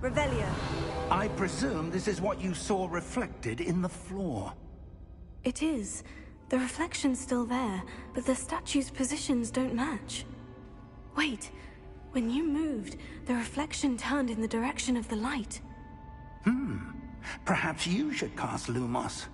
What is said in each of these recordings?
Revelio. I presume this is what you saw reflected in the floor. It is. The reflection's still there, but the statue's positions don't match. Wait. When you moved, the reflection turned in the direction of the light. Perhaps you should cast Lumos.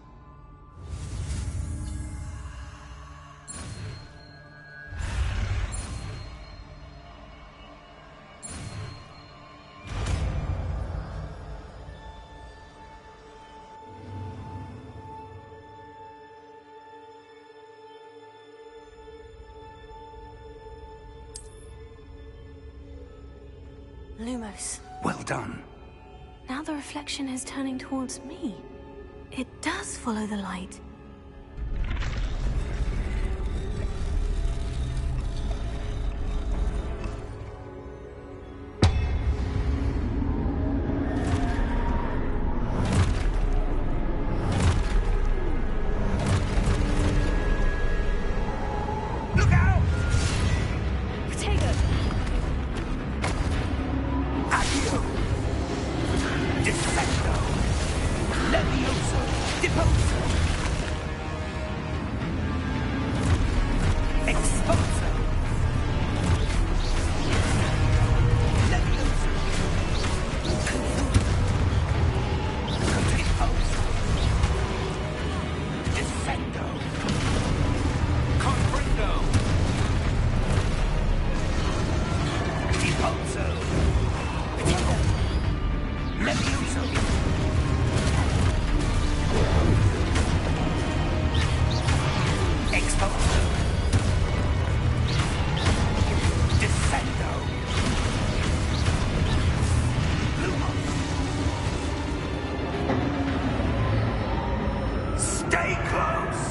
Lumos. Well done. Now the reflection is turning towards me. It does follow the light. Look out! Potato! Accio! Defecto! Levioso! Deposo! Exposo! Levioso! Deposo! Defecto! Comprendo! Deposo! Levioso! Exposo! Defendo! Lumos! Stay close!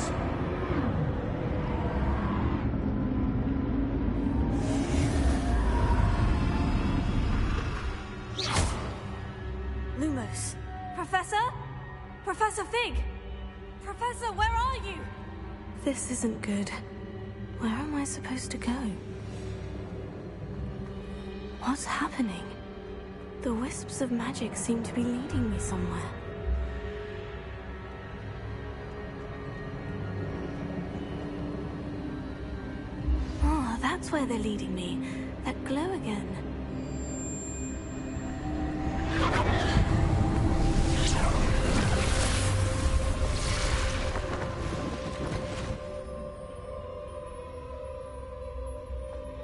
Lumos. Professor? Professor Fig! Professor, where are you? This isn't good. Where am I supposed to go? What's happening? The wisps of magic seem to be leading me somewhere. Oh, that's where they're leading me. That glow again.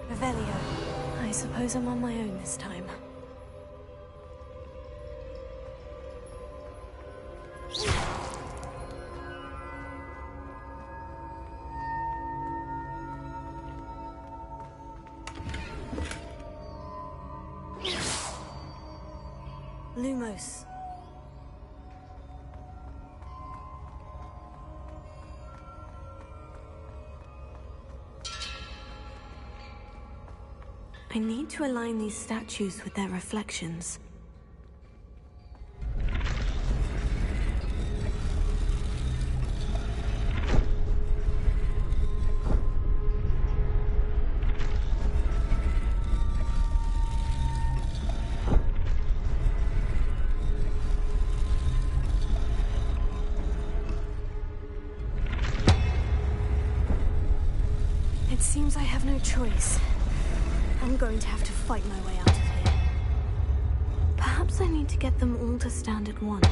Revelio. I suppose I'm on my own this time. Lumos. I need to align these statues with their reflections. It seems I have no choice. I'm going to have to fight my way out of here. Perhaps I need to get them all to stand at once.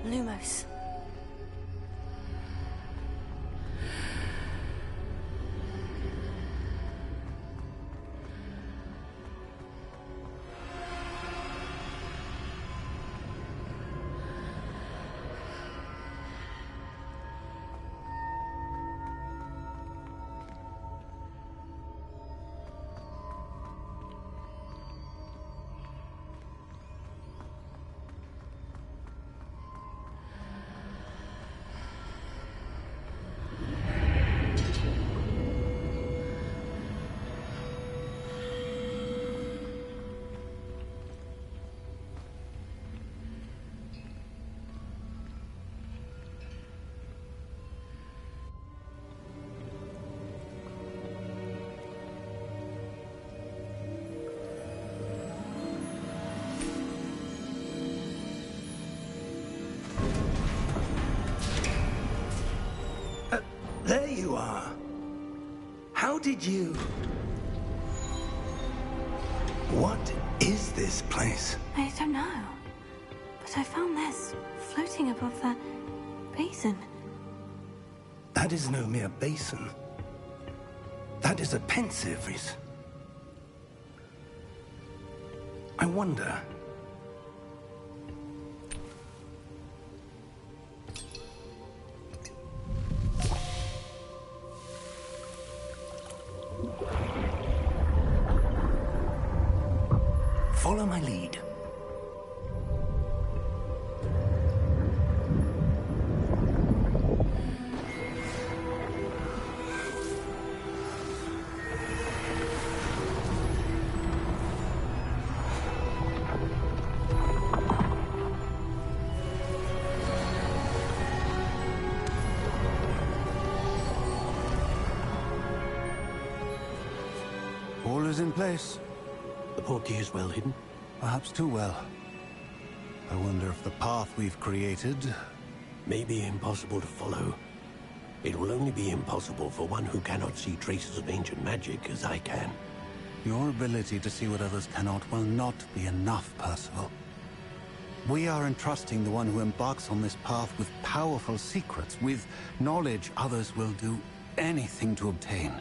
Lumos. There you are. How did you... What is this place? I don't know. But I found this floating above that basin. That is no mere basin. That is a pensive. I wonder... Follow my lead. All is in place. The portkey is well hidden? Perhaps too well. I wonder if the path we've created... May be impossible to follow. It will only be impossible for one who cannot see traces of ancient magic as I can. Your ability to see what others cannot will not be enough, Percival. We are entrusting the one who embarks on this path with powerful secrets, with knowledge others will do anything to obtain.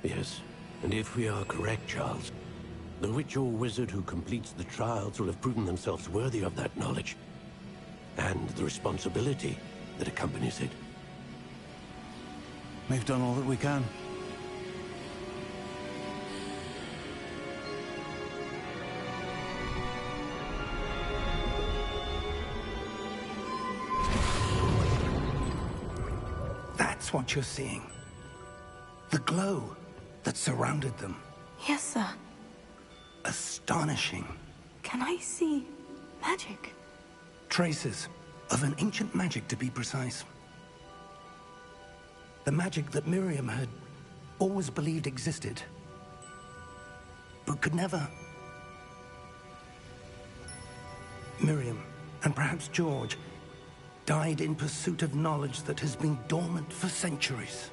Yes, and if we are correct, Charles, the witch or wizard who completes the trials will have proven themselves worthy of that knowledge, and the responsibility that accompanies it. We've done all that we can. That's what you're seeing. The glow that surrounded them. Yes, sir. Astonishing. Can I see magic? Traces of an ancient magic, to be precise. The magic that Miriam had always believed existed, but could never. Miriam, and perhaps George, died in pursuit of knowledge that has been dormant for centuries.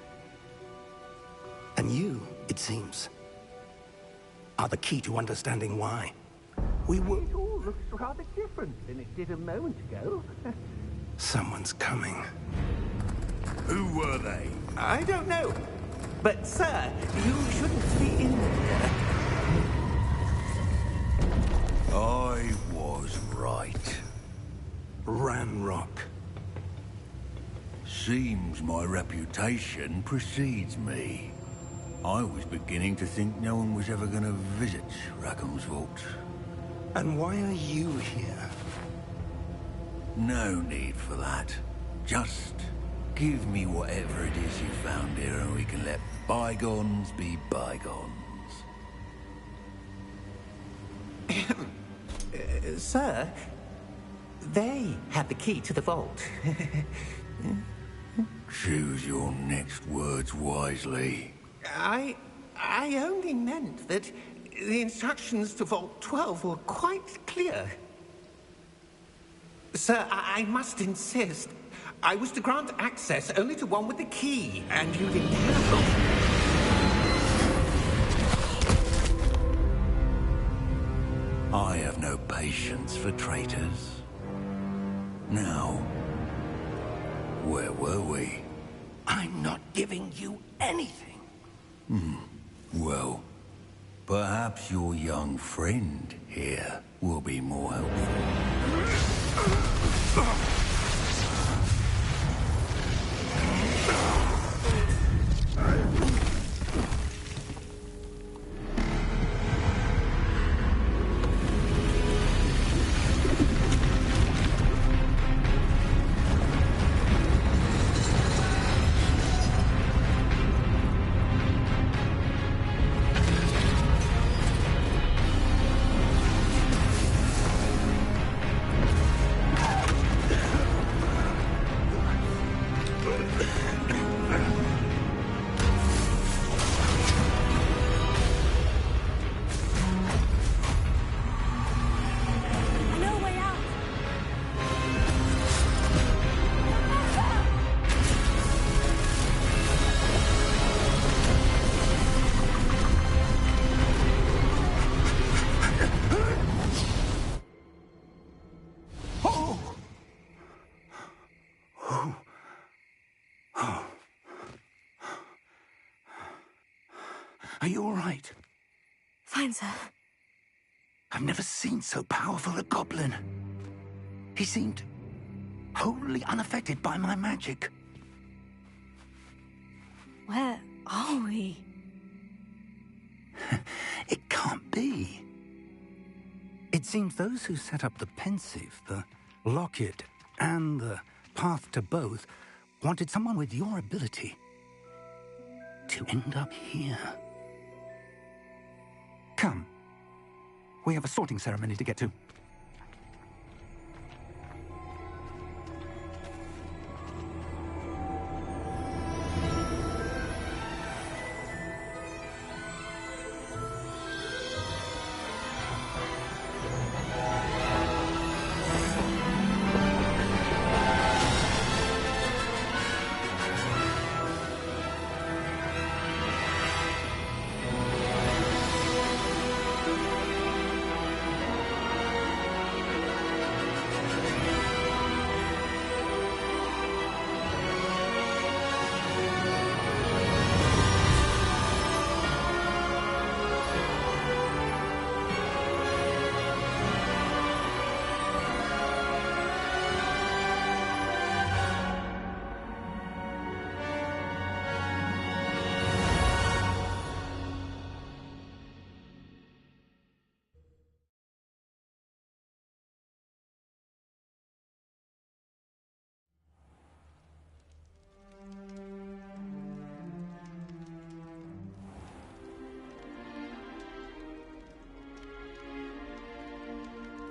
And you, it seems, are the key to understanding why. We were... It all looks rather different than it did a moment ago. Someone's coming. Who were they? I don't know. But, sir, you shouldn't be in here. I was right. Ranrock. Seems my reputation precedes me. I was beginning to think no one was ever going to visit Rackham's vault. And why are you here? No need for that. Just give me whatever it is you found here and we can let bygones be bygones. Sir, they had the key to the vault. Choose your next words wisely. I only meant that the instructions to Vault 12 were quite clear. Sir, I must insist. I was to grant access only to one with the key, and you didn't have them. I have no patience for traitors. Now, where were we? I'm not giving you anything. Well, perhaps your young friend here will be more helpful. No way out! Are you all right? Fine, sir. I've never seen so powerful a goblin. He seemed wholly unaffected by my magic. Where are we? It can't be. It seems those who set up the pensive, the locket, and the path to both wanted someone with your ability to end up here. Come. We have a sorting ceremony to get to.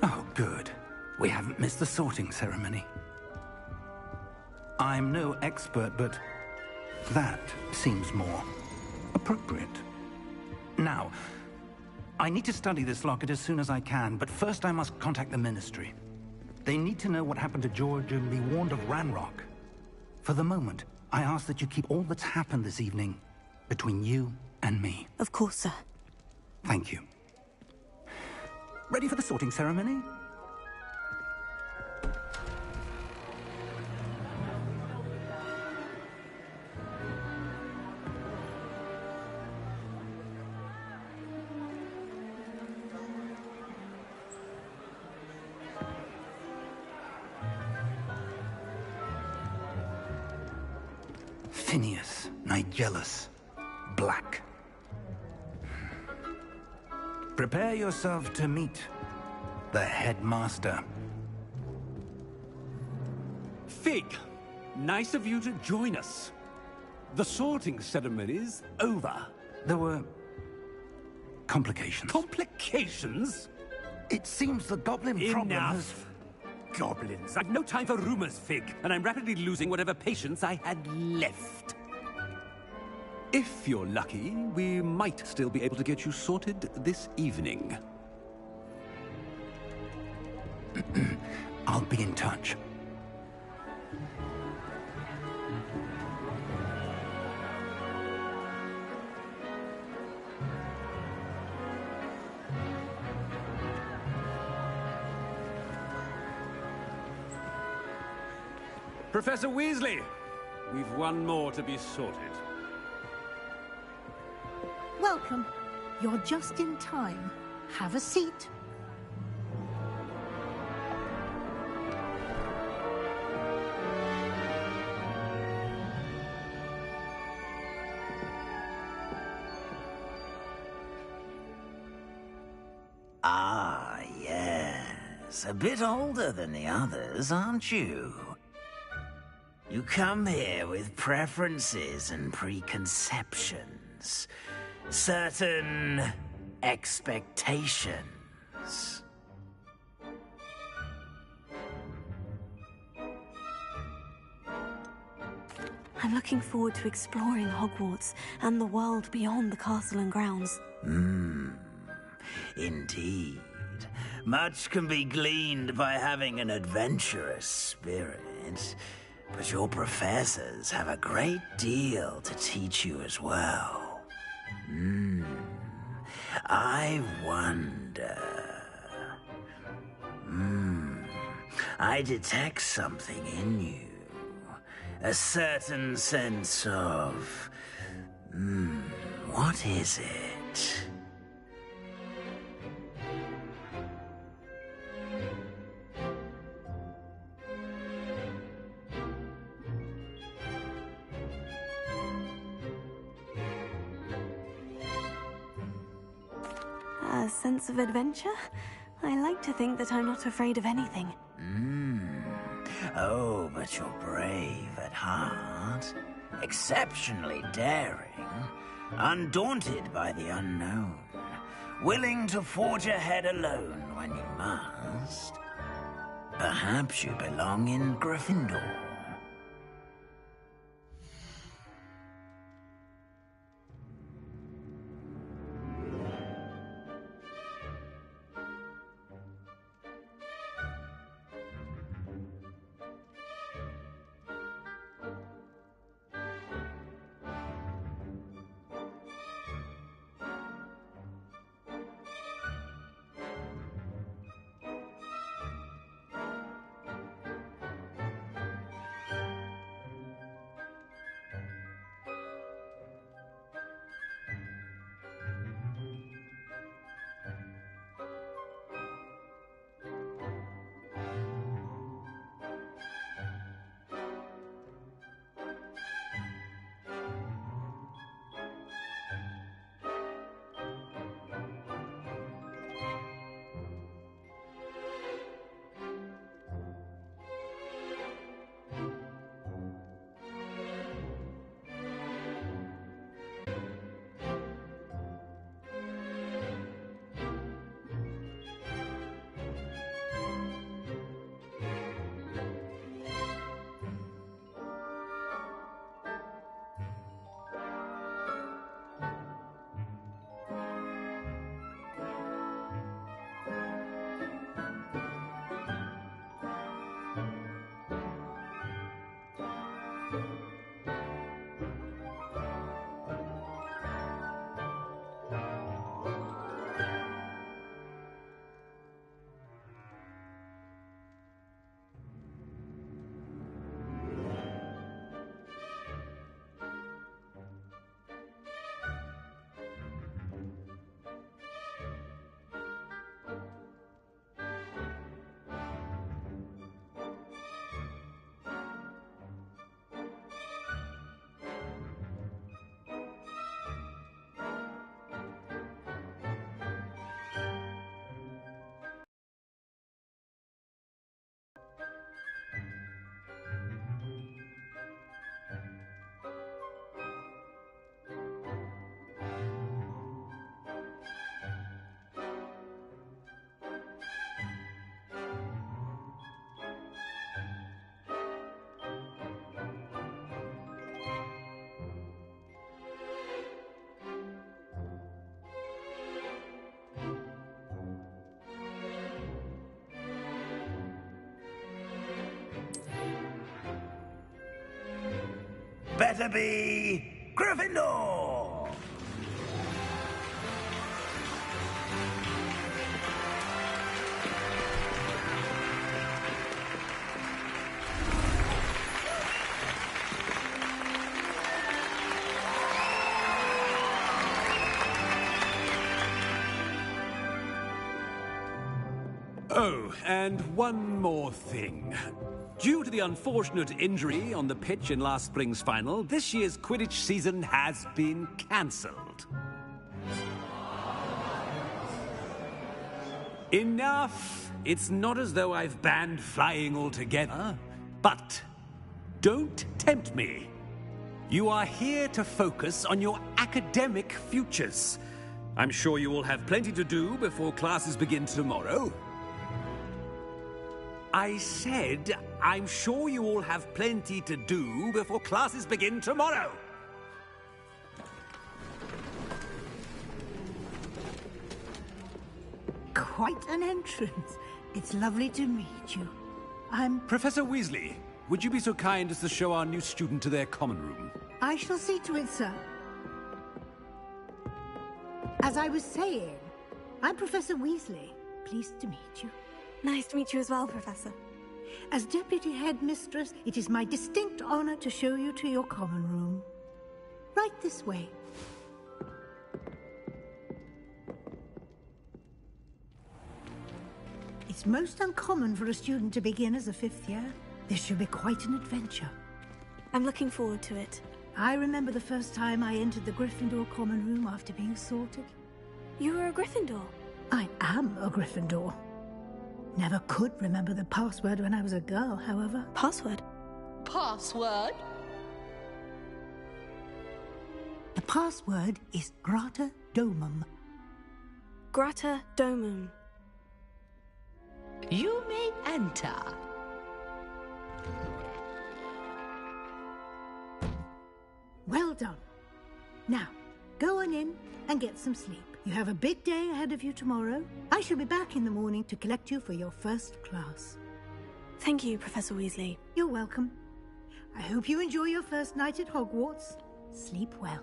Oh, good. We haven't missed the sorting ceremony. I'm no expert, but that seems more appropriate. Now, I need to study this locket as soon as I can, but first I must contact the Ministry. They need to know what happened to George and be warned of Ranrock. For the moment, I ask that you keep all that's happened this evening between you and me. Of course, sir. Thank you. Ready for the sorting ceremony? Phineas, Nigellus, Black. Prepare yourself to meet the headmaster. Fig, nice of you to join us. The sorting ceremony's over. There were complications. Complications? It seems the goblin problem has... Enough. Goblins. I've no time for rumors, Fig, and I'm rapidly losing whatever patience I had left. If you're lucky, we might still be able to get you sorted this evening. I'll be in touch. Professor Weasley, we've one more to be sorted. Welcome. You're just in time. Have a seat. Ah, yes. A bit older than the others, aren't you? You come here with preferences and preconceptions. Certain expectations. I'm looking forward to exploring Hogwarts and the world beyond the castle and grounds. Indeed. Much can be gleaned by having an adventurous spirit, but your professors have a great deal to teach you as well. I wonder... I detect something in you. A certain sense of... what is it? A sense of adventure? I like to think that I'm not afraid of anything. Oh, but you're brave at heart. Exceptionally daring. Undaunted by the unknown. Willing to forge ahead alone when you must. Perhaps you belong in Gryffindor. Better be Gryffindor! Oh, and one more thing. Due to the unfortunate injury on the pitch in last spring's final, this year's Quidditch season has been cancelled. Enough! It's not as though I've banned flying altogether, but don't tempt me. You are here to focus on your academic futures. I'm sure you will have plenty to do before classes begin tomorrow. I said, I'm sure you all have plenty to do before classes begin tomorrow. Quite an entrance. It's lovely to meet you. I'm... Professor Weasley, would you be so kind as to show our new student to their common room? I shall see to it, sir. As I was saying, I'm Professor Weasley. Pleased to meet you. Nice to meet you as well, Professor. As Deputy Headmistress, it is my distinct honor to show you to your common room. Right this way. It's most uncommon for a student to begin as a fifth year. This should be quite an adventure. I'm looking forward to it. I remember the first time I entered the Gryffindor common room after being sorted. You were a Gryffindor? I am a Gryffindor. Never could remember the password when I was a girl, however. Password? Password? The password is Grata Domum. Grata Domum. You may enter. Well done. Now, go on in and get some sleep. You have a big day ahead of you tomorrow. I shall be back in the morning to collect you for your first class. Thank you, Professor Weasley. You're welcome. I hope you enjoy your first night at Hogwarts. Sleep well.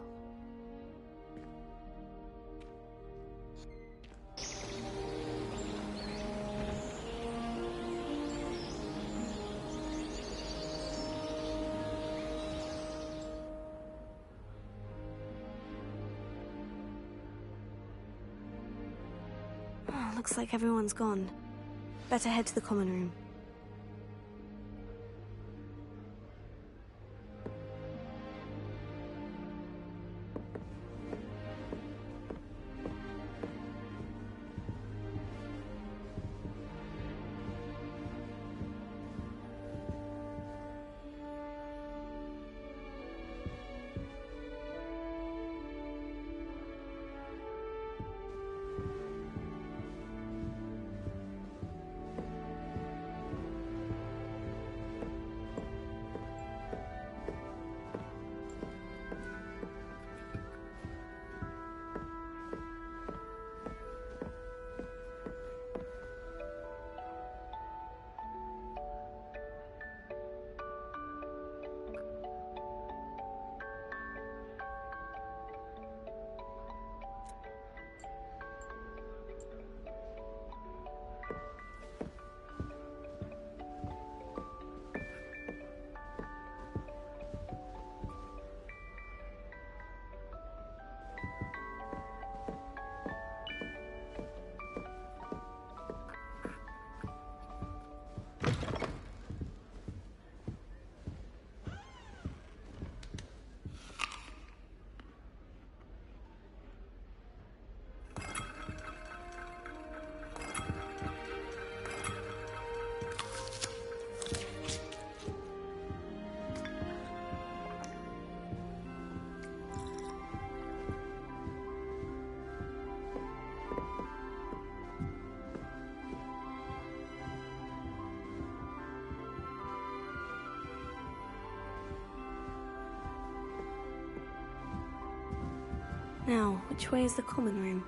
Looks like everyone's gone. Better head to the common room. Now, which way is the common room?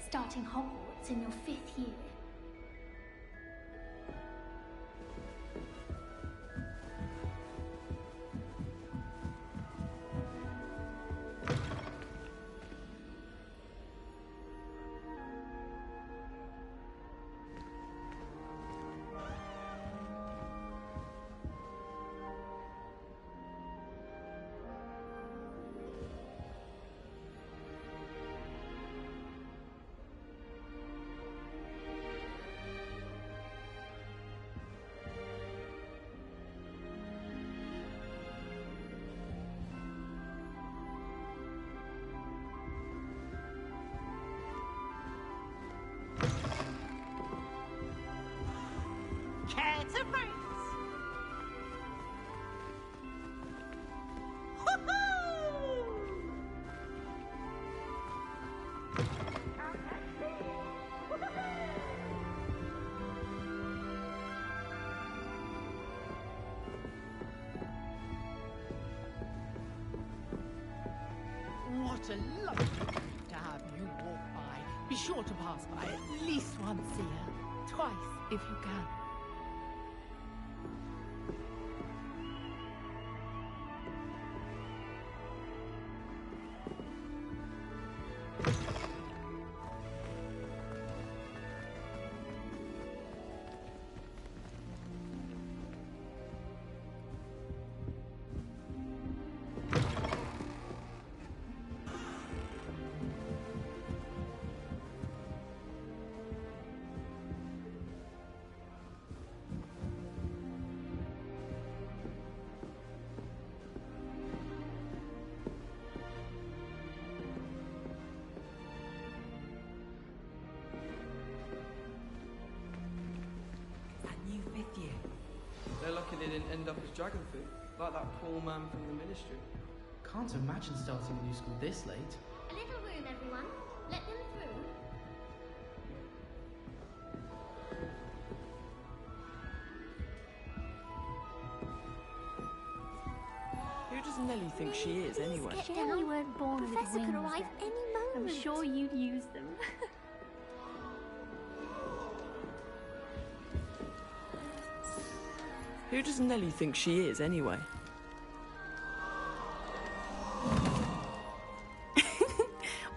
starting Hogwarts in your 5th year. Care to race? What a lovely to have you walk by. Be sure to pass by at least once a year. Twice, if you can. They're lucky they didn't end up as dragon food, like that poor man from the ministry. Can't imagine starting a new school this late. A little room, everyone. Let them through. Who does Nellie think she is, anyway? Get down. You weren't born with wings. Professor could arrive any moment. I'm sure you'd use them. Who does Nellie think she is, anyway?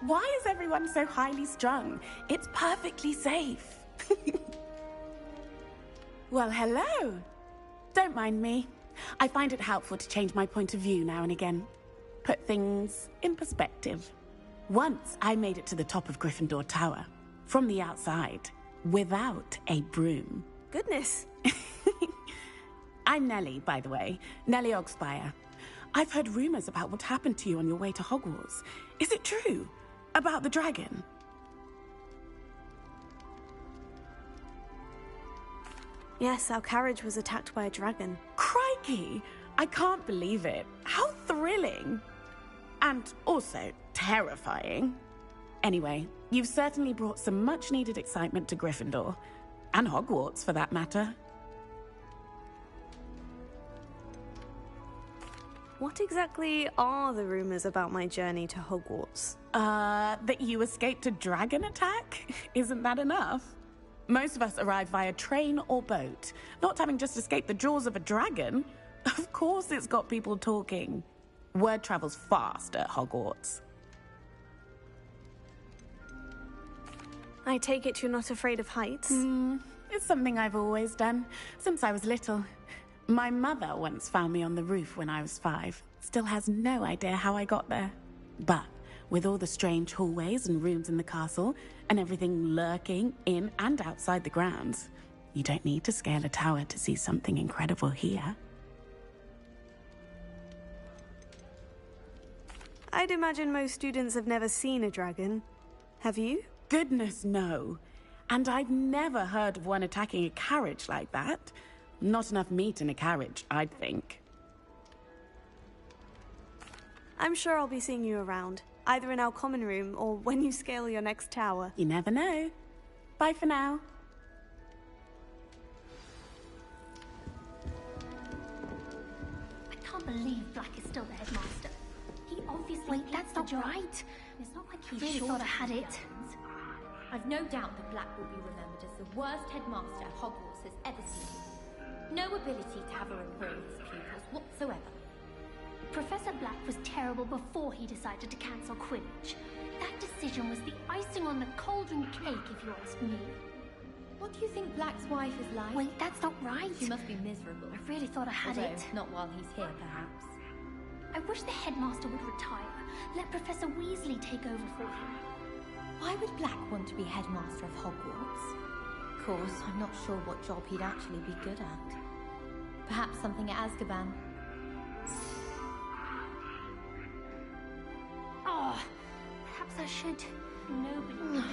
Why is everyone so highly strung? It's perfectly safe. Well, hello. Don't mind me. I find it helpful to change my point of view now and again. Put things in perspective. Once I made it to the top of Gryffindor Tower, from the outside, without a broom. Goodness. I'm Nellie, by the way. Nellie Ogspire. I've heard rumors about what happened to you on your way to Hogwarts. Is it true? About the dragon? Yes, our carriage was attacked by a dragon. Crikey! I can't believe it. How thrilling! And also terrifying. Anyway, you've certainly brought some much-needed excitement to Gryffindor. And Hogwarts, for that matter. What exactly are the rumors about my journey to Hogwarts? That you escaped a dragon attack? Isn't that enough? Most of us arrive via train or boat, not having just escaped the jaws of a dragon. Of course it's got people talking. Word travels fast at Hogwarts. I take it you're not afraid of heights? It's something I've always done, since I was little. My mother once found me on the roof when I was 5. Still has no idea how I got there. But with all the strange hallways and rooms in the castle, and everything lurking in and outside the grounds, you don't need to scale a tower to see something incredible here. I'd imagine most students have never seen a dragon. Have you? Goodness, no. And I've never heard of one attacking a carriage like that. Not enough meat in a carriage, I'd think. I'm sure I'll be seeing you around, either in our common room or when you scale your next tower. You never know. Bye for now. I can't believe Black is still the headmaster. He obviously that's not right. It's not like he really thought I had it. I've no doubt that Black will be remembered as the worst headmaster Hogwarts has ever seen. No ability to have a rapport with his pupils whatsoever. Professor Black was terrible before he decided to cancel Quidditch. That decision was the icing on the cauldron cake, if you ask me. What do you think Black's wife is like? Wait, that's not right. She must be miserable. I really thought I had Although, it. not while he's here, perhaps. I wish the headmaster would retire. Let Professor Weasley take over for him. Why would Black want to be headmaster of Hogwarts? Of course, I'm not sure what job he'd actually be good at. Perhaps something at Azkaban. Oh, perhaps I should. Nobody can do it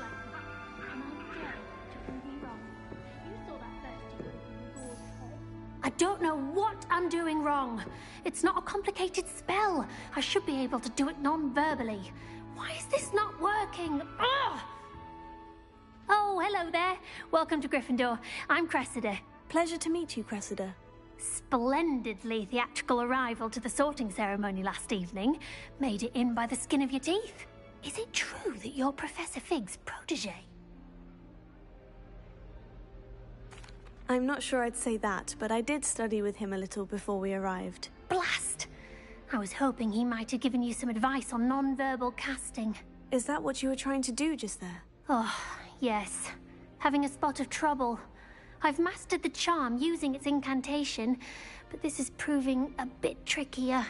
like that. And I dare to prove me wrong. You saw that first year with your head. I don't know what I'm doing wrong. It's not a complicated spell. I should be able to do it non-verbally. Why is this not working? Ugh! Oh, hello there. Welcome to Gryffindor. I'm Cressida. Pleasure to meet you, Cressida. Splendidly theatrical arrival to the sorting ceremony last evening. Made it in by the skin of your teeth. Is it true that you're Professor Fig's protege? I'm not sure I'd say that, but I did study with him a little before we arrived. Blast! I was hoping he might have given you some advice on non-verbal casting. Is that what you were trying to do just there? Oh, yes. Having a spot of trouble. I've mastered the charm using its incantation, but this is proving a bit trickier.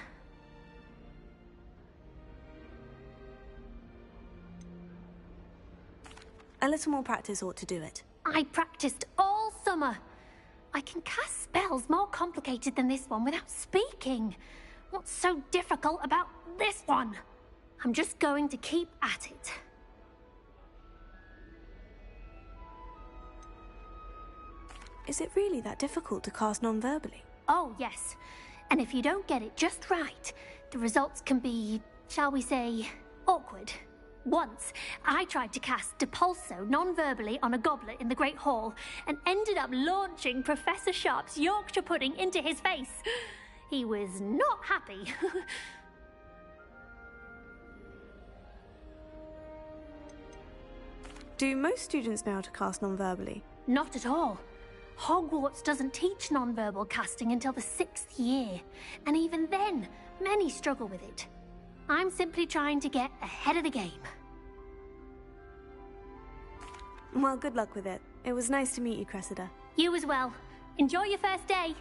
A little more practice ought to do it. I practiced all summer. I can cast spells more complicated than this one without speaking. What's so difficult about this one? I'm just going to keep at it. Is it really that difficult to cast non-verbally? Oh, yes. And if you don't get it just right, the results can be, shall we say, awkward. Once, I tried to cast Depulso non-verbally on a goblet in the Great Hall and ended up launching Professor Sharp's Yorkshire pudding into his face. He was not happy. Do most students know how to cast non-verbally? Not at all. Hogwarts doesn't teach non-verbal casting until the 6th year, and even then, many struggle with it. I'm simply trying to get ahead of the game. Well, good luck with it. It was nice to meet you, Cressida. You as well. Enjoy your first day.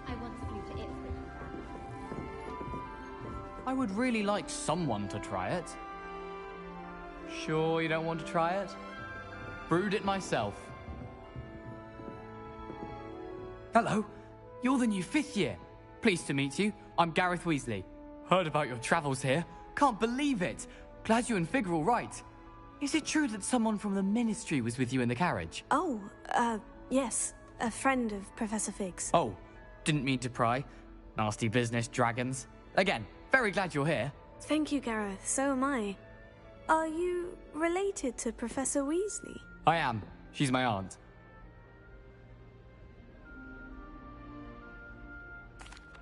I once flew to Ipswich. I would really like someone to try it. Sure you don't want to try it? Brewed it myself. Hello, you're the new 5th year. Pleased to meet you. I'm Gareth Weasley. Heard about your travels here. Can't believe it. Glad you and Fig are all right. Is it true that someone from the Ministry was with you in the carriage? Oh, yes. A friend of Professor Fig's. Oh, didn't mean to pry. Nasty business, dragons. Again, very glad you're here. Thank you, Gareth. So am I. Are you related to Professor Weasley? I am. She's my aunt.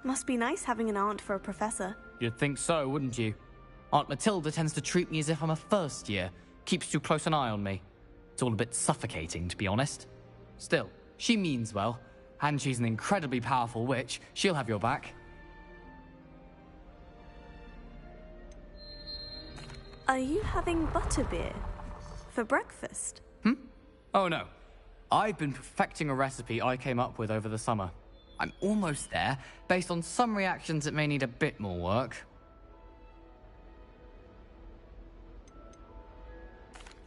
Must be nice having an aunt for a professor. You'd think so, wouldn't you? Aunt Matilda tends to treat me as if I'm a first year. Keeps too close an eye on me. It's all a bit suffocating, to be honest. Still, she means well. And she's an incredibly powerful witch. She'll have your back. Are you having butterbeer for breakfast? Oh no. I've been perfecting a recipe I came up with over the summer. I'm almost there. Based on some reactions, it may need a bit more work.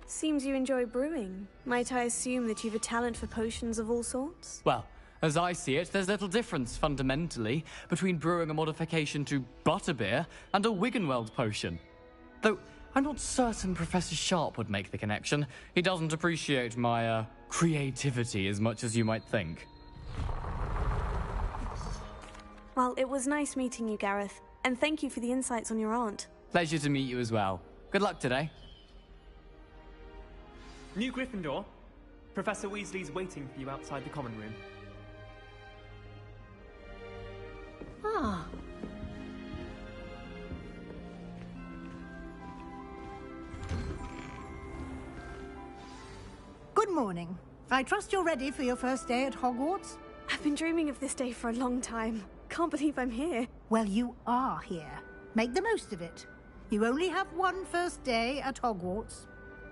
Seems you enjoy brewing. Might I assume that you've a talent for potions of all sorts? Well, as I see it, there's little difference, fundamentally, between brewing a modification to butterbeer and a Wiggenweld potion. Though, I'm not certain Professor Sharp would make the connection. He doesn't appreciate my, creativity as much as you might think. Well, it was nice meeting you, Gareth. And thank you for the insights on your aunt. Pleasure to meet you as well. Good luck today. New Gryffindor. Professor Weasley's waiting for you outside the common room. Ah. Good morning. I trust you're ready for your first day at Hogwarts? I've been dreaming of this day for a long time. Can't believe I'm here. Well, you are here. Make the most of it. You only have one first day at Hogwarts.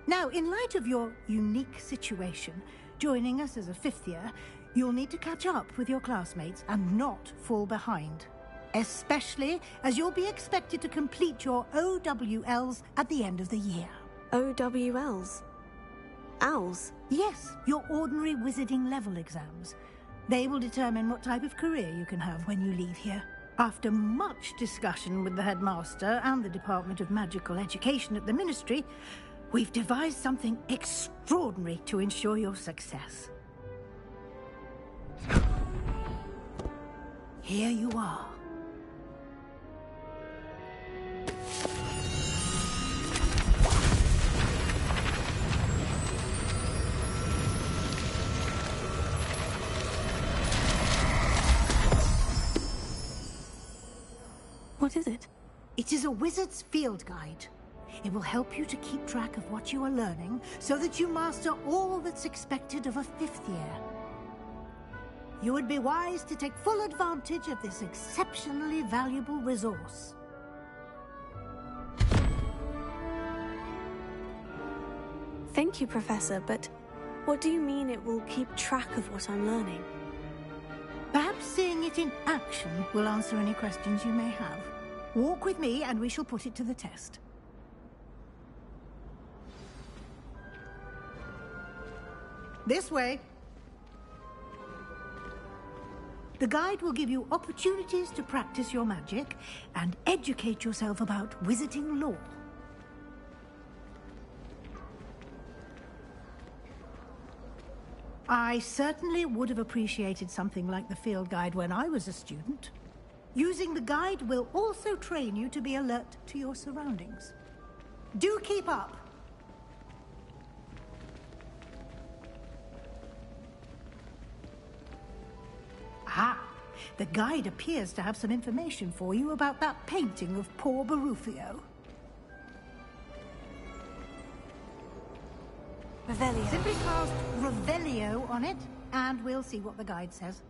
Now, in light of your unique situation, joining us as a fifth year, you'll need to catch up with your classmates and not fall behind. Especially as you'll be expected to complete your OWLs at the end of the year. OWLs? Owls? Yes, your ordinary wizarding level exams. They will determine what type of career you can have when you leave here. After much discussion with the headmaster and the Department of Magical Education at the Ministry, we've devised something extraordinary to ensure your success. Here you are. What is it? It is a wizard's field guide. It will help you to keep track of what you are learning so that you master all that's expected of a fifth year. You would be wise to take full advantage of this exceptionally valuable resource. Thank you, Professor, but what do you mean it will keep track of what I'm learning? Perhaps seeing it in action will answer any questions you may have. Walk with me and we shall put it to the test. This way. The guide will give you opportunities to practice your magic and educate yourself about wizarding lore. I certainly would have appreciated something like the field guide when I was a student. Using the guide will also train you to be alert to your surroundings. Do keep up! Ah, the guide appears to have some information for you about that painting of poor Barufio. Revelio. Simply cast Revelio on it, and we'll see what the guide says.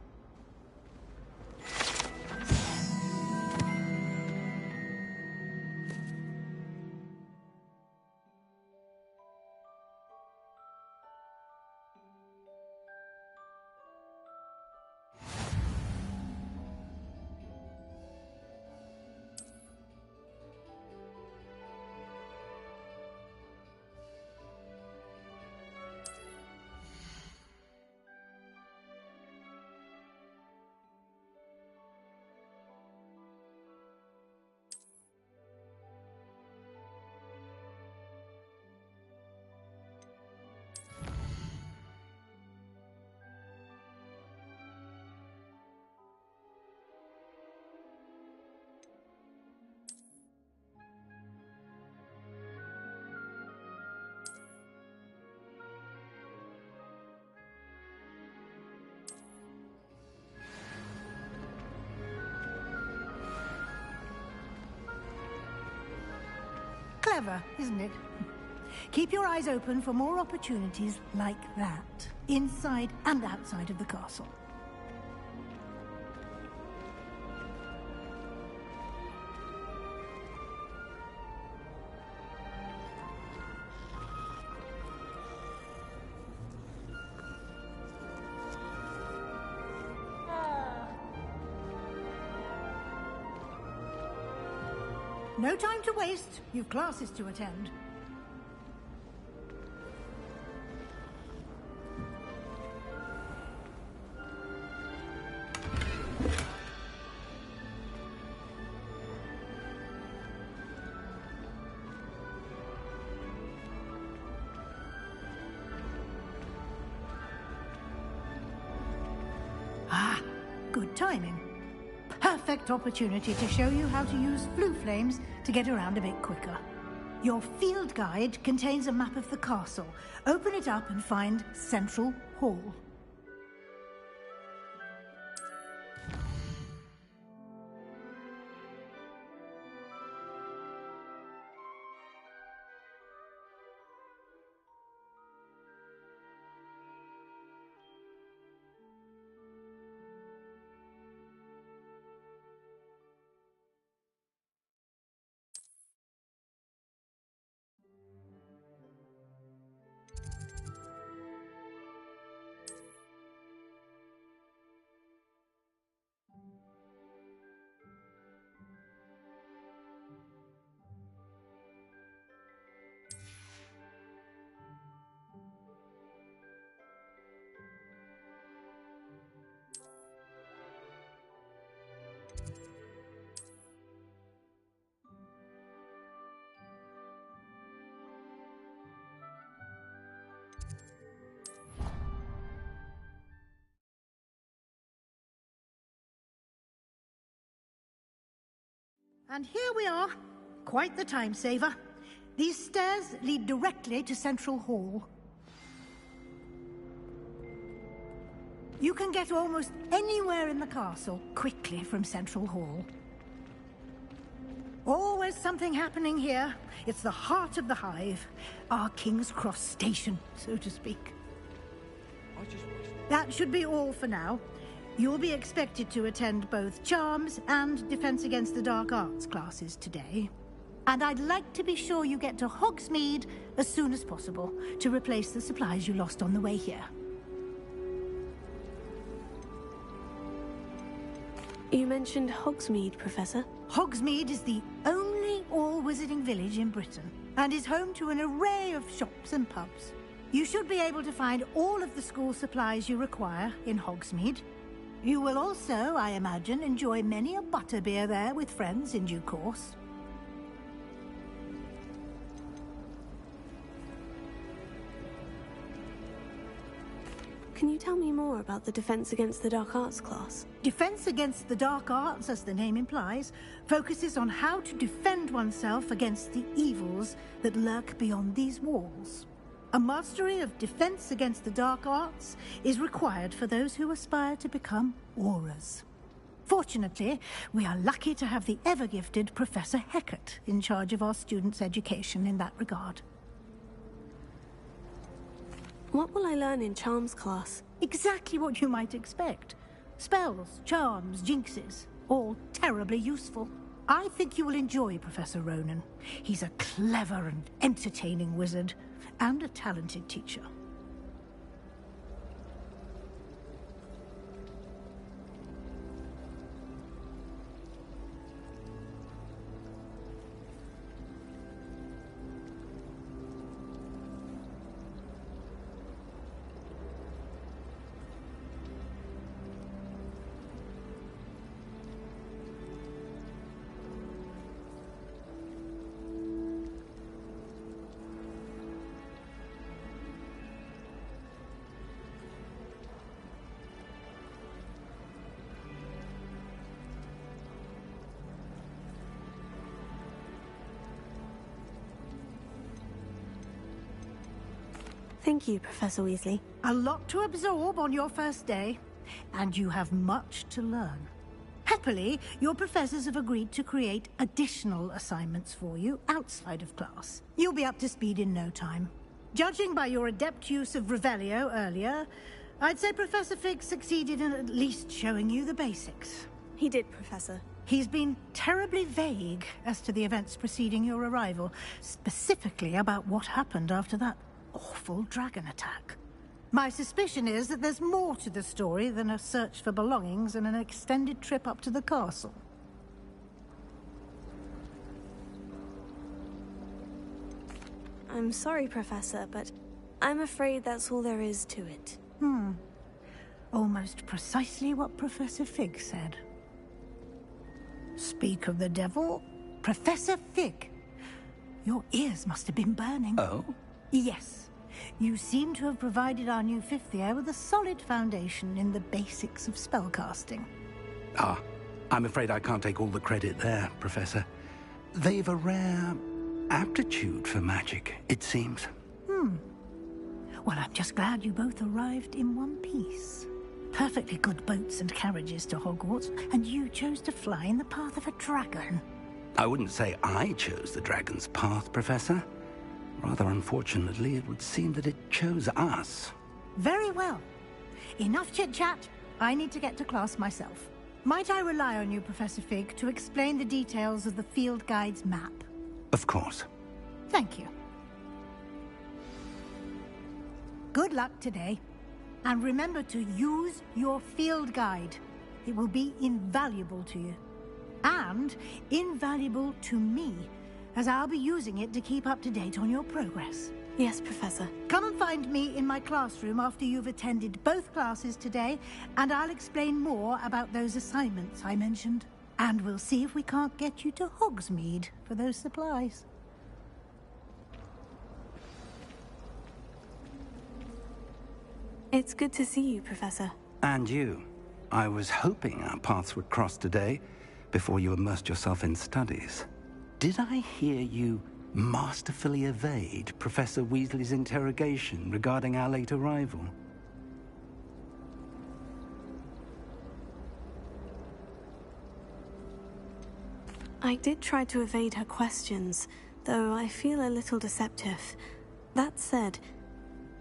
Clever, isn't it? Keep your eyes open for more opportunities like that, inside and outside of the castle. No time to waste. You've classes to attend. Ah, good timing. Perfect opportunity to show you how to use flue flames to get around a bit quicker. Your field guide contains a map of the castle. Open it up and find Central Hall. And here we are. Quite the time saver. These stairs lead directly to Central Hall. You can get almost anywhere in the castle quickly from Central Hall. Always something happening here. It's the heart of the hive. Our King's Cross station, so to speak. That should be all for now. You'll be expected to attend both Charms and Defense Against the Dark Arts classes today. And I'd like to be sure you get to Hogsmeade as soon as possible to replace the supplies you lost on the way here. You mentioned Hogsmeade, Professor. Hogsmeade is the only all-wizarding village in Britain and is home to an array of shops and pubs. You should be able to find all of the school supplies you require in Hogsmeade. You will also, I imagine, enjoy many a butterbeer there with friends in due course. Can you tell me more about the Defense Against the Dark Arts class? Defense Against the Dark Arts, as the name implies, focuses on how to defend oneself against the evils that lurk beyond these walls. A mastery of Defense Against the Dark Arts is required for those who aspire to become Aurors. Fortunately, we are lucky to have the ever-gifted Professor Hecat in charge of our students' education in that regard. What will I learn in Charms class? Exactly what you might expect. Spells, charms, jinxes, all terribly useful. I think you will enjoy Professor Ronan. He's a clever and entertaining wizard, and a talented teacher. Thank you, Professor Weasley. A lot to absorb on your first day, and you have much to learn. Happily, your professors have agreed to create additional assignments for you outside of class. You'll be up to speed in no time. Judging by your adept use of Revelio earlier, I'd say Professor Fig succeeded in at least showing you the basics. He did, Professor. He's been terribly vague as to the events preceding your arrival, specifically about what happened after that awful dragon attack. My suspicion is that there's more to the story than a search for belongings and an extended trip up to the castle. I'm sorry, Professor, but I'm afraid that's all there is to it. Almost precisely what Professor Fig said. Speak of the devil, Professor Fig. Your ears must have been burning. Oh? Yes. You seem to have provided our new fifth year with a solid foundation in the basics of spellcasting. Ah, I'm afraid I can't take all the credit there, Professor. They've a rare aptitude for magic, it seems. Well, I'm just glad you both arrived in one piece. Perfectly good boats and carriages to Hogwarts, and you chose to fly in the path of a dragon. I wouldn't say I chose the dragon's path, Professor. Rather unfortunately, it would seem that it chose us. Very well. Enough chit-chat. I need to get to class myself. Might I rely on you, Professor Fig, to explain the details of the field guide's map? Of course. Thank you. Good luck today. And remember to use your field guide. It will be invaluable to you. And invaluable to me, as I'll be using it to keep up to date on your progress. Yes, Professor. Come and find me in my classroom after you've attended both classes today, and I'll explain more about those assignments I mentioned. And we'll see if we can't get you to Hogsmeade for those supplies. It's good to see you, Professor. And you. I was hoping our paths would cross today, before you immersed yourself in studies. Did I hear you masterfully evade Professor Weasley's interrogation regarding our late arrival? I did try to evade her questions, though I feel a little deceptive. That said,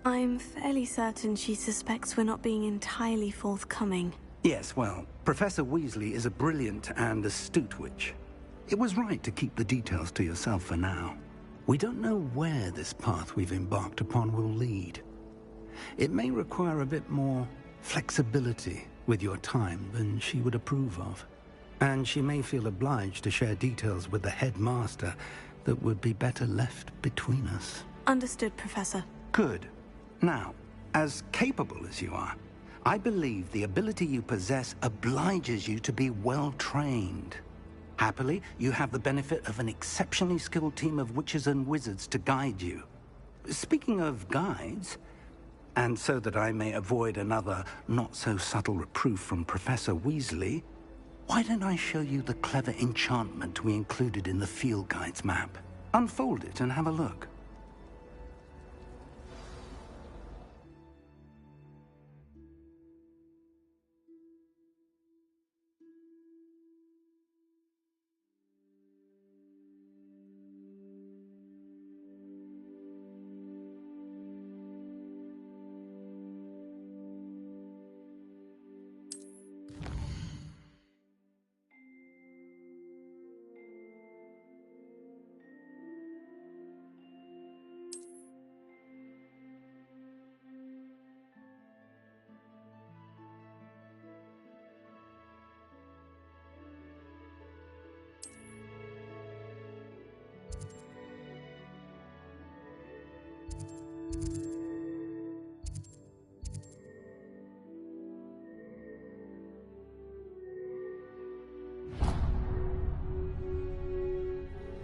I'm fairly certain she suspects we're not being entirely forthcoming. Yes, well, Professor Weasley is a brilliant and astute witch. It was right to keep the details to yourself for now. We don't know where this path we've embarked upon will lead. It may require a bit more flexibility with your time than she would approve of. And she may feel obliged to share details with the headmaster that would be better left between us. Understood, Professor. Good. Now, as capable as you are, I believe the ability you possess obliges you to be well trained. Happily, you have the benefit of an exceptionally skilled team of witches and wizards to guide you. Speaking of guides, and so that I may avoid another not-so-subtle reproof from Professor Weasley, why don't I show you the clever enchantment we included in the field guide's map? Unfold it and have a look.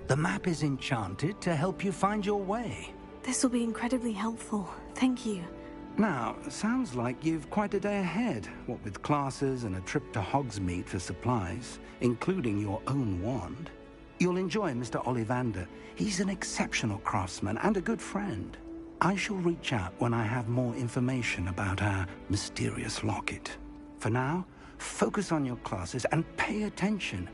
The map is enchanted to help you find your way. This will be incredibly helpful. Thank you. Now, sounds like you've quite a day ahead, what with classes and a trip to Hogsmeade for supplies, including your own wand. You'll enjoy Mr. Ollivander. He's an exceptional craftsman and a good friend. I shall reach out when I have more information about our mysterious locket. For now, focus on your classes and pay attention.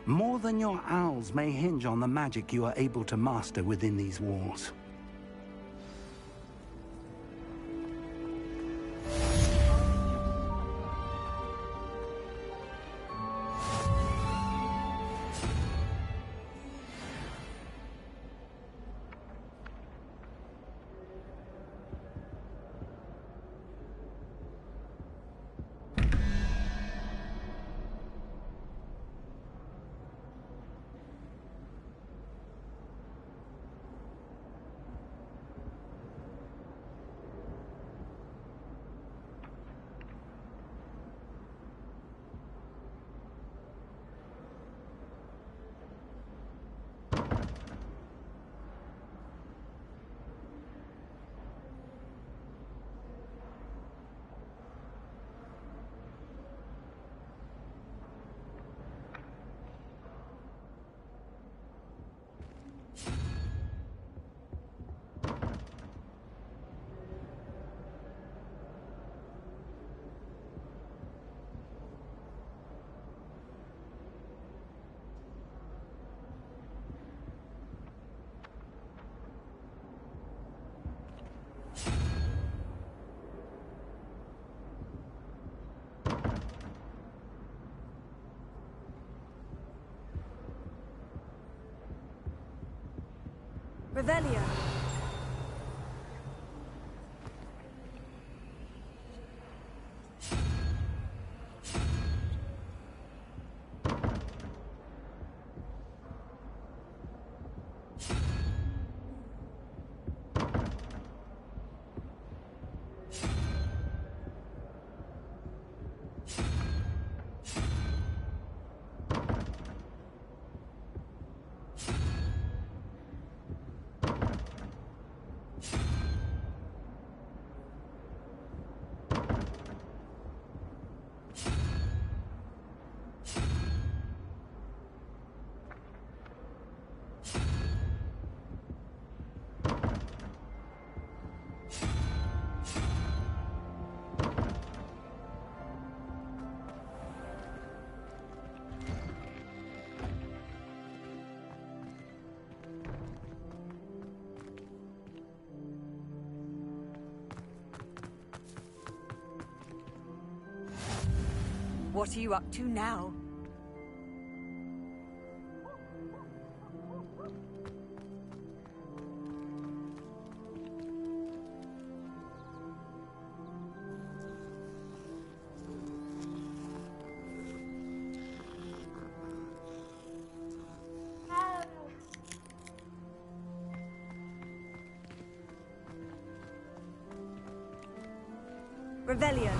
More than your owls may hinge on the magic you are able to master within these walls. Revelio. What are you up to now? Revelio.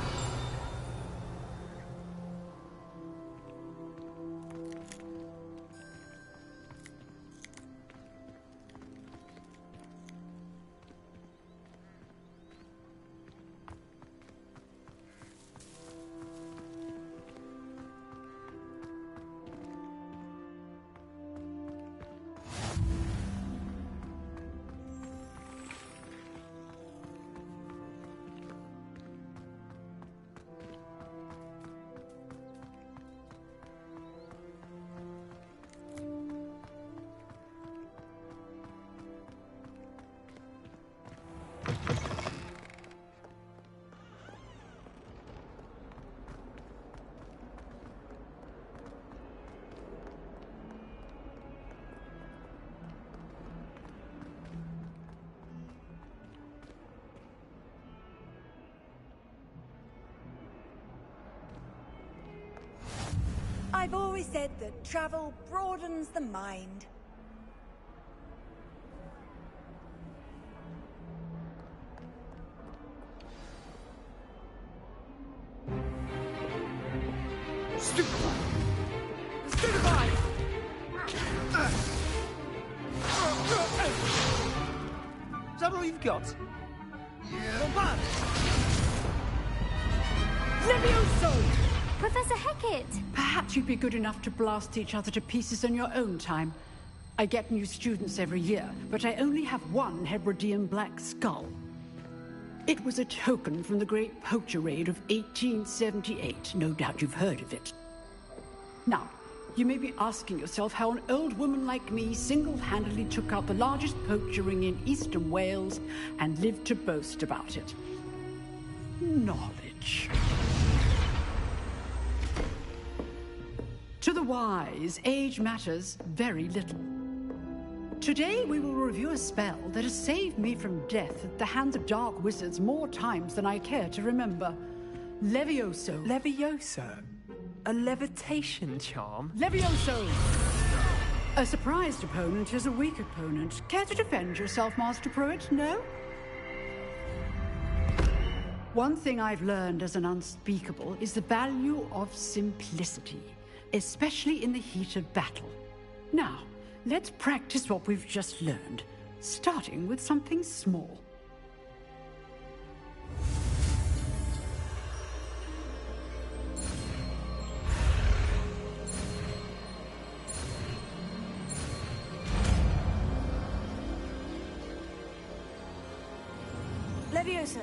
I've always said that travel broadens the mind. Stupefy! Stupefy! Is that all you've got? Yeah. Levioso! Professor Hecat! Perhaps you'd be good enough to blast each other to pieces in your own time. I get new students every year, but I only have one Hebridean black skull. It was a token from the Great Poacher Raid of 1878. No doubt you've heard of it. Now, you may be asking yourself how an old woman like me single-handedly took out the largest poacher ring in eastern Wales and lived to boast about it. Knowledge. To the wise, age matters very little. Today we will review a spell that has saved me from death at the hands of dark wizards more times than I care to remember. Levioso. Levioso? A levitation charm? Levioso! A surprised opponent is a weak opponent. Care to defend yourself, Master Pruitt? No? One thing I've learned as an unspeakable is the value of simplicity, especially in the heat of battle. Now, let's practice what we've just learned, starting with something small. Levioso.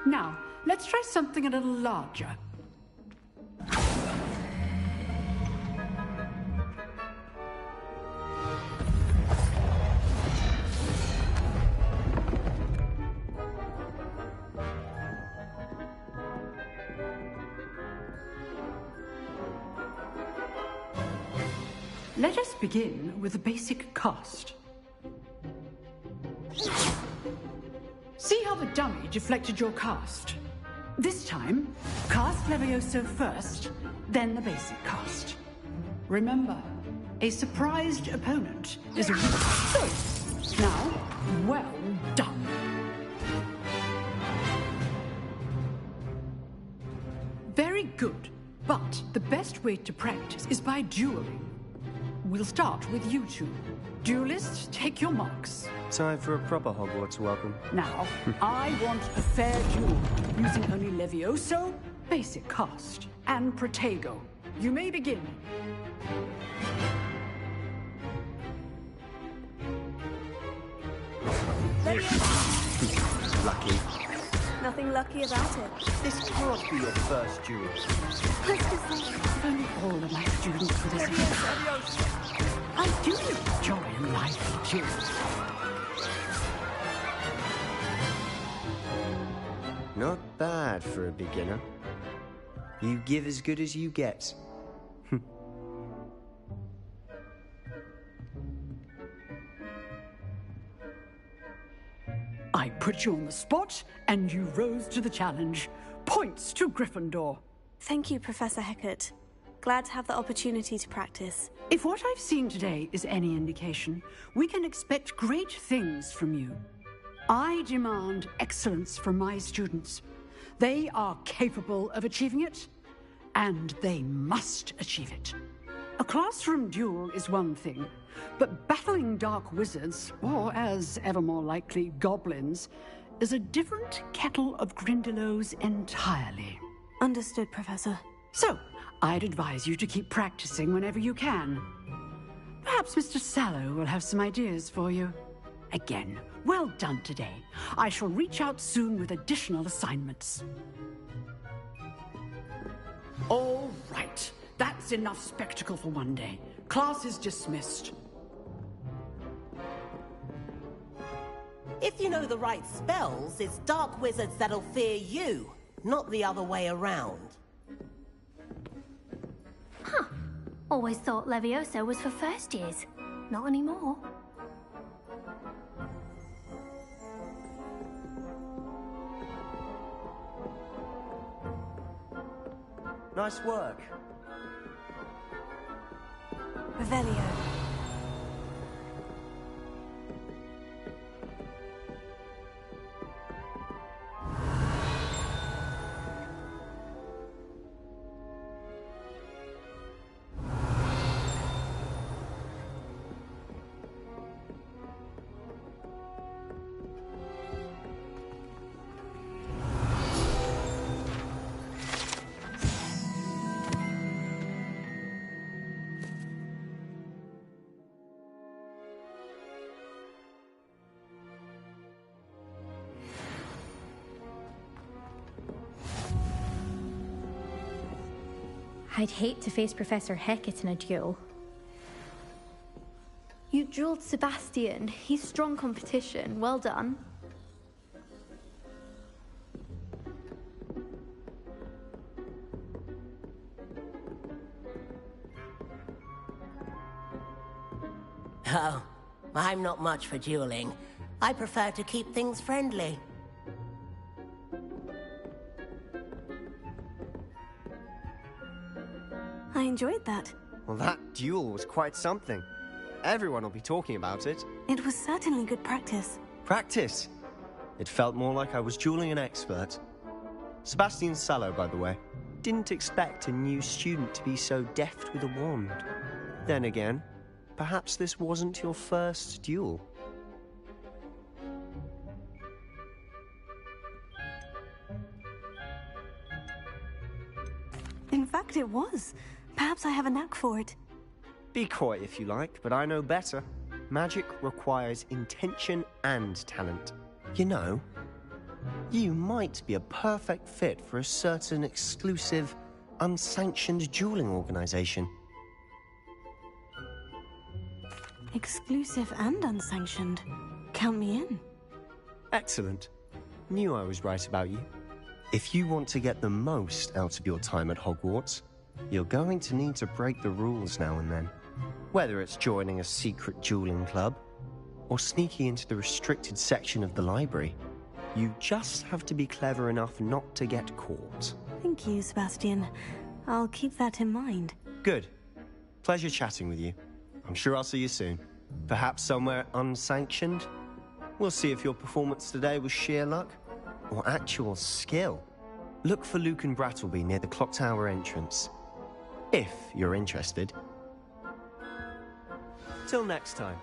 Now, let's try something a little larger. Let us begin with the basic cast. See how the dummy deflected your cast? This time, cast Levioso first, then the basic cast. Remember, a surprised opponent is a weak. So, now, well done. Very good, but the best way to practice is by dueling. We'll start with you two. Duelists, take your marks. Time for a proper Hogwarts welcome. Now, I want a fair duel, using only Levioso, basic cast, and Protego. You may begin. Lucky. Nothing lucky about it. This can't be your first duel. If only all of my students were this. I do look joy in life, too. Not bad for a beginner. You give as good as you get. I put you on the spot, and you rose to the challenge. Points to Gryffindor. Thank you, Professor Hecat. Glad to have the opportunity to practice. If what I've seen today is any indication, we can expect great things from you. I demand excellence from my students. They are capable of achieving it, and they must achieve it. A classroom duel is one thing, but battling dark wizards, or as ever more likely, goblins, is a different kettle of Grindylows entirely. Understood, Professor. So, I'd advise you to keep practicing whenever you can. Perhaps Mr. Sallow will have some ideas for you. Again, well done today. I shall reach out soon with additional assignments. All right. That's enough spectacle for one day. Class is dismissed. If you know the right spells, it's dark wizards that'll fear you, not the other way around. Huh. Always thought Levioso was for first years. Not anymore. Nice work. Revelio. I'd hate to face Professor Hecat in a duel. You drilled Sebastian. He's strong competition. Well done. Oh, I'm not much for dueling. I prefer to keep things friendly. I enjoyed that. Well, that duel was quite something. Everyone will be talking about it. It was certainly good practice. Practice? It felt more like I was dueling an expert. Sebastian Sallow, by the way. Didn't expect a new student to be so deft with a wand. Then again, perhaps this wasn't your first duel. In fact, it was. Perhaps I have a knack for it. Be coy if you like, but I know better. Magic requires intention and talent. You know, you might be a perfect fit for a certain exclusive, unsanctioned dueling organization. Exclusive and unsanctioned. Count me in. Excellent. Knew I was right about you. If you want to get the most out of your time at Hogwarts, you're going to need to break the rules now and then. Whether it's joining a secret dueling club, or sneaking into the restricted section of the library, you just have to be clever enough not to get caught. Thank you, Sebastian. I'll keep that in mind. Good. Pleasure chatting with you. I'm sure I'll see you soon. Perhaps somewhere unsanctioned? We'll see if your performance today was sheer luck, or actual skill. Look for Luke and Brattleby near the clock tower entrance. If you're interested. Till next time.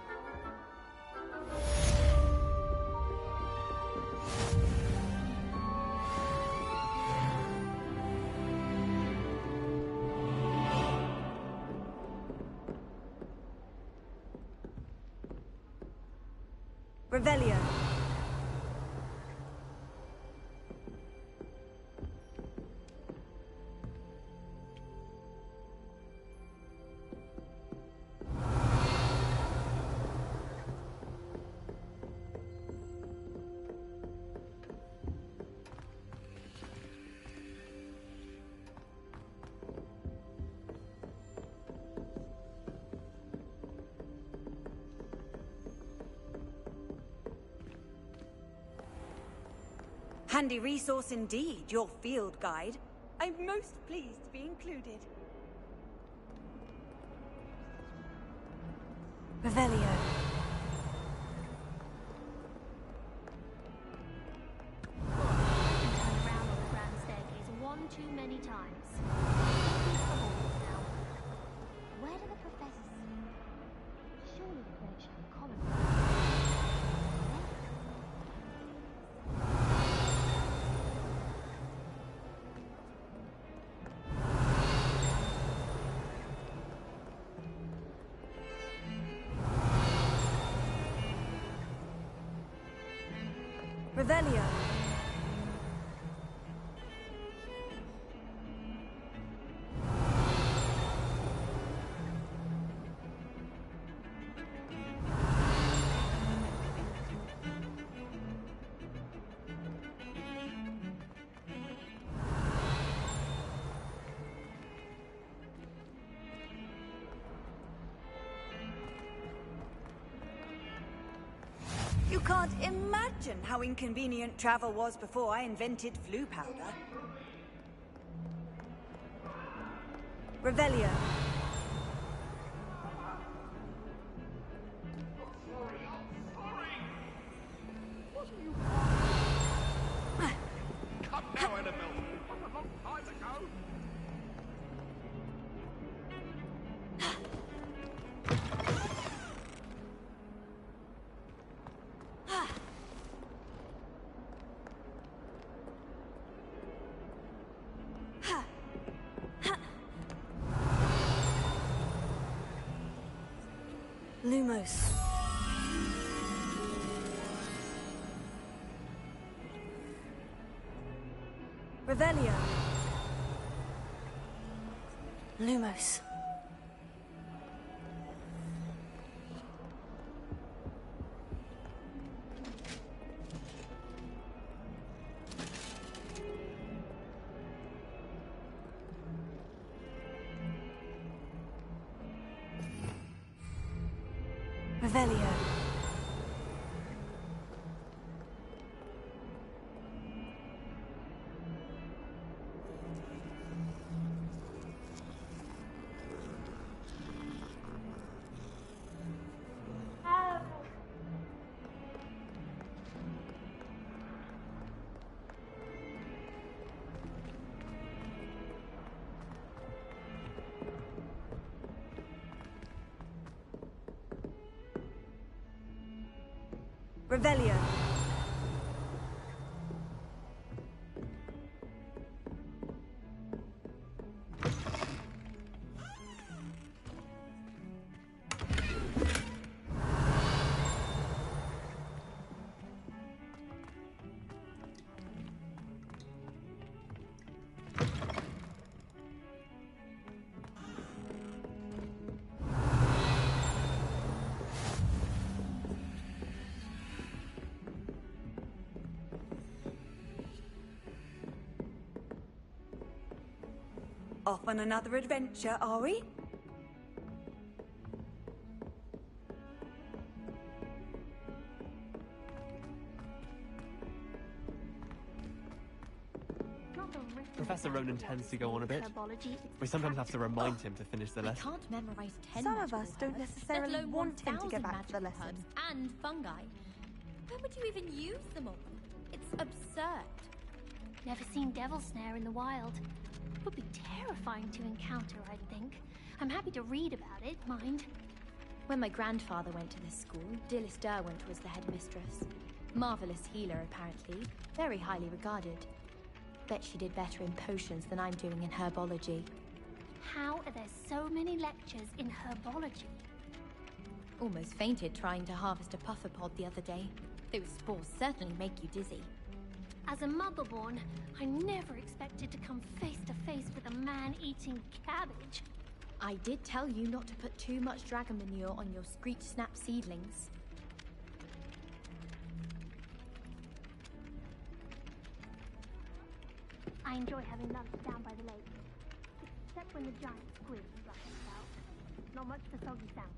Revelio. Handy resource indeed, your field guide. I'm most pleased to be included. Revelio. Turn around on the grand staircase one too many times. Where do the professors... Surely the village should be common. Revelio. You can't imagine how inconvenient travel was before I invented flu powder. Revelio. Come now, Annabelle. What a long time ago. Lumos. Revelio. Lumos. Revelio. Revelio. Off on another adventure, are we? Professor Ronan tends to go on a bit. We sometimes have to remind him to finish the lesson. Can't memorize 10 Some of us magical don't words, necessarily let alone want him to 1,000 get back to the magical lesson. herbs and fungi. Where would you even use them all? It's absurd. Never seen devil snare in the wild. Would be terrifying to encounter, I think. I'm happy to read about it, mind. When my grandfather went to this school, Dilys Derwent was the headmistress. Marvelous healer, apparently. Very highly regarded. Bet she did better in potions than I'm doing in herbology. How are there so many lectures in herbology? Almost fainted trying to harvest a pufferpod the other day. Those spores certainly make you dizzy. As a motherborn, I never expected to come face to face with a man eating cabbage. I did tell you not to put too much dragon manure on your Screech Snap seedlings. I enjoy having lunch down by the lake. Except when the giant squid splashes out. Not much for soggy sound.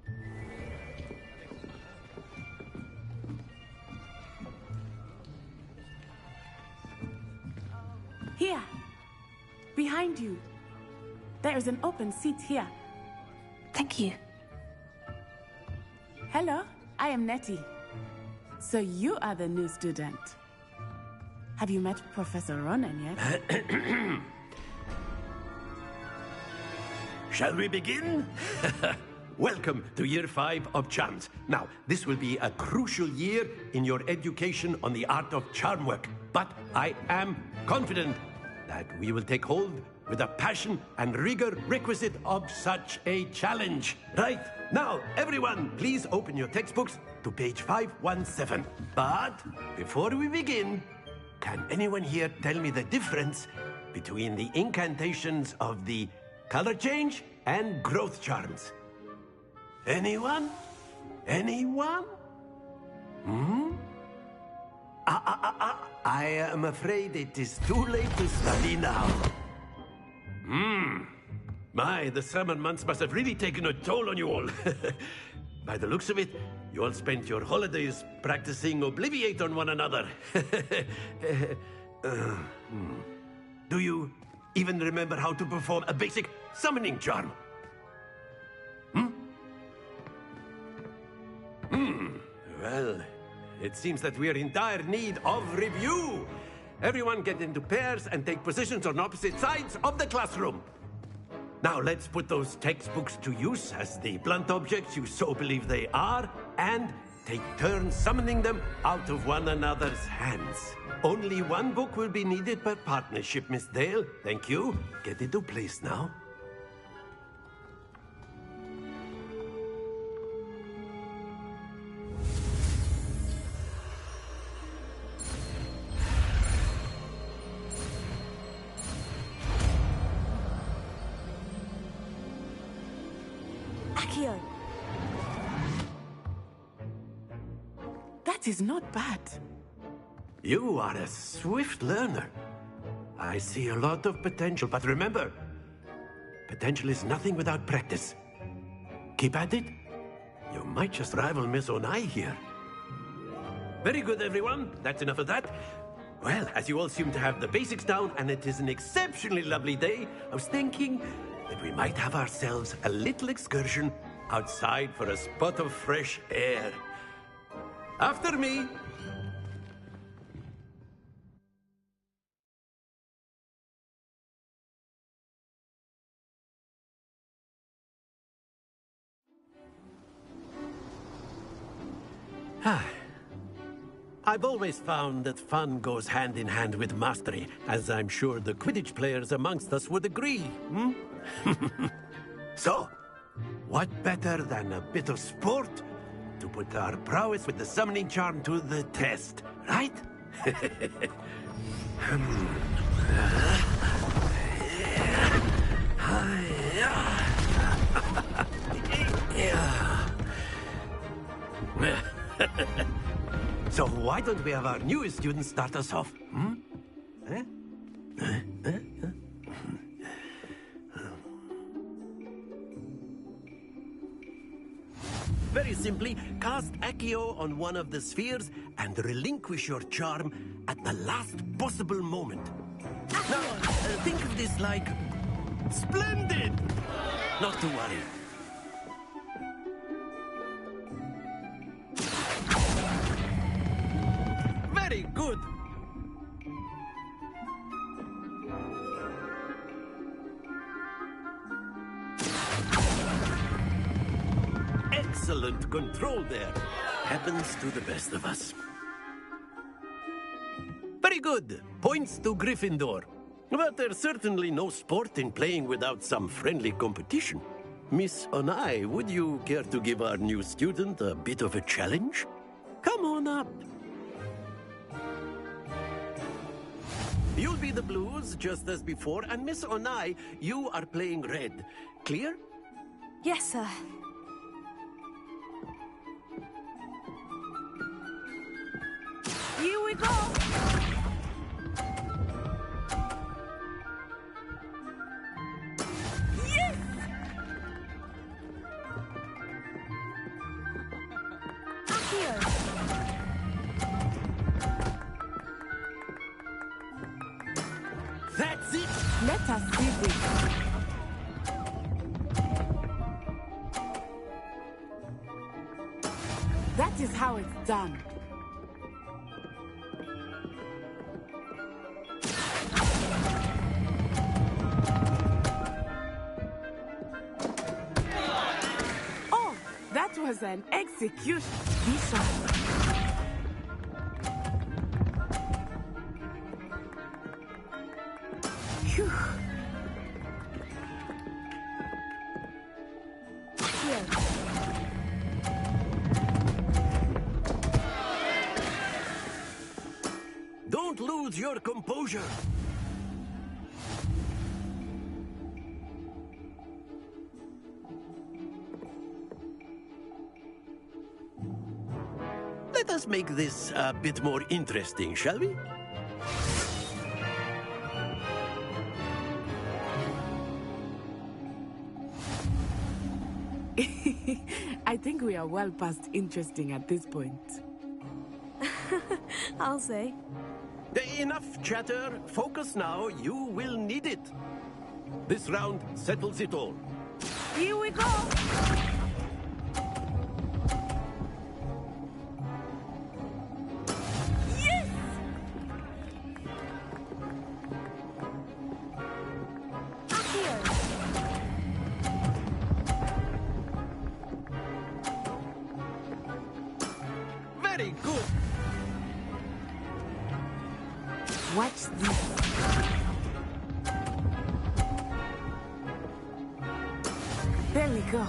Here. Behind you. There is an open seat here. Thank you. Hello, I am Nettie. So you are the new student. Have you met Professor Ronan yet? Shall we begin? Welcome to Year 5 of Charms. Now, this will be a crucial year in your education on the art of charm work. But I am confident that we will take hold with the passion and rigor requisite of such a challenge. Right, now, everyone, please open your textbooks to page 517. But before we begin, can anyone here tell me the difference between the incantations of the color change and growth charms? Anyone? Anyone? I am afraid it is too late to study now. My, the summer months must have really taken a toll on you all. By the looks of it, you all spent your holidays practicing Obliviate on one another. Do you even remember how to perform a basic summoning charm? Well, it seems that we are in dire need of review. Everyone get into pairs and take positions on opposite sides of the classroom. Now let's put those textbooks to use as the blunt objects you so believe they are, and take turns summoning them out of one another's hands. Only one book will be needed per partnership, Miss Dale. Thank you. Get into place now. Accio. That is not bad. You are a swift learner. I see a lot of potential, but remember, potential is nothing without practice. Keep at it. You might just rival Miss Onai here. Very good, everyone. That's enough of that. Well, as you all seem to have the basics down, and it is an exceptionally lovely day, I was thinking that we might have ourselves a little excursion outside for a spot of fresh air. After me. I've always found that fun goes hand in hand with mastery, as I'm sure the Quidditch players amongst us would agree. So, what better than a bit of sport to put our prowess with the summoning charm to the test, right? So why don't we have our newest student start us off? Very simply, cast Accio on one of the spheres and relinquish your charm at the last possible moment. Now, think of this like splendid! Not to worry. Very good. Excellent control there. Happens to the best of us. Very good. Points to Gryffindor. But there's certainly no sport in playing without some friendly competition. Miss Onai, would you care to give our new student a bit of a challenge? Come on up. You'll be the blues, just as before, and Miss Onai, you are playing red. Clear? Yes, sir. Here we go! Yes! Accio! That's it! Let us see this. That is how it's done. Oh, that was an execution. Bishop. Phew. Here. Don't lose your composure. Let us make this a bit more interesting, shall we? I think we are well past interesting at this point. I'll say. Enough chatter. Focus now. You will need it. This round settles it all. Here we go! Yes! Very good. Watch this. There we go.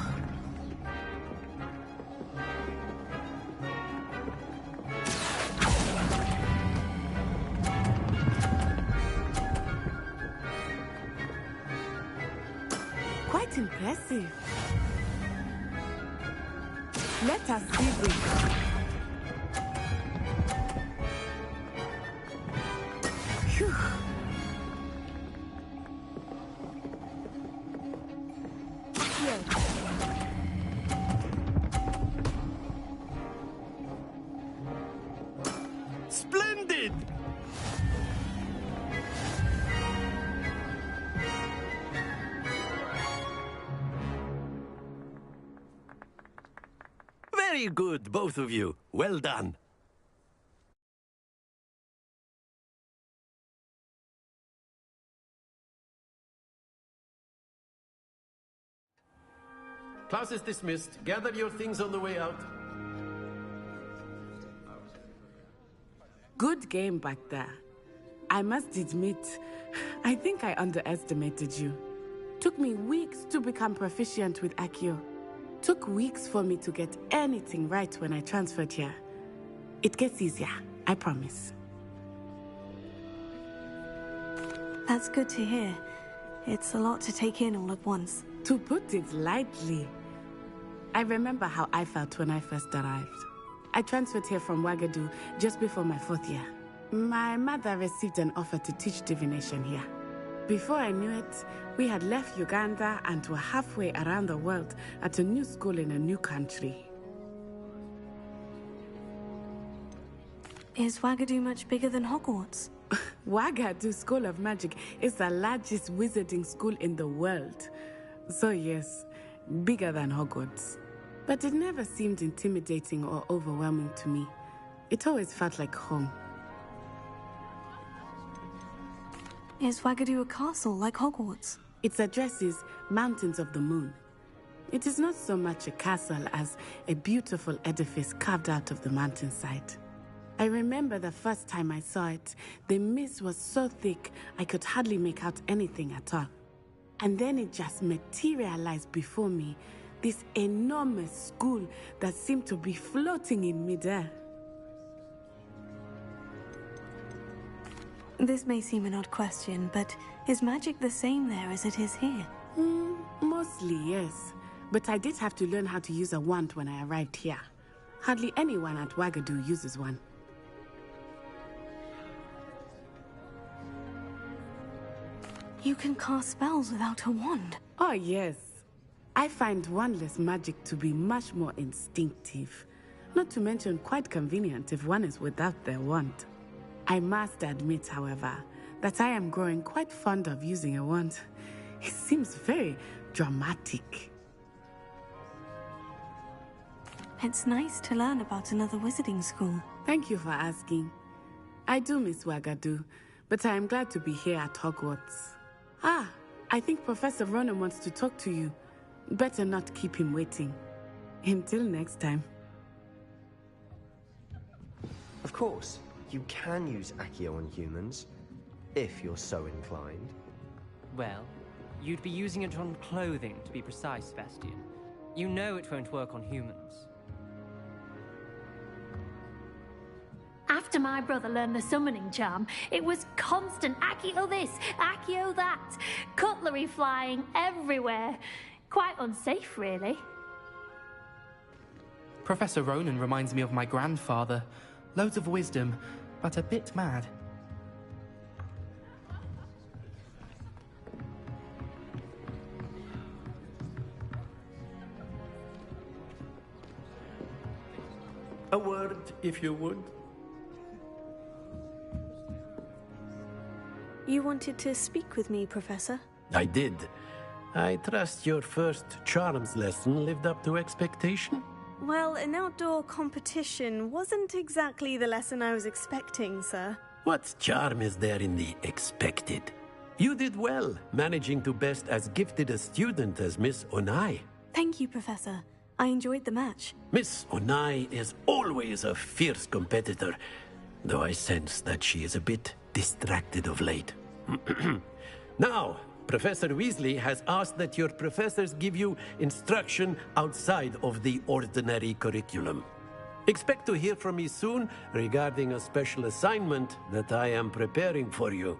Quite impressive. Let us see this. Phew. Here. Splendid! Very good, both of you. Well done. Class is dismissed. Gather your things on the way out. Good game back there. I must admit, I think I underestimated you. Took me weeks to become proficient with Accio. Took weeks for me to get anything right when I transferred here. It gets easier, I promise. That's good to hear. It's a lot to take in all at once. To put it lightly, I remember how I felt when I first arrived. I transferred here from Wagadu just before my 4th year. My mother received an offer to teach divination here. Before I knew it, we had left Uganda and were halfway around the world at a new school in a new country. Is Wagadu much bigger than Hogwarts? Wagadu School of Magic is the largest wizarding school in the world. So yes, bigger than Hogwarts. But it never seemed intimidating or overwhelming to me. It always felt like home. Is Wagadu a castle like Hogwarts? Its address is Mountains of the Moon. It is not so much a castle as a beautiful edifice carved out of the mountainside. I remember the first time I saw it, the mist was so thick I could hardly make out anything at all. And then it just materialized before me, this enormous school that seemed to be floating in midair. This may seem an odd question, but is magic the same there as it is here? Mostly, yes. But I did have to learn how to use a wand when I arrived here. Hardly anyone at Wagadu uses one. You can cast spells without a wand? Oh, yes. I find wandless magic to be much more instinctive. Not to mention quite convenient if one is without their wand. I must admit, however, that I am growing quite fond of using a wand. It seems very dramatic. It's nice to learn about another wizarding school. Thank you for asking. I do miss Wagadu, but I am glad to be here at Hogwarts. Ah, I think Professor Ronan wants to talk to you. Better not keep him waiting. Until next time. Of course, you can use Accio on humans, if you're so inclined. Well, you'd be using it on clothing, to be precise, Sebastian. You know it won't work on humans. After my brother learned the summoning charm, it was constant Accio this, Accio that. Cutlery flying everywhere. Quite unsafe, really. Professor Ronan reminds me of my grandfather. Loads of wisdom, but a bit mad. A word, if you would. You wanted to speak with me, Professor? I did. I trust your first charms lesson lived up to expectation? Well, an outdoor competition wasn't exactly the lesson I was expecting, sir. What charm is there in the expected? You did well, managing to best as gifted a student as Miss Onai. Thank you, Professor. I enjoyed the match. Miss Onai is always a fierce competitor, though I sense that she is a bit distracted of late. Now, Professor Weasley has asked that your professors give you instruction outside of the ordinary curriculum. Expect to hear from me soon regarding a special assignment that I am preparing for you.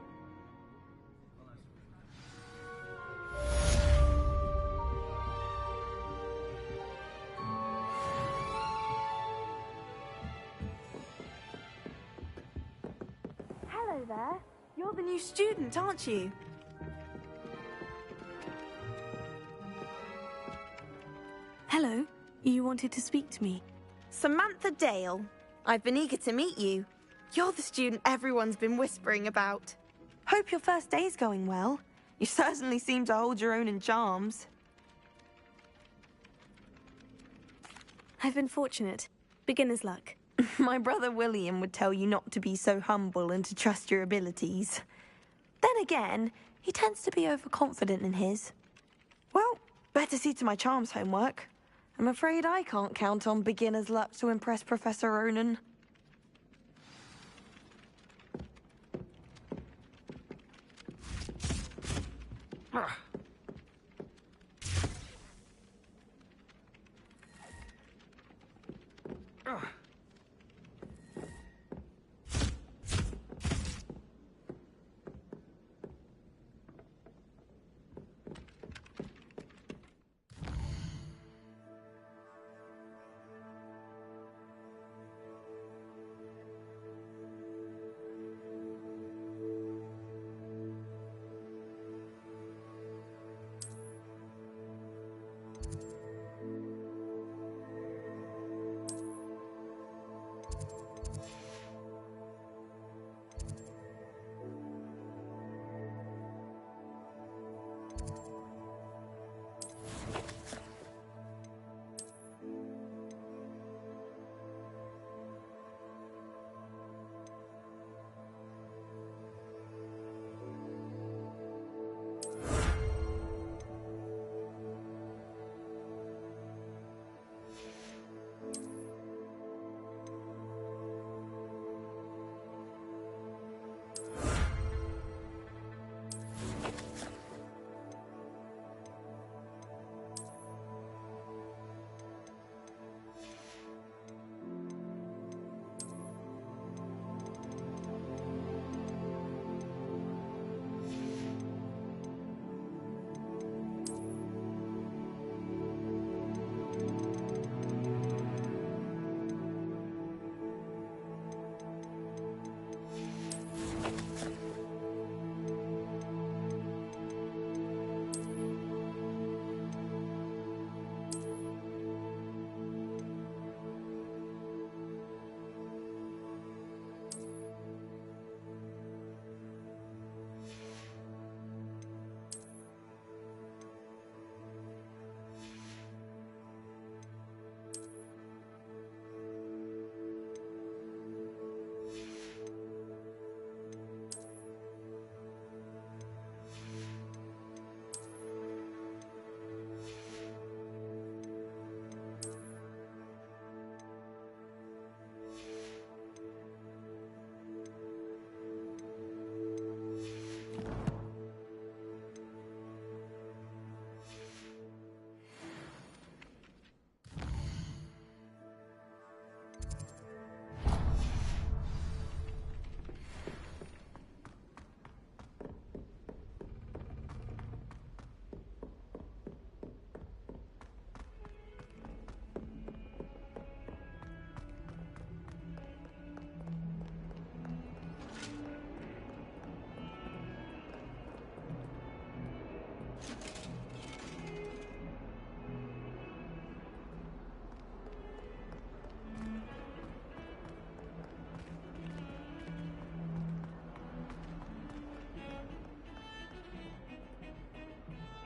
Hello there. You're the new student, aren't you? Hello. You wanted to speak to me. Samantha Dale. I've been eager to meet you. You're the student everyone's been whispering about. Hope your first day's going well. You certainly seem to hold your own in charms. I've been fortunate. Beginner's luck. My brother William would tell you not to be so humble and to trust your abilities. Then again, he tends to be overconfident in his. Well, better see to my charms homework. I'm afraid I can't count on beginner's luck to impress Professor Ronan.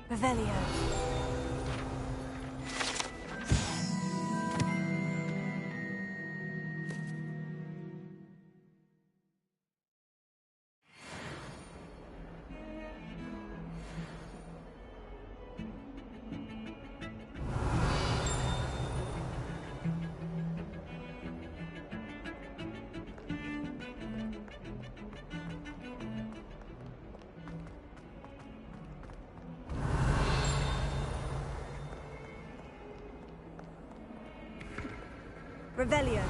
Revelio. Revelio.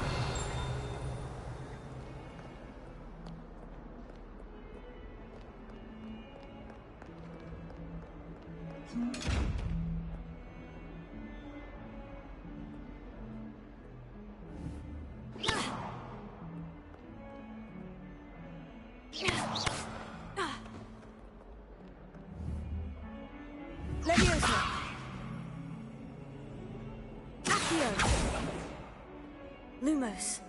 Leviosa. Accio. Lumos.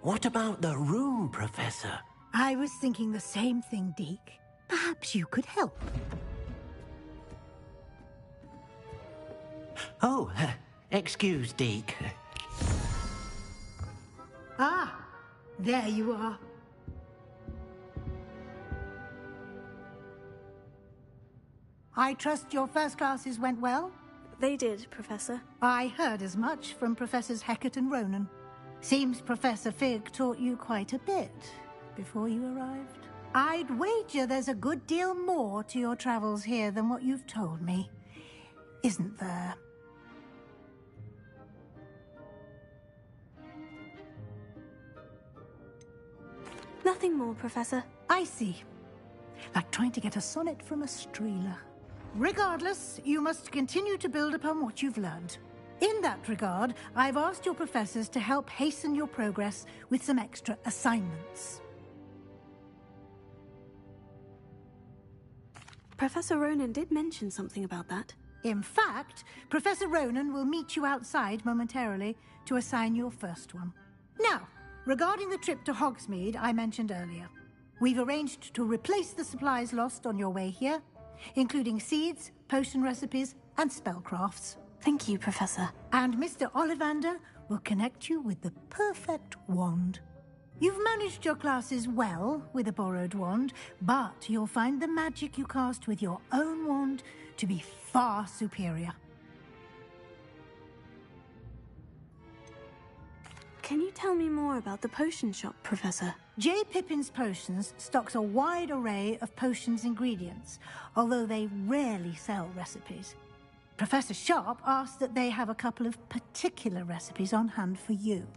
What about the room, Professor? I was thinking the same thing, Deke. Perhaps you could help. Oh, excuse, Deke. Ah, there you are. I trust your first classes went well? They did, Professor. I heard as much from Professors Hecat and Ronan. Seems Professor Fig taught you quite a bit before you arrived. I'd wager there's a good deal more to your travels here than what you've told me. Isn't there? Nothing more, Professor. I see. Like trying to get a sonnet from a streeler. Regardless, you must continue to build upon what you've learned. In that regard, I've asked your professors to help hasten your progress with some extra assignments. Professor Ronan did mention something about that. In fact, Professor Ronan will meet you outside momentarily to assign your first one. Now, regarding the trip to Hogsmeade I mentioned earlier, we've arranged to replace the supplies lost on your way here, including seeds, potion recipes, and spellcrafts. Thank you, Professor. And Mr. Ollivander will connect you with the perfect wand. You've managed your classes well with a borrowed wand, but you'll find the magic you cast with your own wand to be far superior. Can you tell me more about the potion shop, Professor? J. Pippin's Potions stocks a wide array of potions ingredients, although they rarely sell recipes. Professor Sharp asked that they have a couple of particular recipes on hand for you.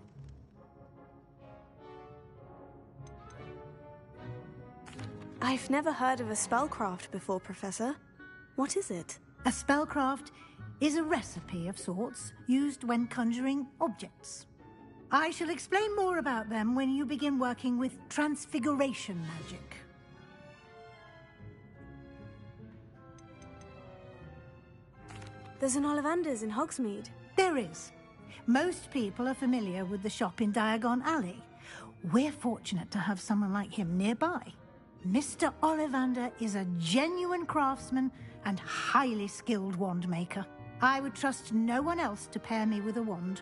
I've never heard of a spellcraft before, Professor. What is it? A spellcraft is a recipe of sorts used when conjuring objects. I shall explain more about them when you begin working with transfiguration magic. There's an Ollivander's in Hogsmeade. There is. Most people are familiar with the shop in Diagon Alley. We're fortunate to have someone like him nearby. Mr. Ollivander is a genuine craftsman and highly skilled wand maker. I would trust no one else to pair me with a wand.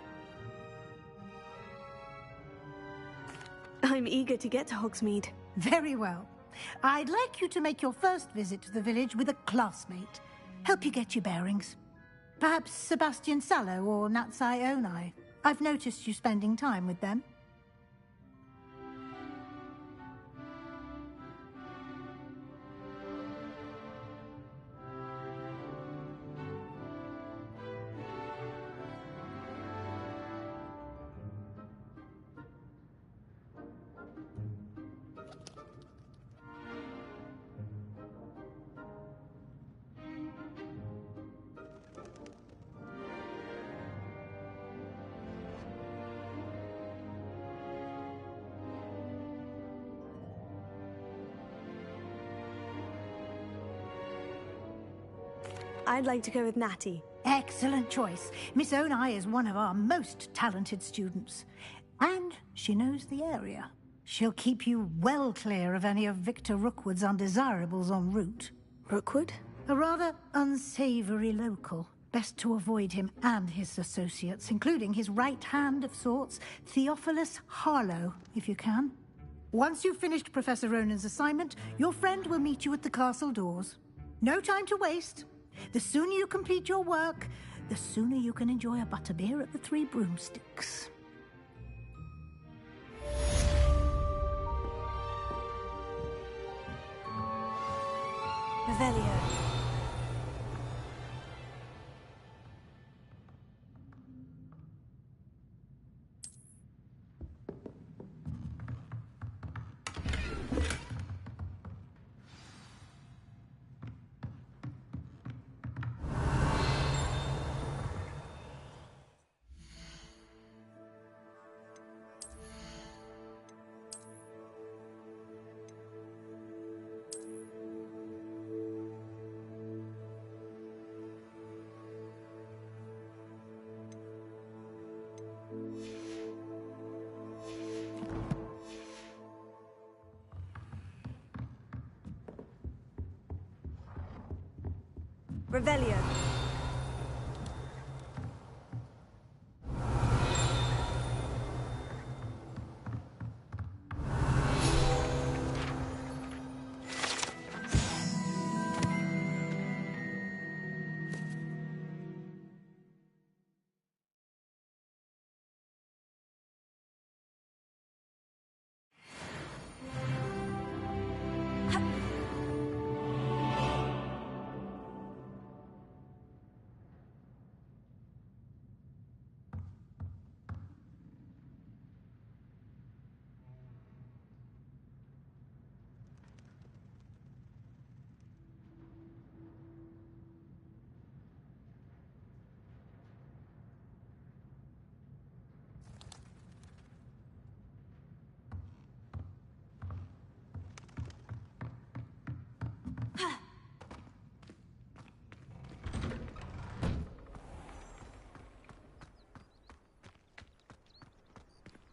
I'm eager to get to Hogsmeade. Very well. I'd like you to make your first visit to the village with a classmate. Help you get your bearings. Perhaps Sebastian Sallow or Natsai Onai. I've noticed you spending time with them. I'd like to go with Natty. Excellent choice. Miss Onai is one of our most talented students. And she knows the area. She'll keep you well clear of any of Victor Rookwood's undesirables en route. Rookwood? A rather unsavory local. Best to avoid him and his associates, including his right hand of sorts, Theophilus Harlow, if you can. Once you've finished Professor Ronan's assignment, your friend will meet you at the castle doors. No time to waste. The sooner you complete your work, the sooner you can enjoy a butterbeer at the Three Broomsticks. Revelio. Revelio.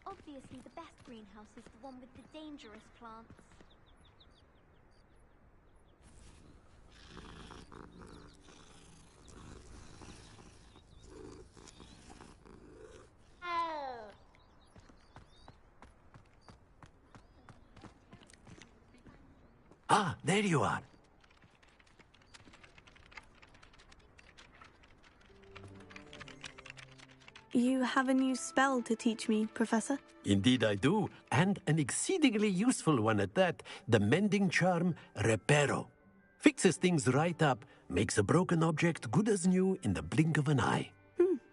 Obviously, the best greenhouse is the one with the dangerous plants. Ah, there you are. You have a new spell to teach me, Professor? Indeed I do, and an exceedingly useful one at that, the mending charm Reparo. Fixes things right up, makes a broken object good as new in the blink of an eye.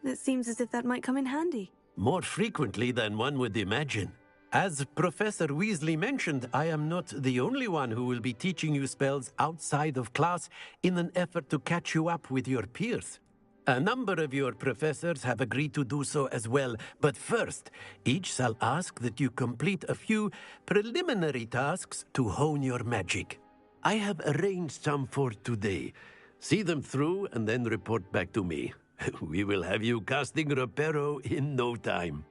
It seems as if that might come in handy. More frequently than one would imagine. As Professor Weasley mentioned, I am not the only one who will be teaching you spells outside of class in an effort to catch you up with your peers. A number of your professors have agreed to do so as well, but first, each shall ask that you complete a few preliminary tasks to hone your magic. I have arranged some for today. See them through and then report back to me. We will have you casting Reparo in no time.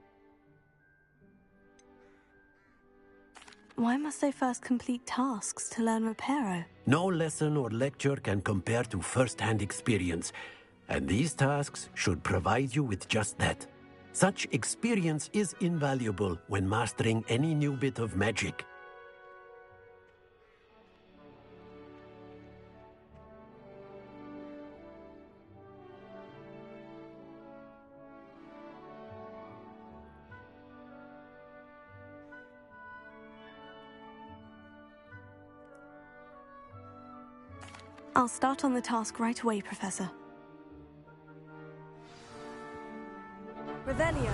Why must I first complete tasks to learn Reparo? No lesson or lecture can compare to first-hand experience, and these tasks should provide you with just that. Such experience is invaluable when mastering any new bit of magic. I'll start on the task right away, Professor. Revelio.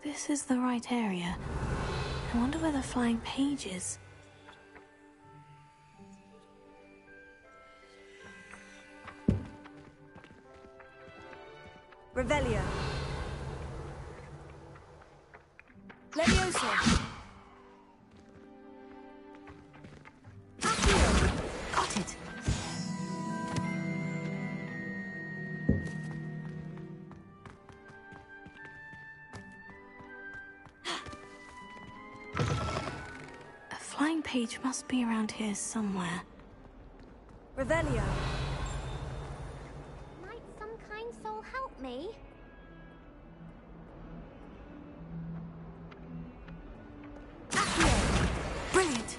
This is the right area. I wonder where the flying page is. Revelio. Leviosa. Got it. A flying page must be around here somewhere. Revelio. Might some kind soul help me? Brilliant.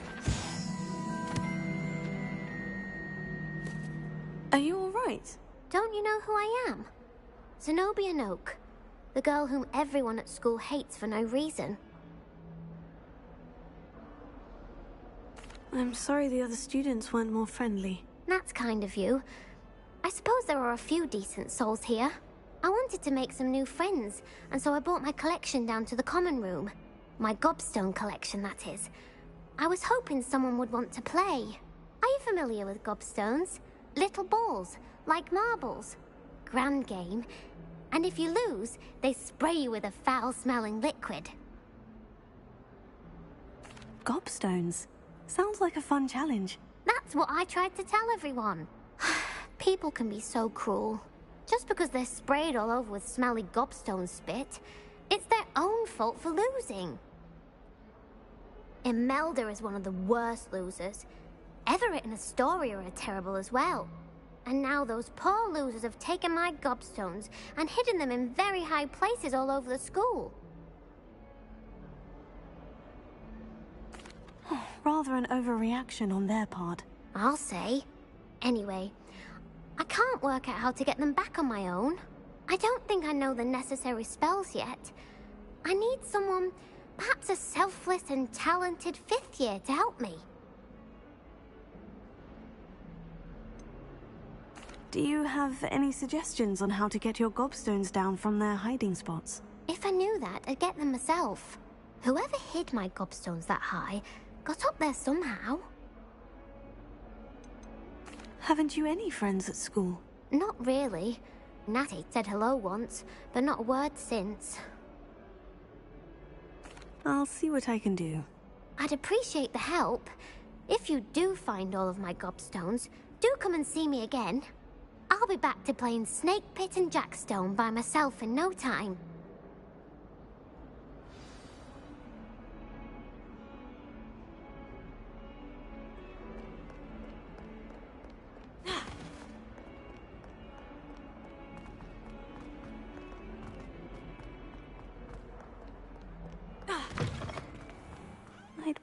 Are you all right? Don't you know who I am? Zenobia Noak, the girl whom everyone at school hates for no reason. I'm sorry the other students weren't more friendly. That's kind of you. I suppose there are a few decent souls here. I wanted to make some new friends, and so I brought my collection down to the common room. My gobstone collection, that is. I was hoping someone would want to play. Are you familiar with gobstones? Little balls, like marbles. Grand game. And if you lose, they spray you with a foul-smelling liquid. Gobstones? Sounds like a fun challenge. That's what I tried to tell everyone. People can be so cruel. Just because they're sprayed all over with smelly gobstone spit, it's their own fault for losing. Imelda is one of the worst losers. Everett and Astoria are terrible as well. And now those poor losers have taken my gobstones and hidden them in very high places all over the school. Rather an overreaction on their part. I'll say. Anyway, I can't work out how to get them back on my own. I don't think I know the necessary spells yet. I need someone, perhaps a selfless and talented fifth year to help me. Do you have any suggestions on how to get your gobstones down from their hiding spots? If I knew that, I'd get them myself. Whoever hid my gobstones that high got up there somehow. Haven't you any friends at school? Not really. Natty said hello once, but not a word since. I'll see what I can do. I'd appreciate the help. If you do find all of my gobstones, do come and see me again. I'll be back to playing Snake Pit and Jackstone by myself in no time.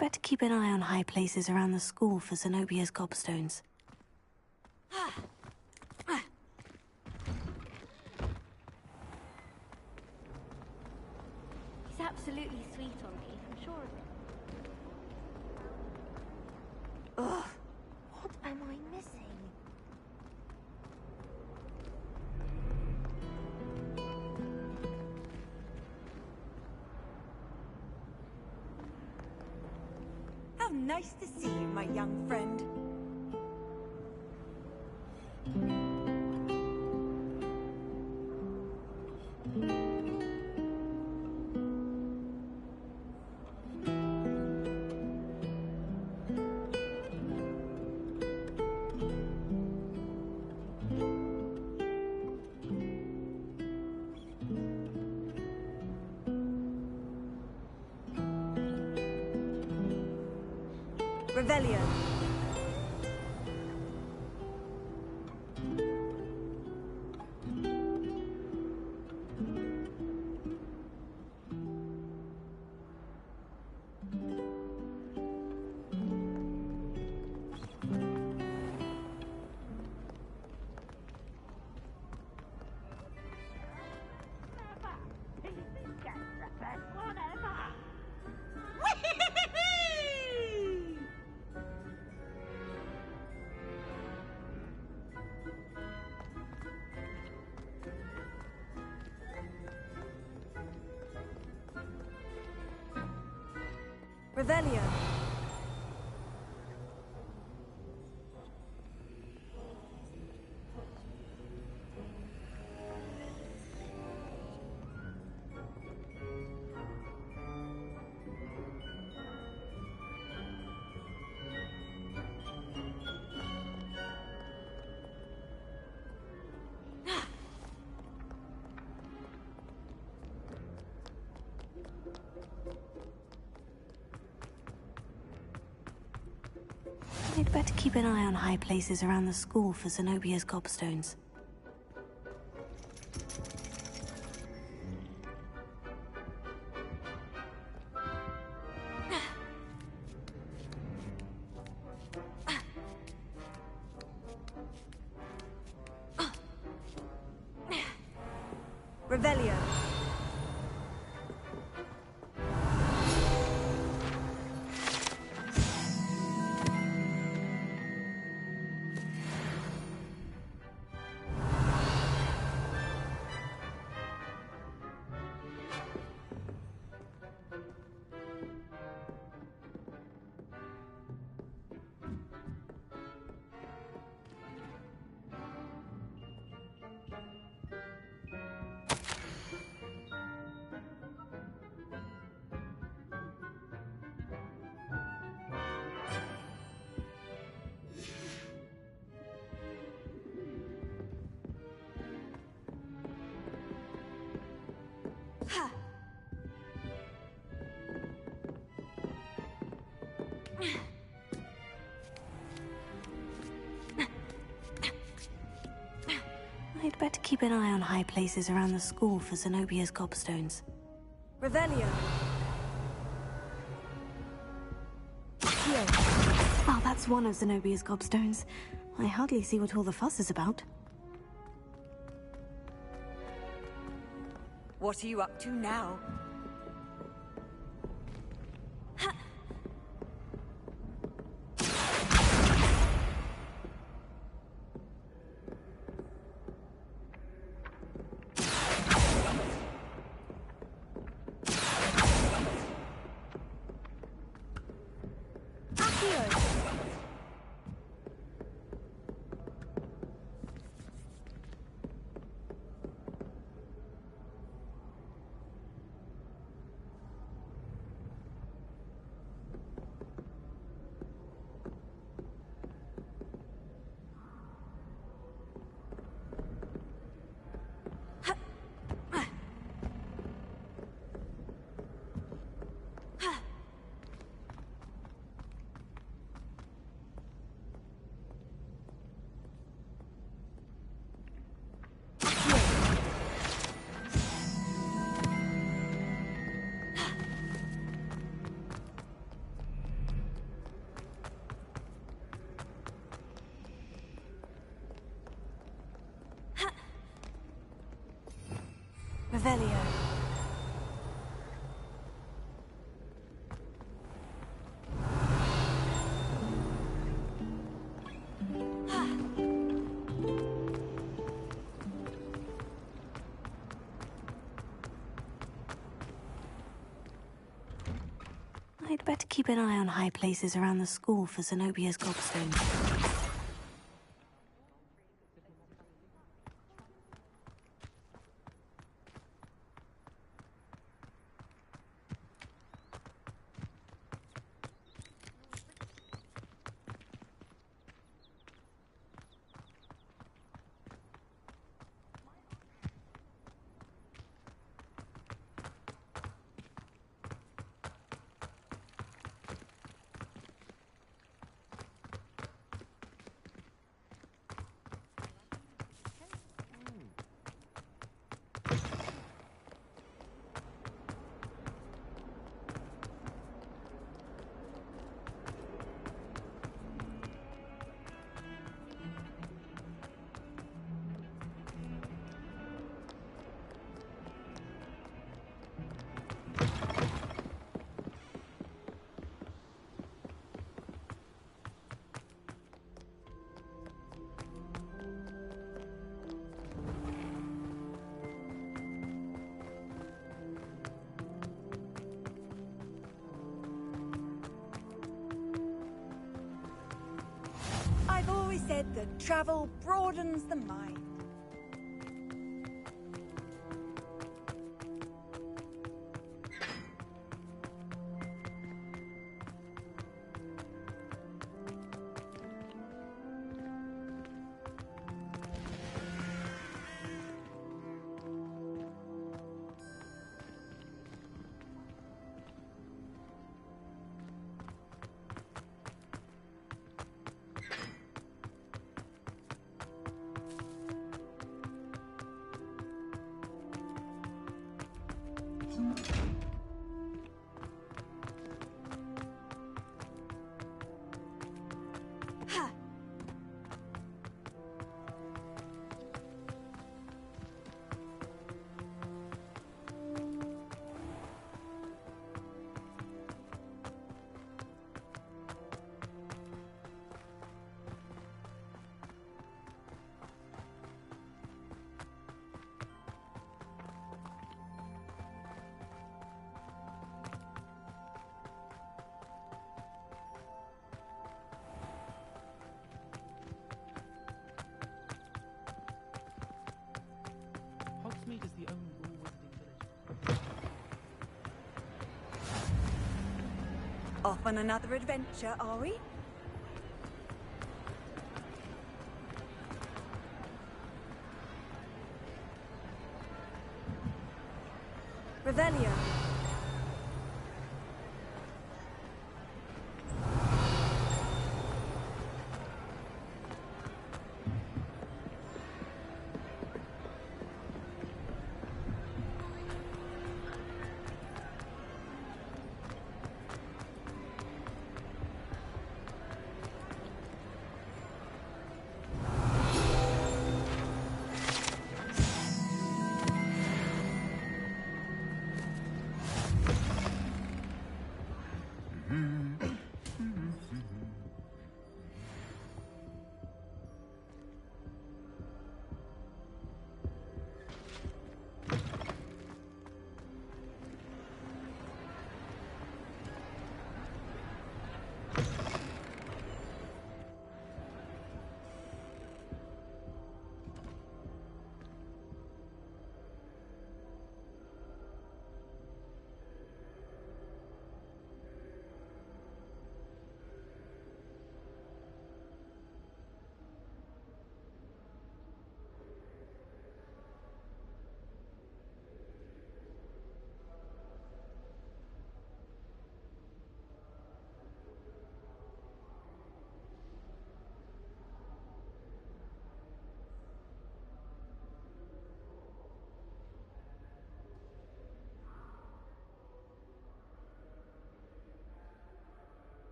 better keep an eye on high places around the school for Zenobia's gobstones. He's absolutely sweet on me, I'm sure of it. Ugh, what am I missing? How nice to see you, my young friend. Revelio. Revelio. I'd better keep an eye on high places around the school for Zenobia's gobstones. Revelio. I'd better keep an eye on high places around the school for Zenobia's gobstones. Revelio. Oh, that's one of Zenobia's gobstones. I hardly see what all the fuss is about. What are you up to now? Revelio. I'd better keep an eye on high places around the school for Zenobia's gobstone. I've always said that travel broadens the mind. Hogsmeade is the only wizarding village. Off on another adventure, are we? Revelio.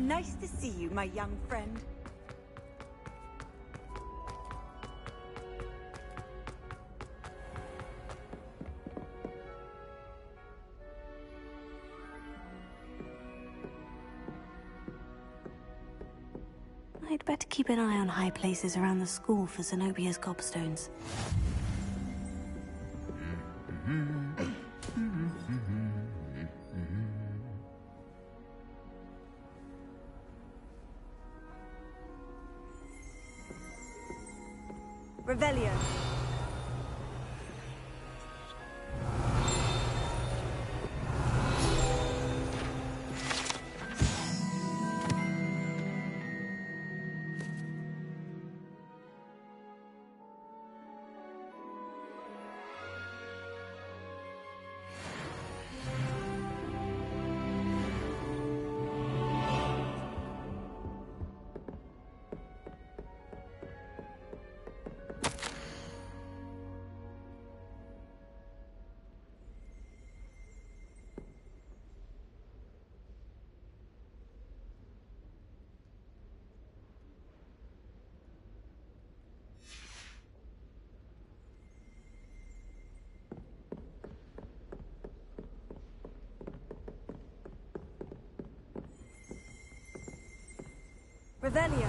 Nice to see you, my young friend. I'd better keep an eye on high places around the school for Zenobia's gobstones. Revelio. Revelio.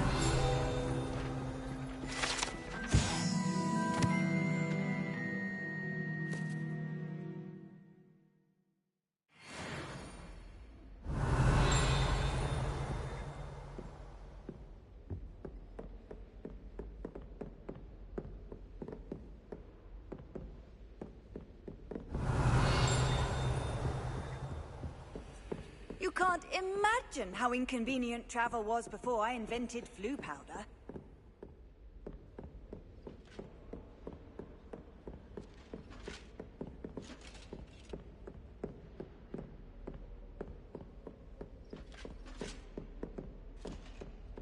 You can't imagine how inconvenient travel was before I invented flu powder.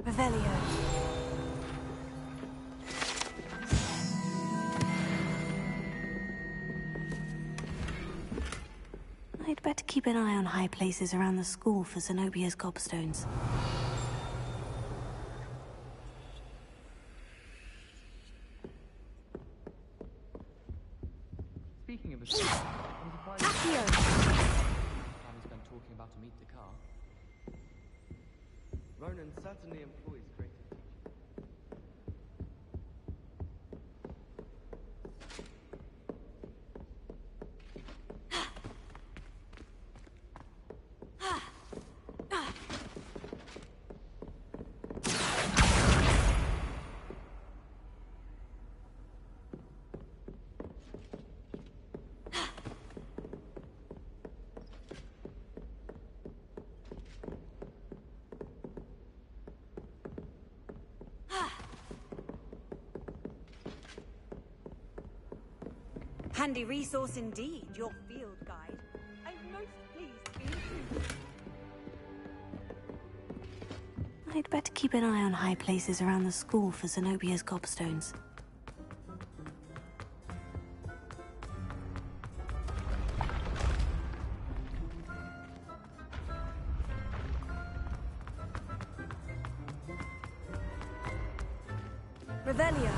Revelio. I'd better keep an eye on high places around the school for Zenobia's gobstones. Speaking of the school, I'm surprised time is spent talking about to meet the car. Ronan certainly employs creative teaching. Handy resource indeed, your field guide. I'm most pleased to be included. I'd better keep an eye on high places around the school for Zenobia's gobstones. Revelio.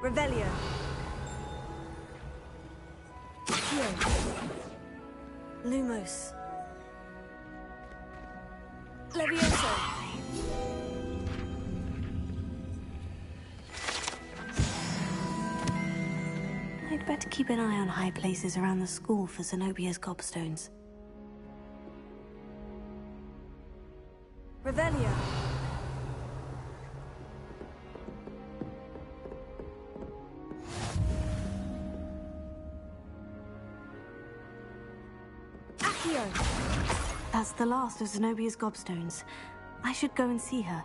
Revelio. Lumos. Levioso. I'd better keep an eye on high places around the school for Zenobia's gobstones. Revelio. That's the last of Zenobia's gobstones. I should go and see her.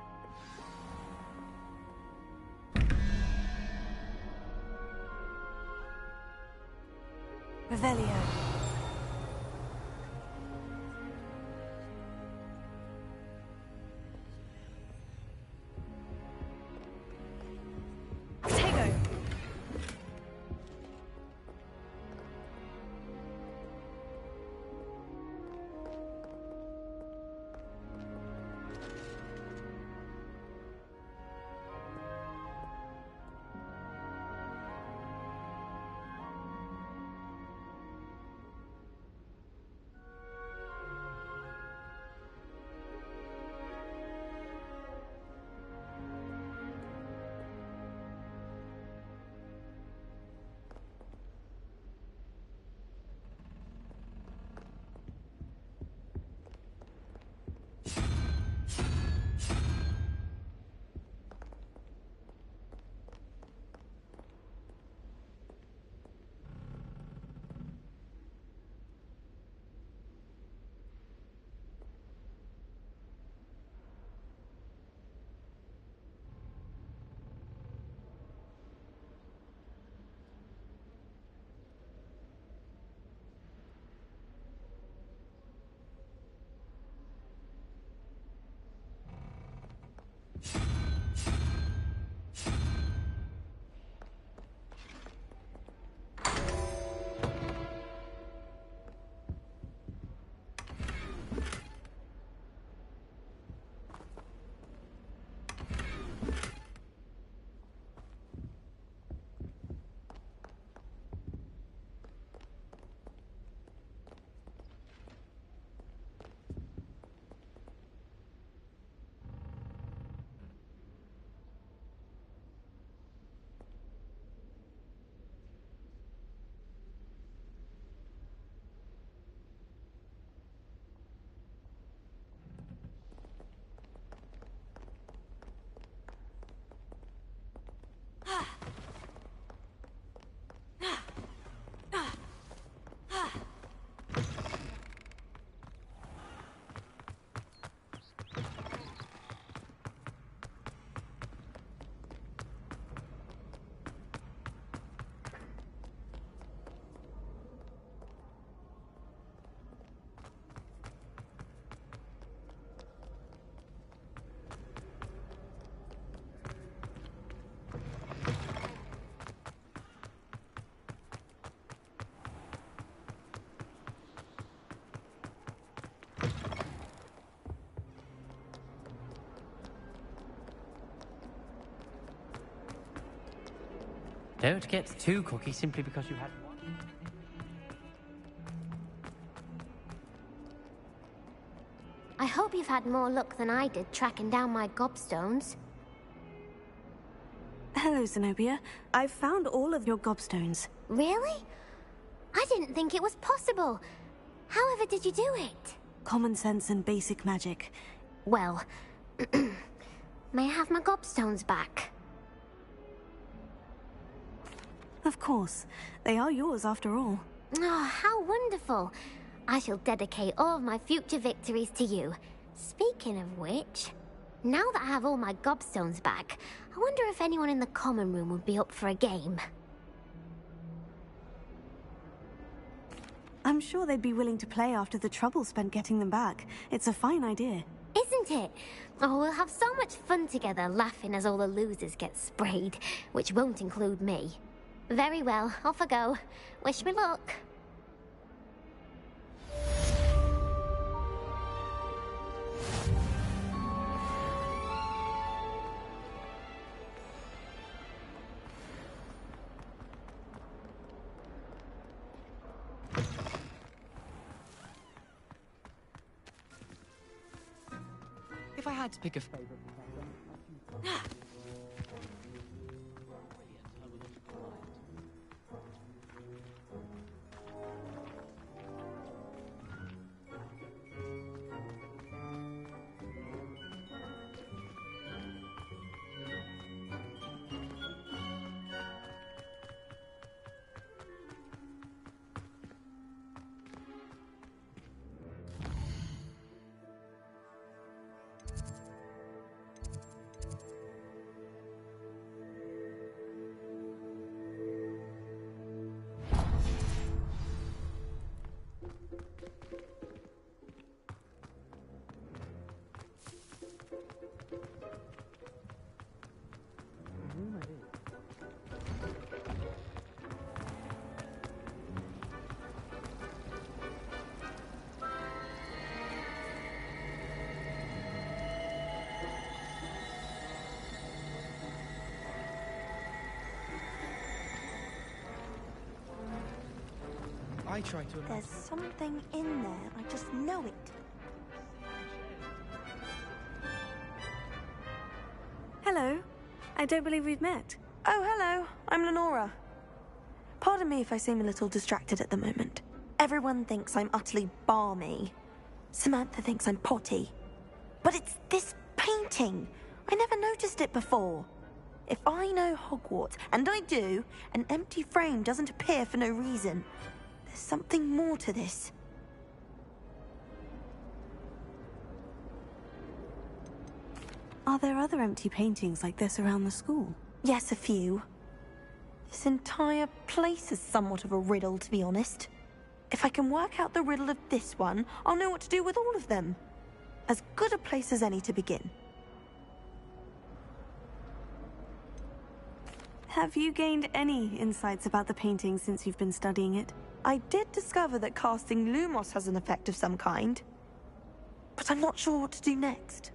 Revelio. Tego. Don't get too cocky simply because you had one. I hope you've had more luck than I did tracking down my gobstones. Hello, Zenobia. I've found all of your gobstones. Really? I didn't think it was possible. However did you do it? Common sense and basic magic. Well, may I have my gobstones back? Of course. They are yours after all. Oh, how wonderful. I shall dedicate all of my future victories to you. Speaking of which, now that I have all my gobstones back, I wonder if anyone in the common room would be up for a game. I'm sure they'd be willing to play after the trouble spent getting them back. It's a fine idea. Isn't it? Oh, we'll have so much fun together, laughing as all the losers get sprayed, which won't include me. Very well, off I go. Wish me luck. If I had to pick a favorite professor, I try to There's something in there. I just know it. Hello. I don't believe we've met. Oh, hello. I'm Lenora. Pardon me if I seem a little distracted at the moment. Everyone thinks I'm utterly balmy. Samantha thinks I'm potty. But it's this painting. I never noticed it before. If I know Hogwarts, and I do, an empty frame doesn't appear for no reason. There's something more to this. Are there other empty paintings like this around the school? Yes, a few. This entire place is somewhat of a riddle, to be honest. If I can work out the riddle of this one, I'll know what to do with all of them. As good a place as any to begin. Have you gained any insights about the painting since you've been studying it? I did discover that casting Lumos has an effect of some kind. But I'm not sure what to do next.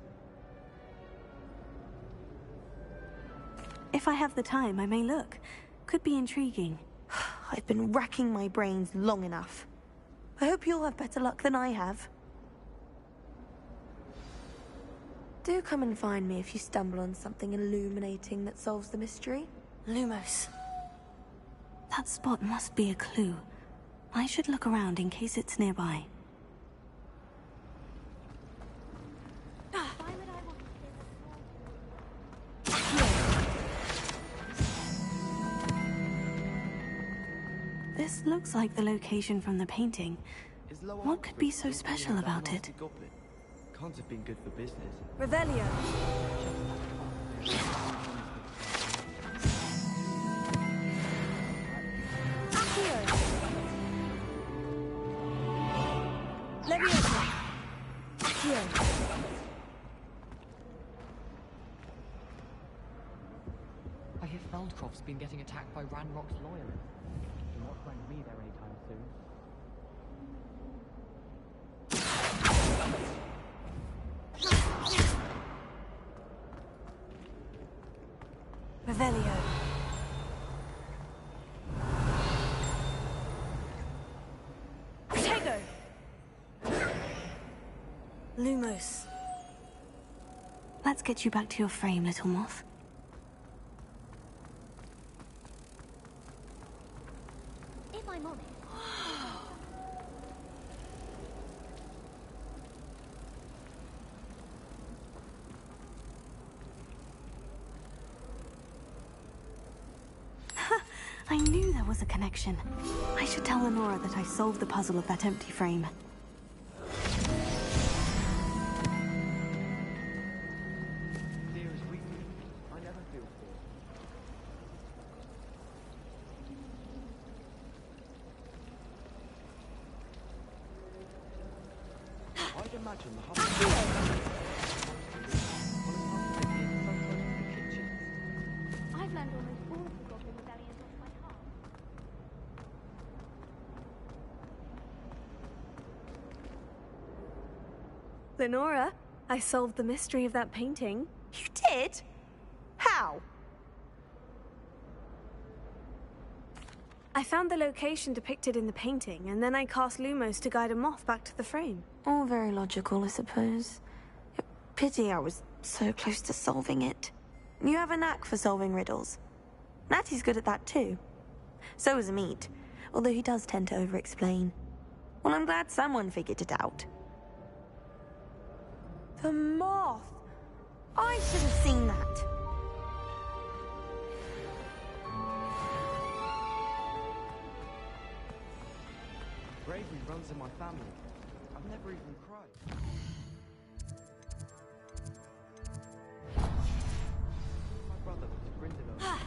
If I have the time, I may look. Could be intriguing. I've been racking my brains long enough. I hope you'll have better luck than I have. Do come and find me if you stumble on something illuminating that solves the mystery. Lumos. That spot must be a clue. I should look around in case it's nearby. This looks like the location from the painting. What could be so special about it? Can't have been good for business. Revelio. Leviosa. Accio. I hear Feldcroft's been getting attacked by Ranrock's loyalists. You're not going to be there anytime soon. Revelio. Protego. Lumos. Let's get you back to your frame, little moth. If I'm honest. I knew there was a connection. I should tell Lenora that I solved the puzzle of that empty frame. I'd imagine the Hufflepuff. I've learned almost all of the Goblin medallions off by heart. Lenora, I solved the mystery of that painting. You did? How? I found the location depicted in the painting, and then I cast Lumos to guide a moth back to the frame. All very logical, I suppose. Pity I was so close to solving it. You have a knack for solving riddles. Natty's good at that too. So is Amit, although he does tend to over-explain. Well, I'm glad someone figured it out. The moth! I should have seen that. Bravery runs in my family. I've never even cried. My brother was a Grindelwald.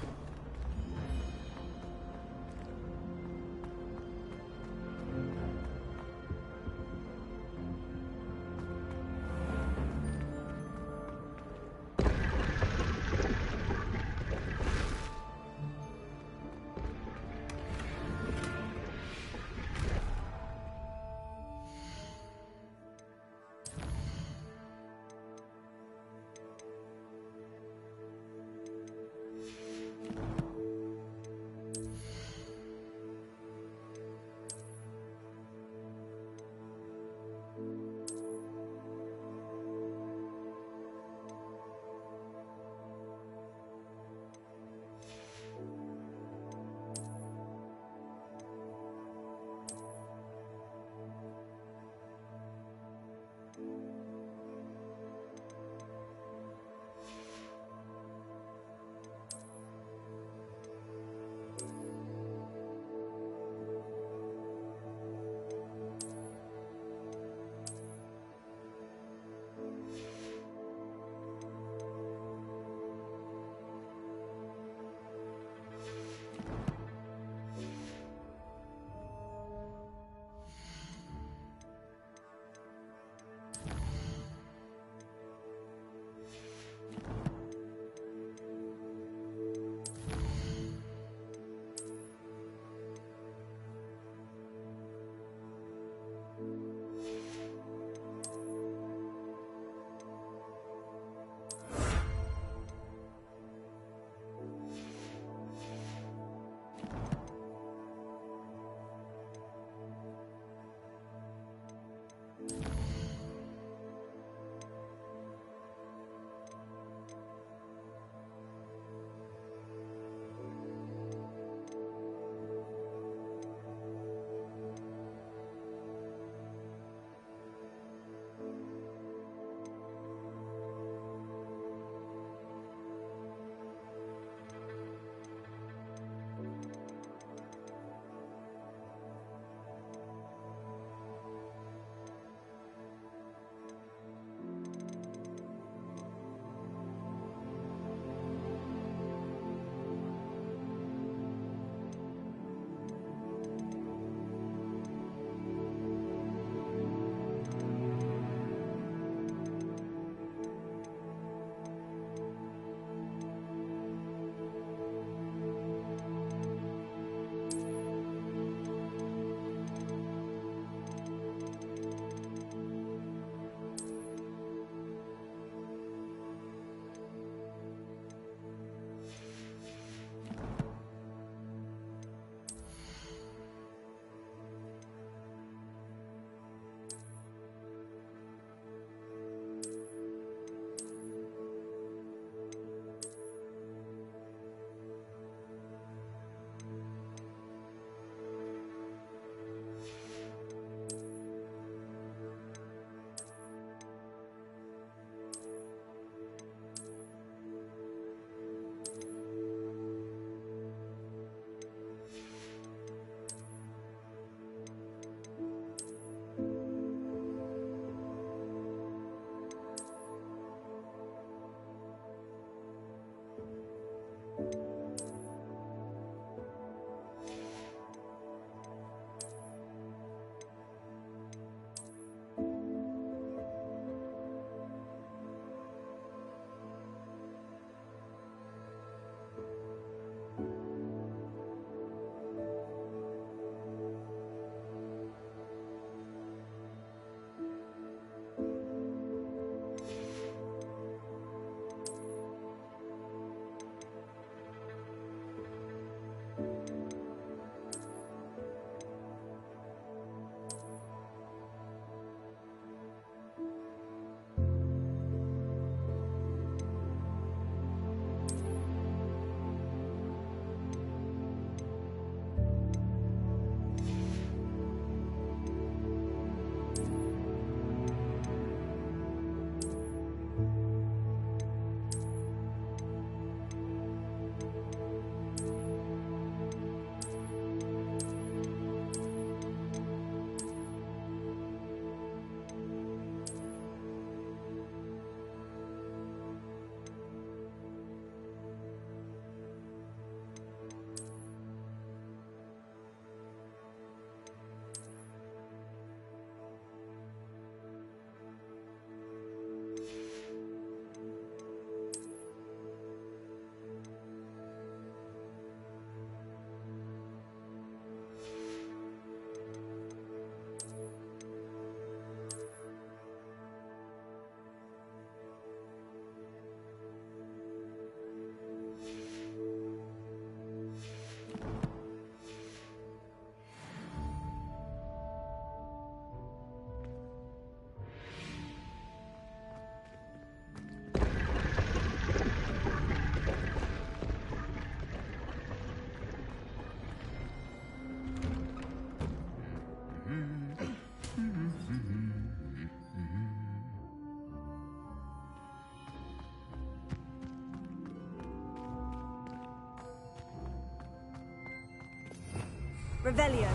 Revelio.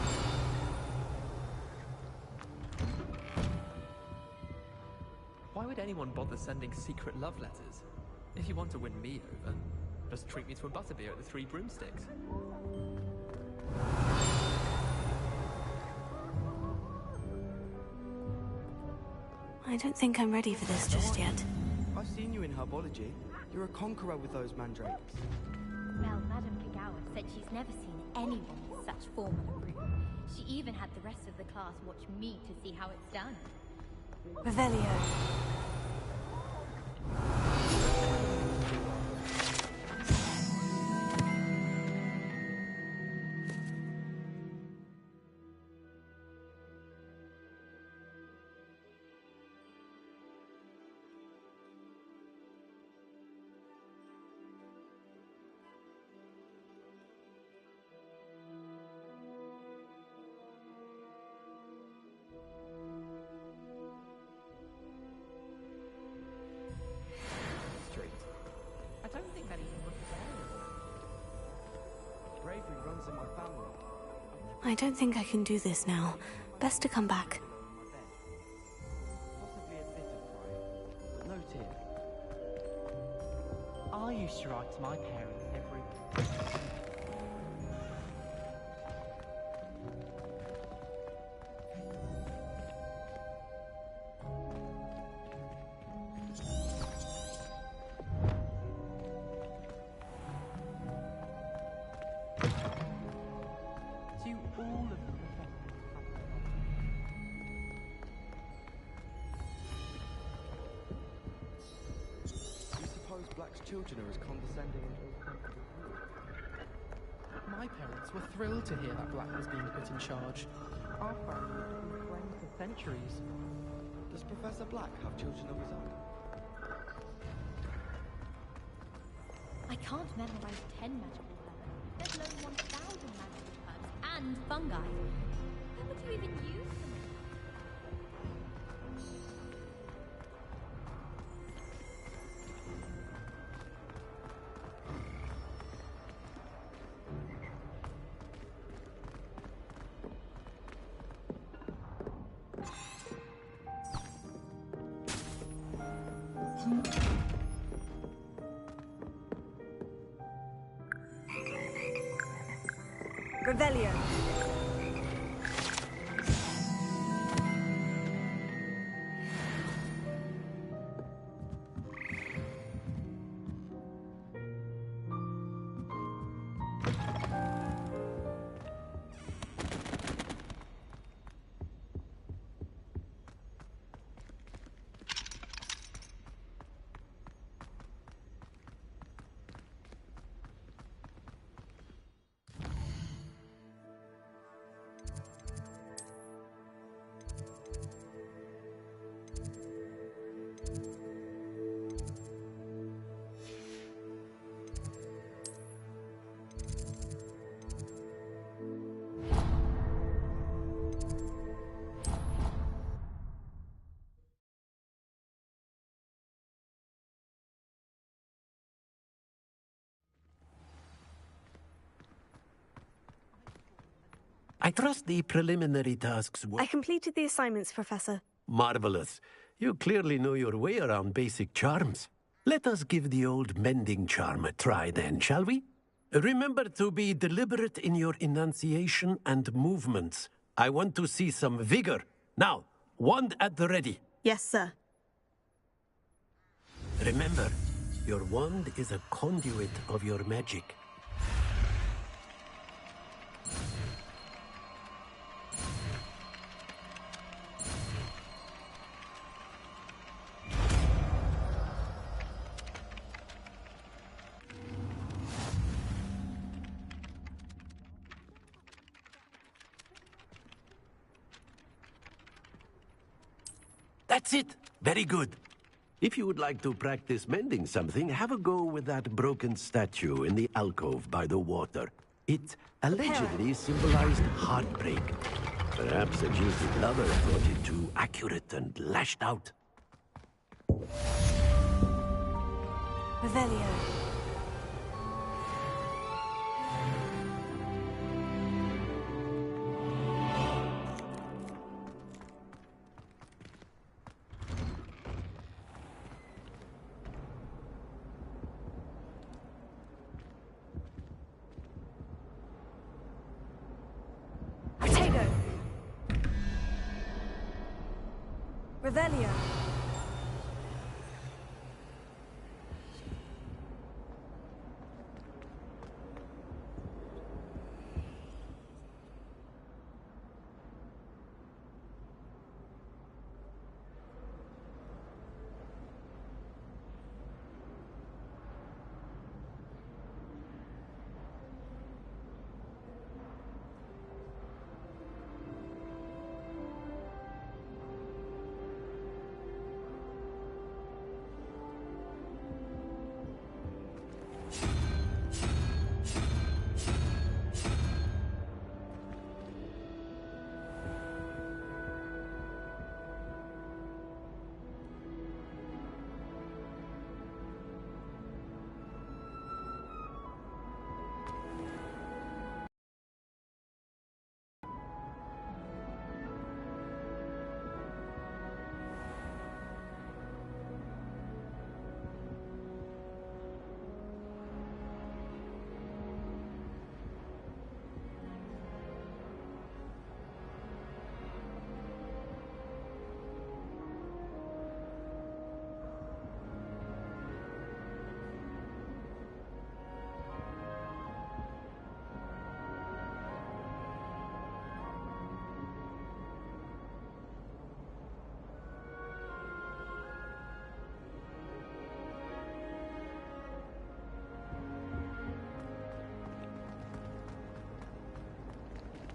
Why would anyone bother sending secret love letters? If you want to win me over, just treat me to a butterbeer at the Three Broomsticks. I don't think I'm ready for this just yet. I've seen you in herbology. You're a conqueror with those mandrakes. Well, Madame Kagawa said she's never seen anyone with such form on a broom. She even had the rest of the class watch me to see how it's done. Revelio. I don't think that even looks Bravery runs in my family. I don't think I can do this now. Best to come back. Possibly a bit of crying, but no tears. I used to write to my parents every... To all of the professors. You suppose Black's children are as condescending and ill-tempered as you? My parents were thrilled to hear that Black was being put in charge. Our family has been friends for centuries. Does Professor Black have children of his own? I can't memorize 10 magical herbs, let alone 1,000 magical herbs and fungi. Where would you even use them? Revelio. I trust the preliminary tasks were... I completed the assignments, Professor. Marvelous. You clearly know your way around basic charms. Let us give the old mending charm a try then, shall we? Remember to be deliberate in your enunciation and movements. I want to see some vigor. Now, wand at the ready. Yes, sir. Remember, your wand is a conduit of your magic. That's it. Very good. If you would like to practice mending something, have a go with that broken statue in the alcove by the water. It allegedly symbolized heartbreak. Perhaps a jilted lover thought it too accurate and lashed out. Revelio. Revelio.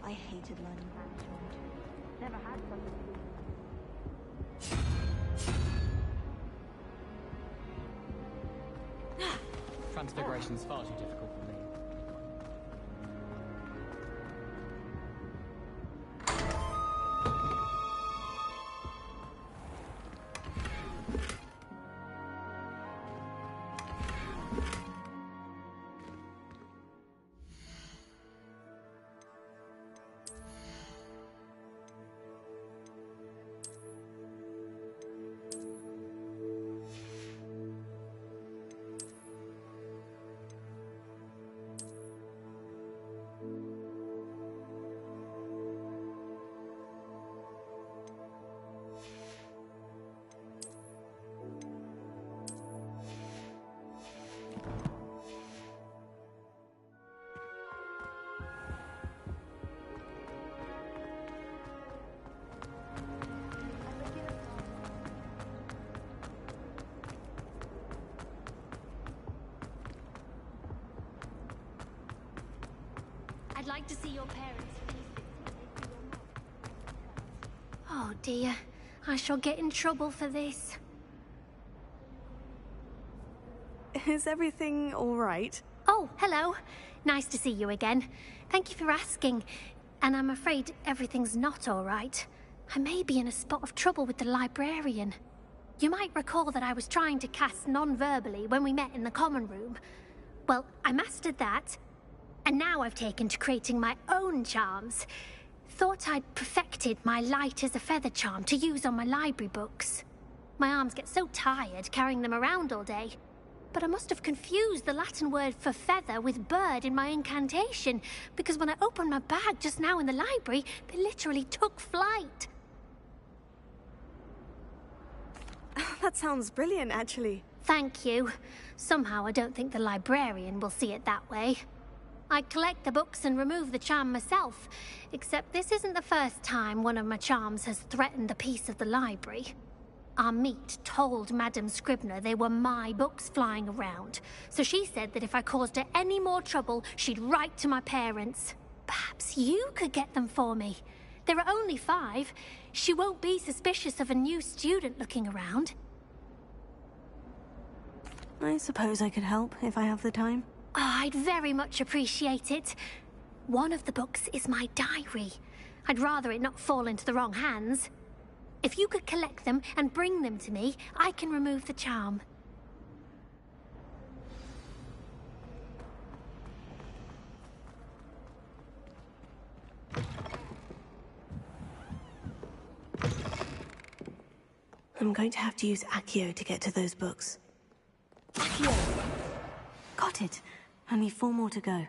I hated learning that short. Never had something to do. Transfiguration's far too difficult for me. I'd like to see your parents feast. Oh dear, I shall get in trouble for this. Is everything all right? Oh, hello. Nice to see you again. Thank you for asking. And I'm afraid everything's not all right. I may be in a spot of trouble with the librarian. You might recall that I was trying to cast non-verbally when we met in the common room. Well, I mastered that. And now I've taken to creating my own charms. Thought I'd perfected my light as a feather charm to use on my library books. My arms get so tired carrying them around all day. But I must have confused the Latin word for feather with bird in my incantation, because when I opened my bag just now in the library, they literally took flight. That sounds brilliant, actually. Thank you. Somehow I don't think the librarian will see it that way. I collect the books and remove the charm myself, except this isn't the first time one of my charms has threatened the peace of the library. Our meet told Madame Scribner they were my books flying around, so she said that if I caused her any more trouble, she'd write to my parents. Perhaps you could get them for me. There are only 5. She won't be suspicious of a new student looking around. I suppose I could help if I have the time. Oh, I'd very much appreciate it. One of the books is my diary. I'd rather it not fall into the wrong hands. If you could collect them and bring them to me, I can remove the charm. I'm going to have to use Accio to get to those books. Accio! Got it. Only 4 more to go.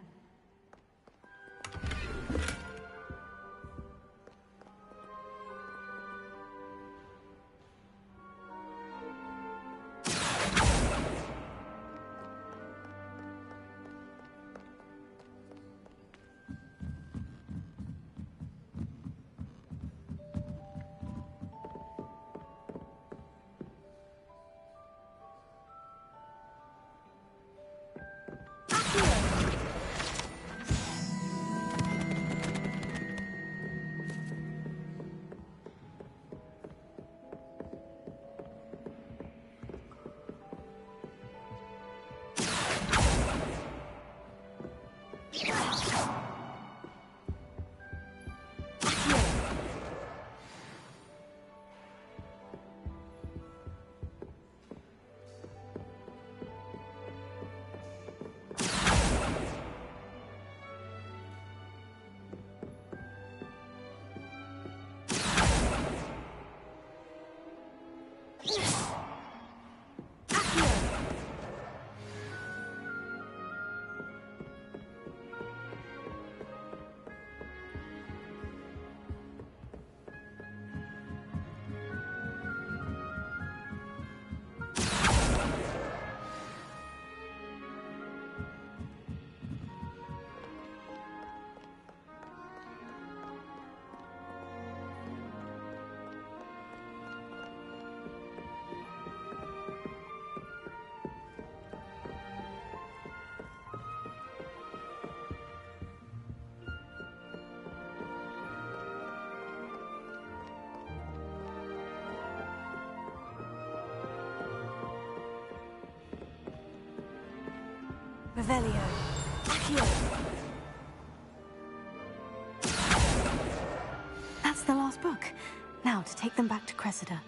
Revelio. Accio. That's the last book. Now to take them back to Cressida.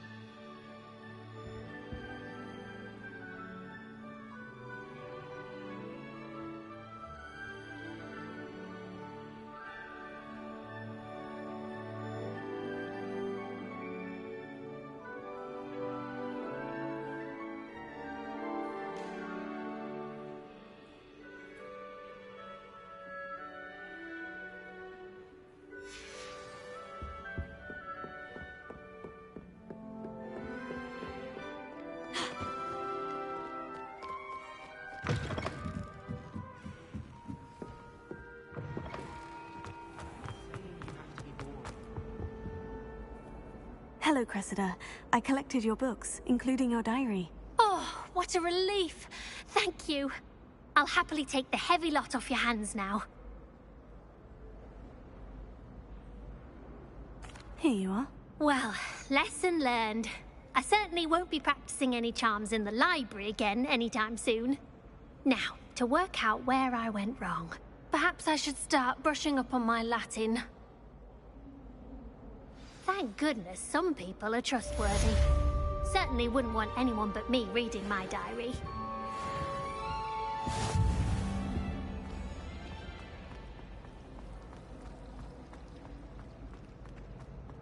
Hello, Cressida. I collected your books, including your diary. Oh, what a relief. Thank you. I'll happily take the heavy lot off your hands now. Here you are. Well, lesson learned. I certainly won't be practicing any charms in the library again anytime soon. Now, to work out where I went wrong. Perhaps I should start brushing up on my Latin. Thank goodness some people are trustworthy. Certainly wouldn't want anyone but me reading my diary.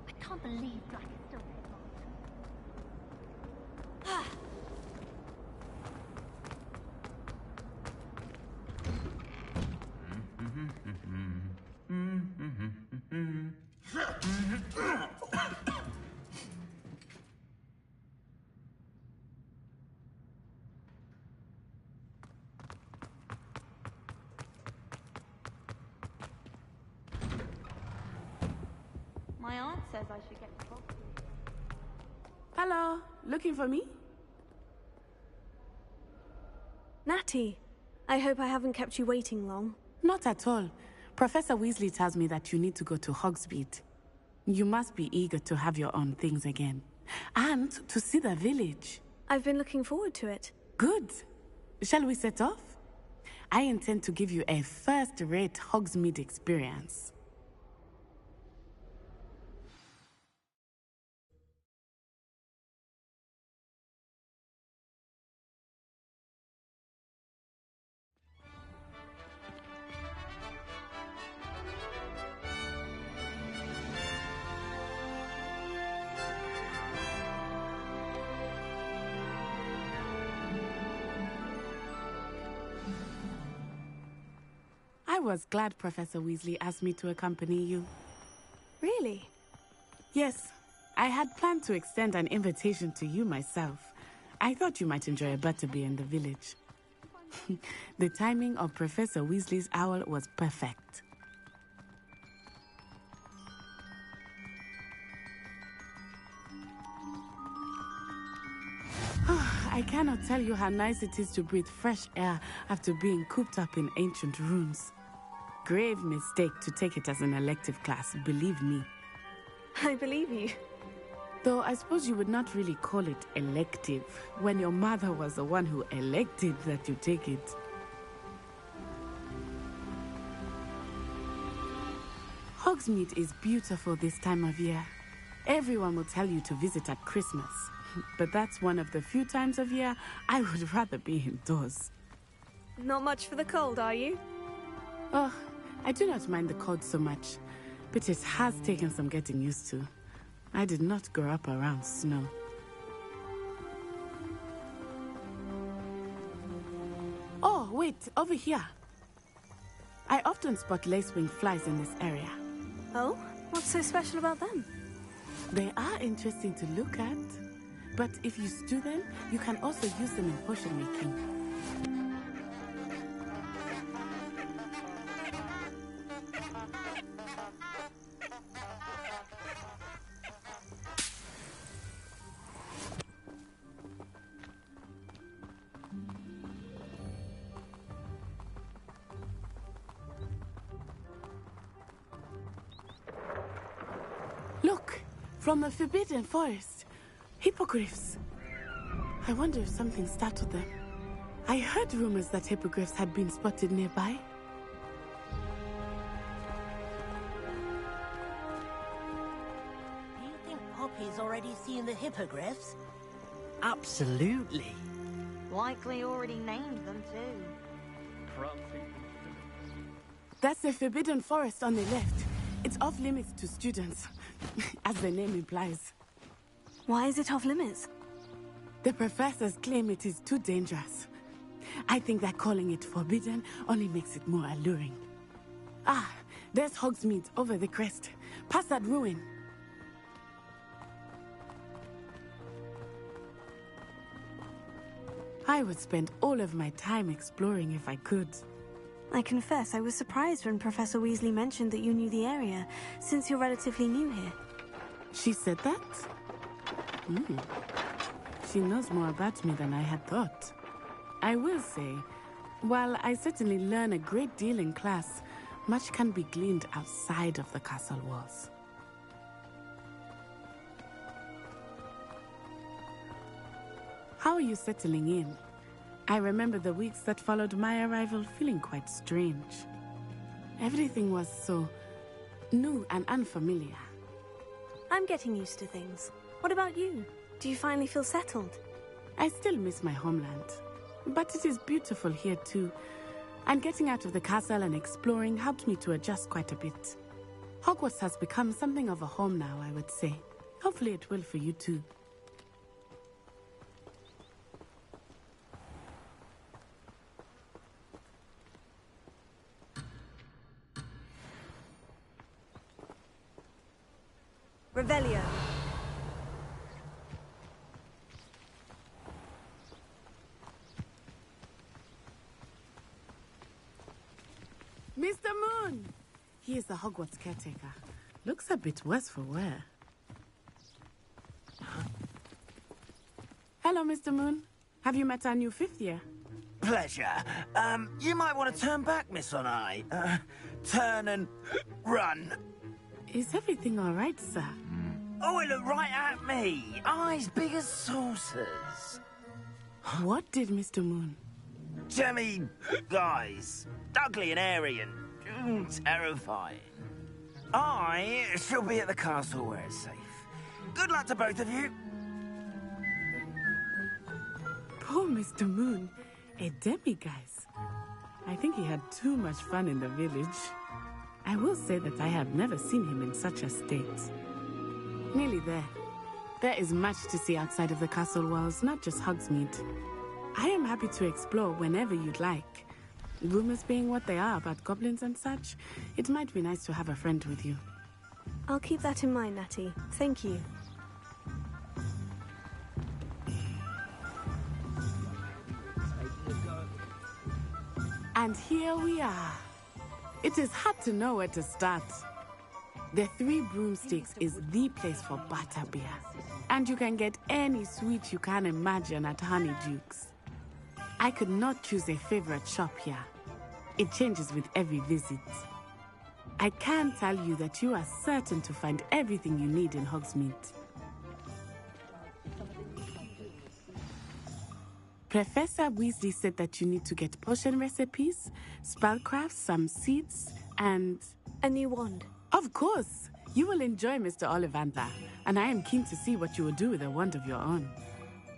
I can't believe Black is still there. My aunt says I should get coffee. Hello, looking for me? Natty, I hope I haven't kept you waiting long. Not at all. Professor Weasley tells me that you need to go to Hogsmeade. You must be eager to have your own things again. And to see the village. I've been looking forward to it. Good. Shall we set off? I intend to give you a first-rate Hogsmeade experience. I was glad Professor Weasley asked me to accompany you. Really? Yes. I had planned to extend an invitation to you myself. I thought you might enjoy a butterbeer in the village. The timing of Professor Weasley's owl was perfect. I cannot tell you how nice it is to breathe fresh air after being cooped up in ancient rooms. Grave mistake to take it as an elective class, believe me. I believe you. Though I suppose you would not really call it elective when your mother was the one who elected that you take it. Hogsmeade is beautiful this time of year. Everyone will tell you to visit at Christmas. But that's one of the few times of year I would rather be indoors. Not much for the cold, are you? Oh, I do not mind the cold so much, but it has taken some getting used to. I did not grow up around snow. Oh, wait, over here. I often spot lacewing flies in this area. Oh? What's so special about them? They are interesting to look at. But if you stew them, you can also use them in potion making. Look, from the Forbidden Forest. Hippogriffs. I wonder if something startled them. I heard rumors that hippogriffs had been spotted nearby. Do you think Poppy's already seen the hippogriffs? Absolutely. Likely already named them too. That's the Forbidden Forest on the left. It's off limits to students, as the name implies. Why is it off limits? The professors claim it is too dangerous. I think that calling it forbidden only makes it more alluring. Ah, there's Hogsmeade over the crest. Past that ruin. I would spend all of my time exploring if I could. I confess I was surprised when Professor Weasley mentioned that you knew the area, since you're relatively new here. She said that? She knows more about me than I had thought. I will say, while I certainly learn a great deal in class, much can be gleaned outside of the castle walls. How are you settling in? I remember the weeks that followed my arrival feeling quite strange. Everything was so new and unfamiliar. I'm getting used to things. What about you? Do you finally feel settled? I still miss my homeland, but it is beautiful here too. And getting out of the castle and exploring helped me to adjust quite a bit. Hogwarts has become something of a home now, I would say. Hopefully it will for you too. Revelio. Mr. Moon! He is the Hogwarts caretaker. Looks a bit worse for wear. Hello, Mr. Moon. Have you met our new fifth year? Pleasure. You might want to turn back, Miss Onai. Turn and run. Is everything all right, sir? Oh, it looked right at me. Eyes big as saucers. What did Mr. Moon? Jemmy, guys. Ugly and airy and terrifying. I shall be at the castle where it's safe. Good luck to both of you. Poor Mr. Moon. A demiguise. I think he had too much fun in the village. I will say that I have never seen him in such a state. Nearly there. There is much to see outside of the castle walls, not just Hogsmeade. I am happy to explore whenever you'd like. Rumors being what they are about goblins and such, it might be nice to have a friend with you. I'll keep that in mind, Natty. Thank you. And here we are. It is hard to know where to start. The Three Broomsticks is the place for butterbeer. And you can get any sweet you can imagine at Honeydukes. I could not choose a favorite shop here. It changes with every visit. I can tell you that you are certain to find everything you need in Hogsmeade. Professor Weasley said that you need to get potion recipes, spellcrafts, some seeds, and... a new wand. Of course! You will enjoy Mr. Ollivander, and I am keen to see what you will do with a wand of your own.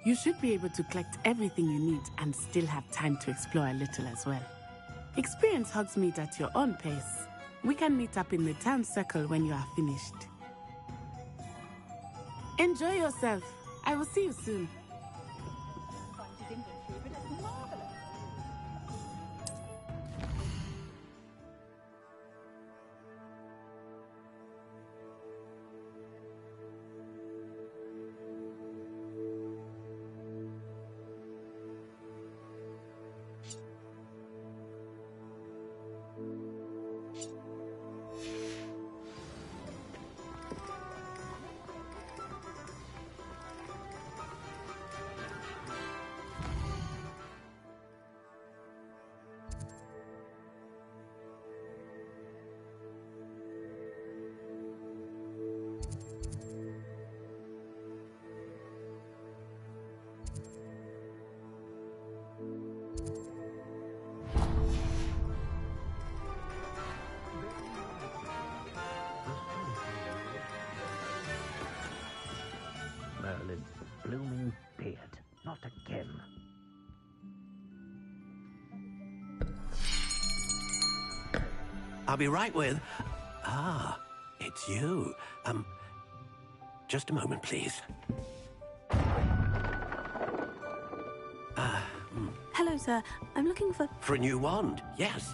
You should be able to collect everything you need and still have time to explore a little as well. Experience Hogsmeade at your own pace. We can meet up in the town circle when you are finished. Enjoy yourself. I will see you soon. blooming beard. Not again. I'll be right with... Ah, it's you. Just a moment, please. Hello, sir. I'm looking for... For a new wand, yes.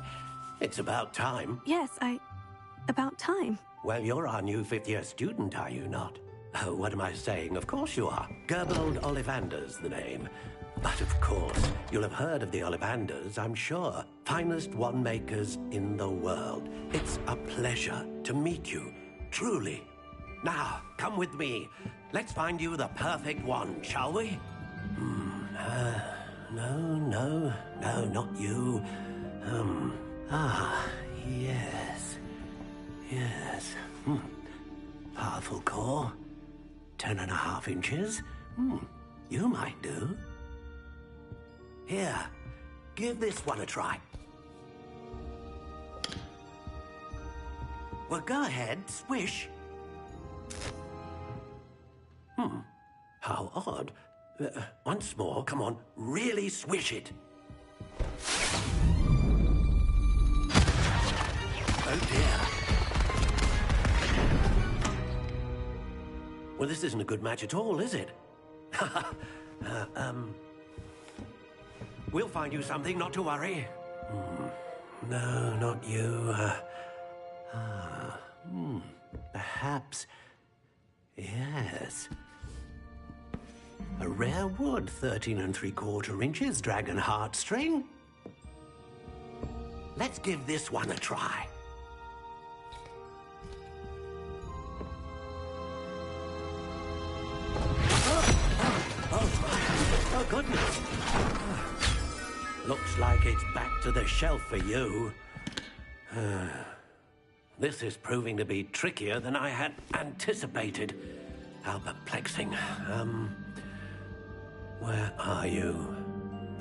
It's about time. Yes, about time. Well, you're our new fifth-year student, are you not? Oh, what am I saying? Of course you are. Gerbold Ollivander's the name. But of course, you'll have heard of the Ollivanders, I'm sure. Finest wand makers in the world. It's a pleasure to meet you, truly. Now, come with me. Let's find you the perfect wand, shall we? No, not you. Yes. Powerful core. 10.5 inches. You might do. Here, give this one a try. Well, go ahead, swish. How odd. Once more, come on, really swish it. Oh dear. Well, this isn't a good match at all, is it? We'll find you something, not to worry. No, not you. Perhaps... Yes. A rare wood, 13 3/4 inches, dragon heartstring. Let's give this one a try. Oh, goodness. Looks like it's back to the shelf for you. This is proving to be trickier than I had anticipated. How perplexing. Where are you?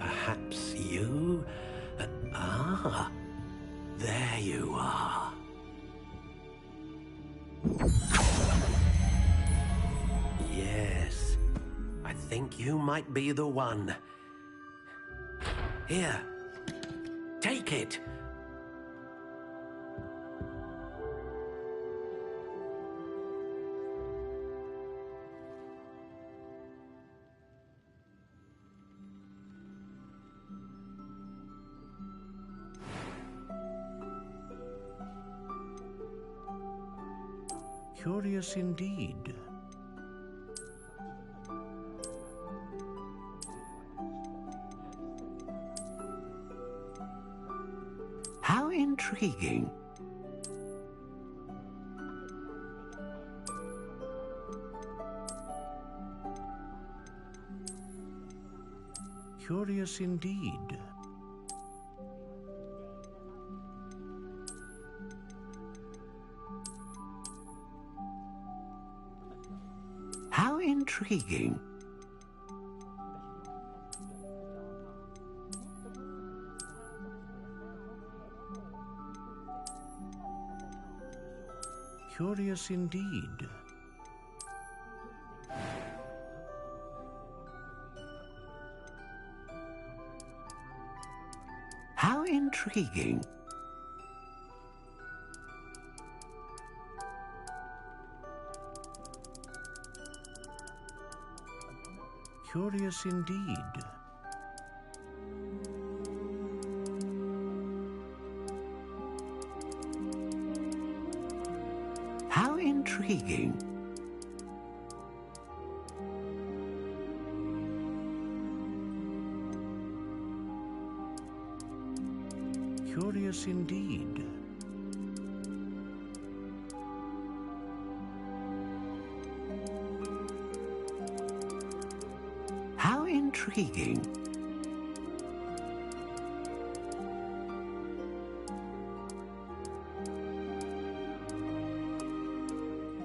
Perhaps you? There you are. Yes, I think you might be the one. Here, take it. Curious indeed. How intriguing. Curious indeed. How intriguing. Curious indeed. How intriguing. Curious indeed. How intriguing. Curious indeed. How intriguing.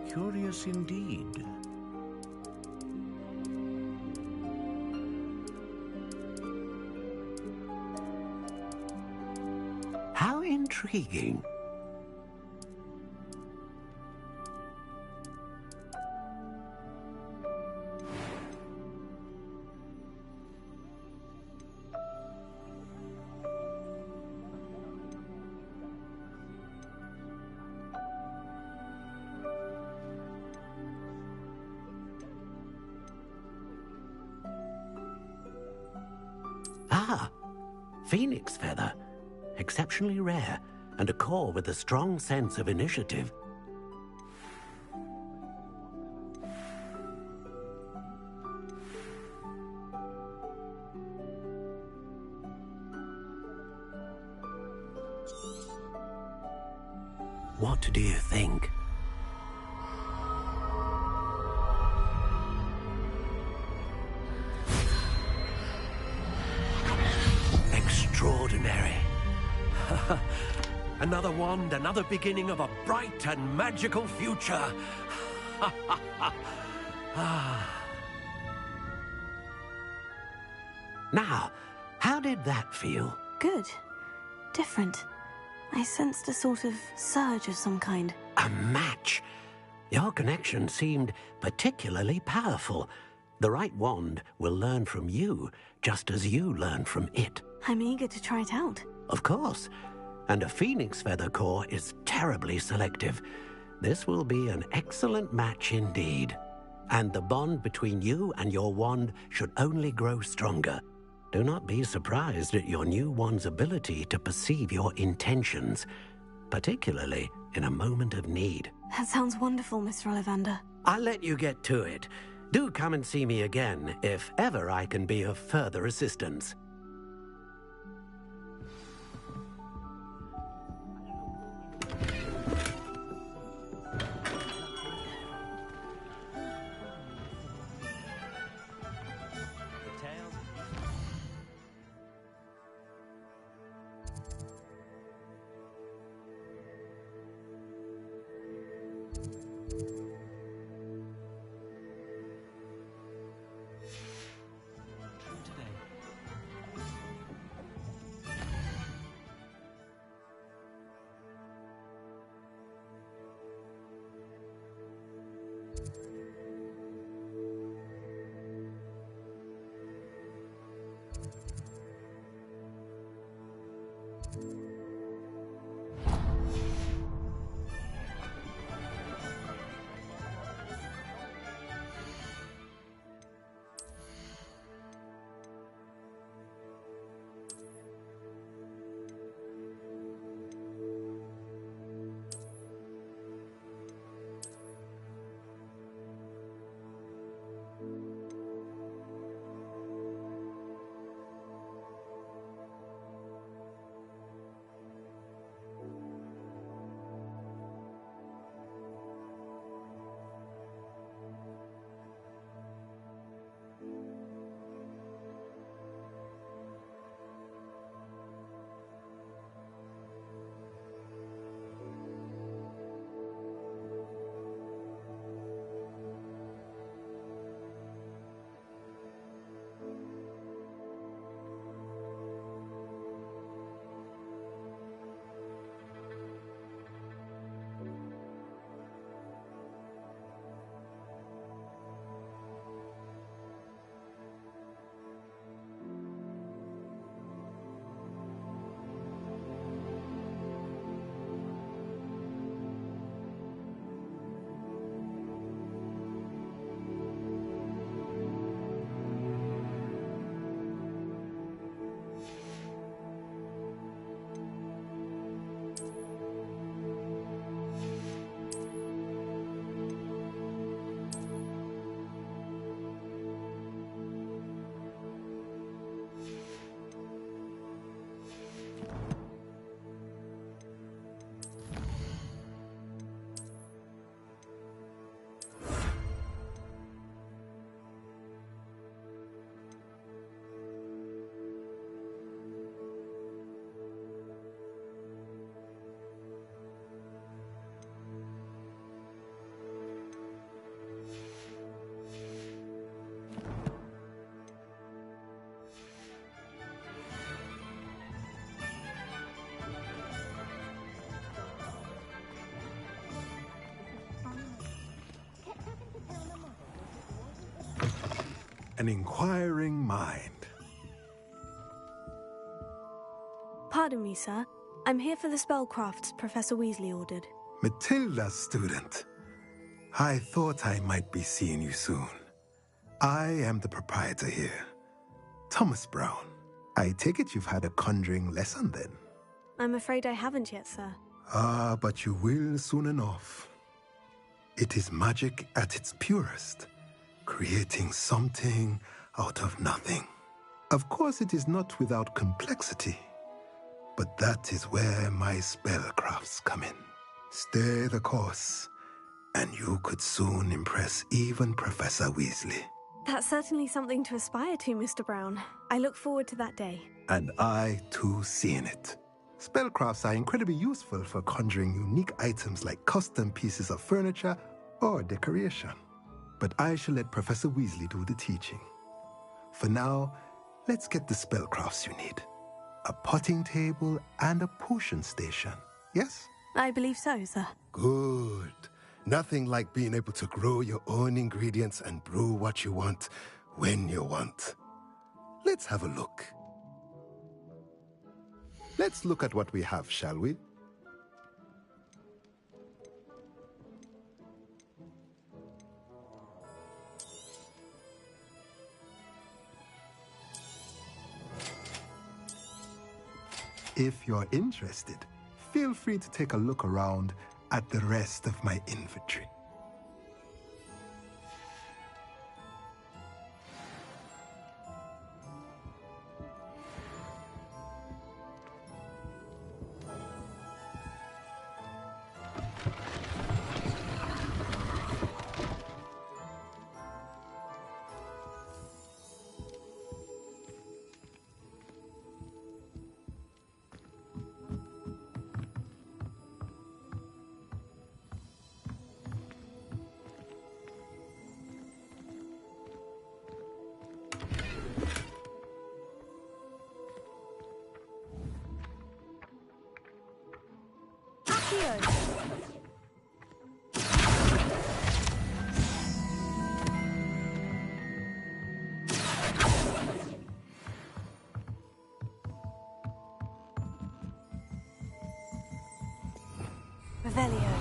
Curious indeed. How intriguing. Ah, phoenix feather. Exceptionally rare, and a core with a strong sense of initiative. What do you think? Extraordinary. Another wand, another beginning of a bright and magical future. Now, how did that feel? Good. Different. I sensed a sort of surge of some kind. A match. Your connection seemed particularly powerful. The right wand will learn from you, just as you learn from it. I'm eager to try it out. Of course. And a phoenix feather core is terribly selective. This will be an excellent match indeed. And the bond between you and your wand should only grow stronger. Do not be surprised at your new wand's ability to perceive your intentions, particularly in a moment of need. That sounds wonderful, Mr. Ollivander. I'll let you get to it. Do come and see me again if ever I can be of further assistance. An inquiring mind. Pardon me, sir. I'm here for the spellcrafts Professor Weasley ordered. Matilda's student. I thought I might be seeing you soon. I am the proprietor here, Thomas Brown. I take it you've had a conjuring lesson then? I'm afraid I haven't yet, sir. Ah, but you will soon enough. It is magic at its purest, creating something out of nothing. Of course, it is not without complexity, but that is where my spellcrafts come in. Stay the course, and you could soon impress even Professor Weasley. That's certainly something to aspire to, Mr. Brown. I look forward to that day. And I, too, seeing it. Spellcrafts are incredibly useful for conjuring unique items like custom pieces of furniture or decoration. But I shall let Professor Weasley do the teaching. For now, let's get the spellcrafts you need. A potting table and a potion station, yes? I believe so, sir. Good. Nothing like being able to grow your own ingredients and brew what you want when you want. Let's have a look. Let's look at what we have, shall we? If you're interested, feel free to take a look around at the rest of my inventory. Revelio.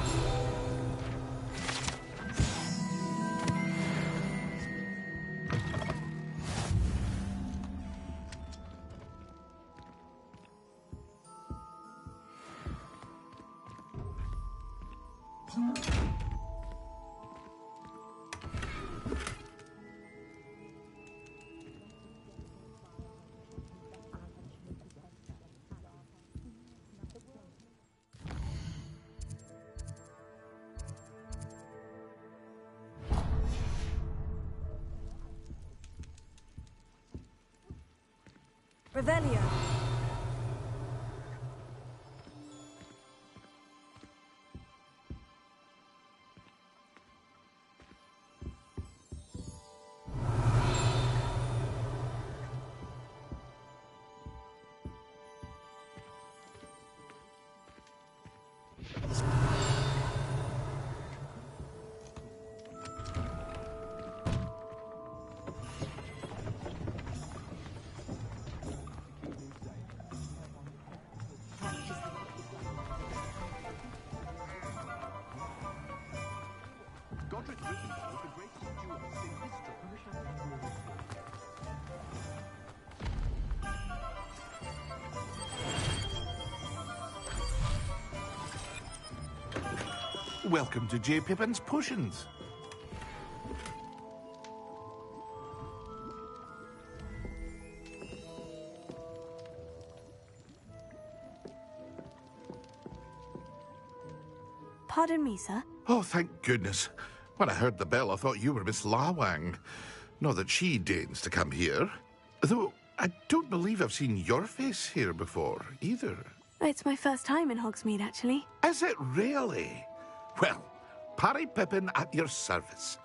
Revelio. Welcome to J. Pippin's Potions. Pardon me, sir. Oh, thank goodness. When I heard the bell, I thought you were Miss Lawang. Not that she deigns to come here. Though, I don't believe I've seen your face here before, either. It's my first time in Hogsmeade, actually. Is it really? Well, Parry Pippin at your service.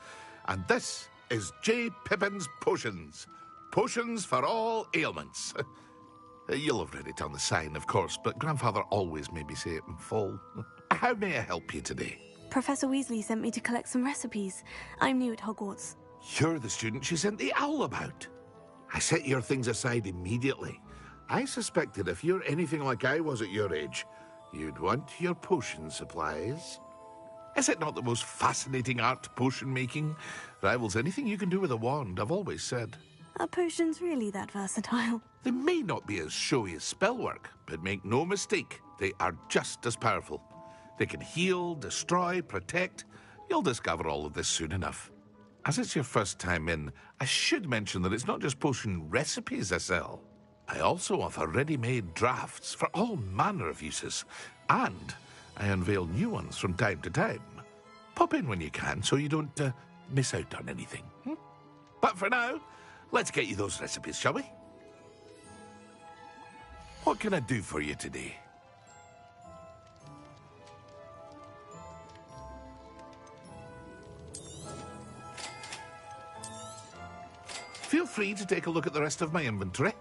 And this is J. Pippin's Potions. Potions for all ailments. You'll have read it on the sign, of course, but Grandfather always made me say it in full. How may I help you today? Professor Weasley sent me to collect some recipes. I'm new at Hogwarts. You're the student she sent the owl about. I set your things aside immediately. I suspected if you're anything like I was at your age, you'd want your potion supplies. Is it not the most fascinating art, potion making? Rivals anything you can do with a wand, I've always said. Are potions really that versatile? They may not be as showy as spellwork, but make no mistake, they are just as powerful. They can heal, destroy, protect. You'll discover all of this soon enough. As it's your first time in, I should mention that it's not just potion recipes I sell. I also offer ready-made drafts for all manner of uses, and I unveil new ones from time to time. Pop in when you can so you don't miss out on anything. But for now, let's get you those recipes, shall we? What can I do for you today? Feel free to take a look at the rest of my inventory,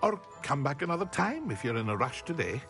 or come back another time if you're in a rush today.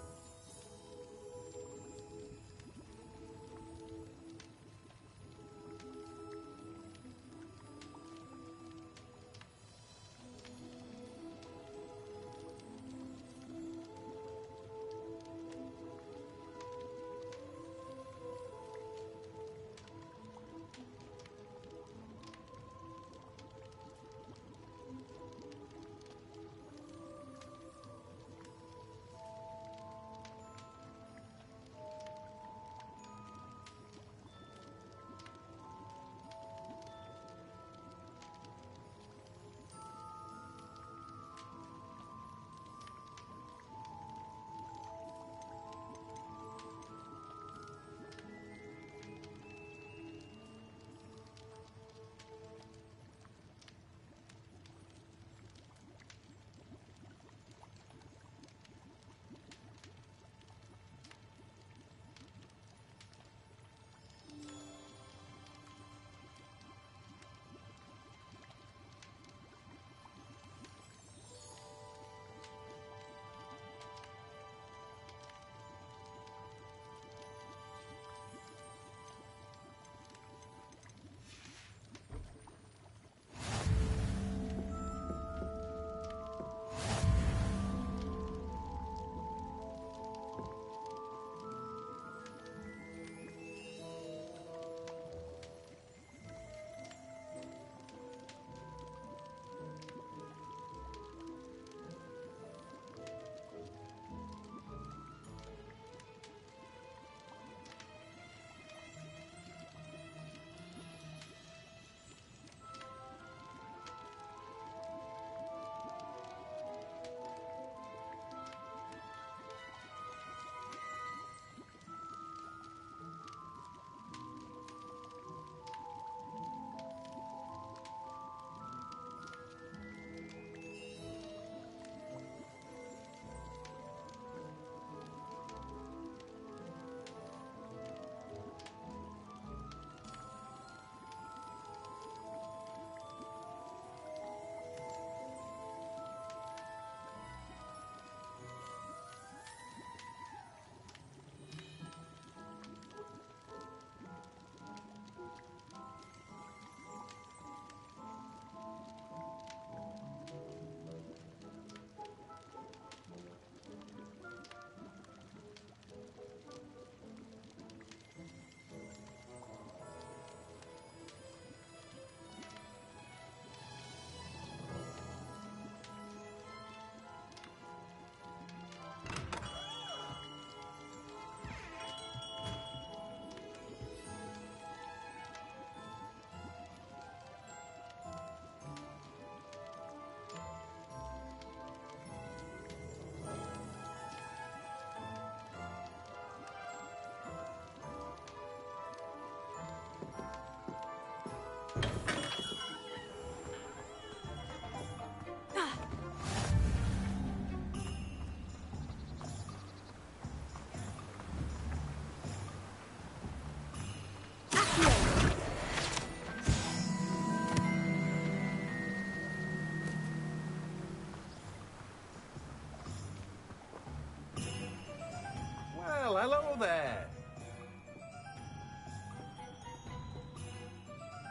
Well, hello there.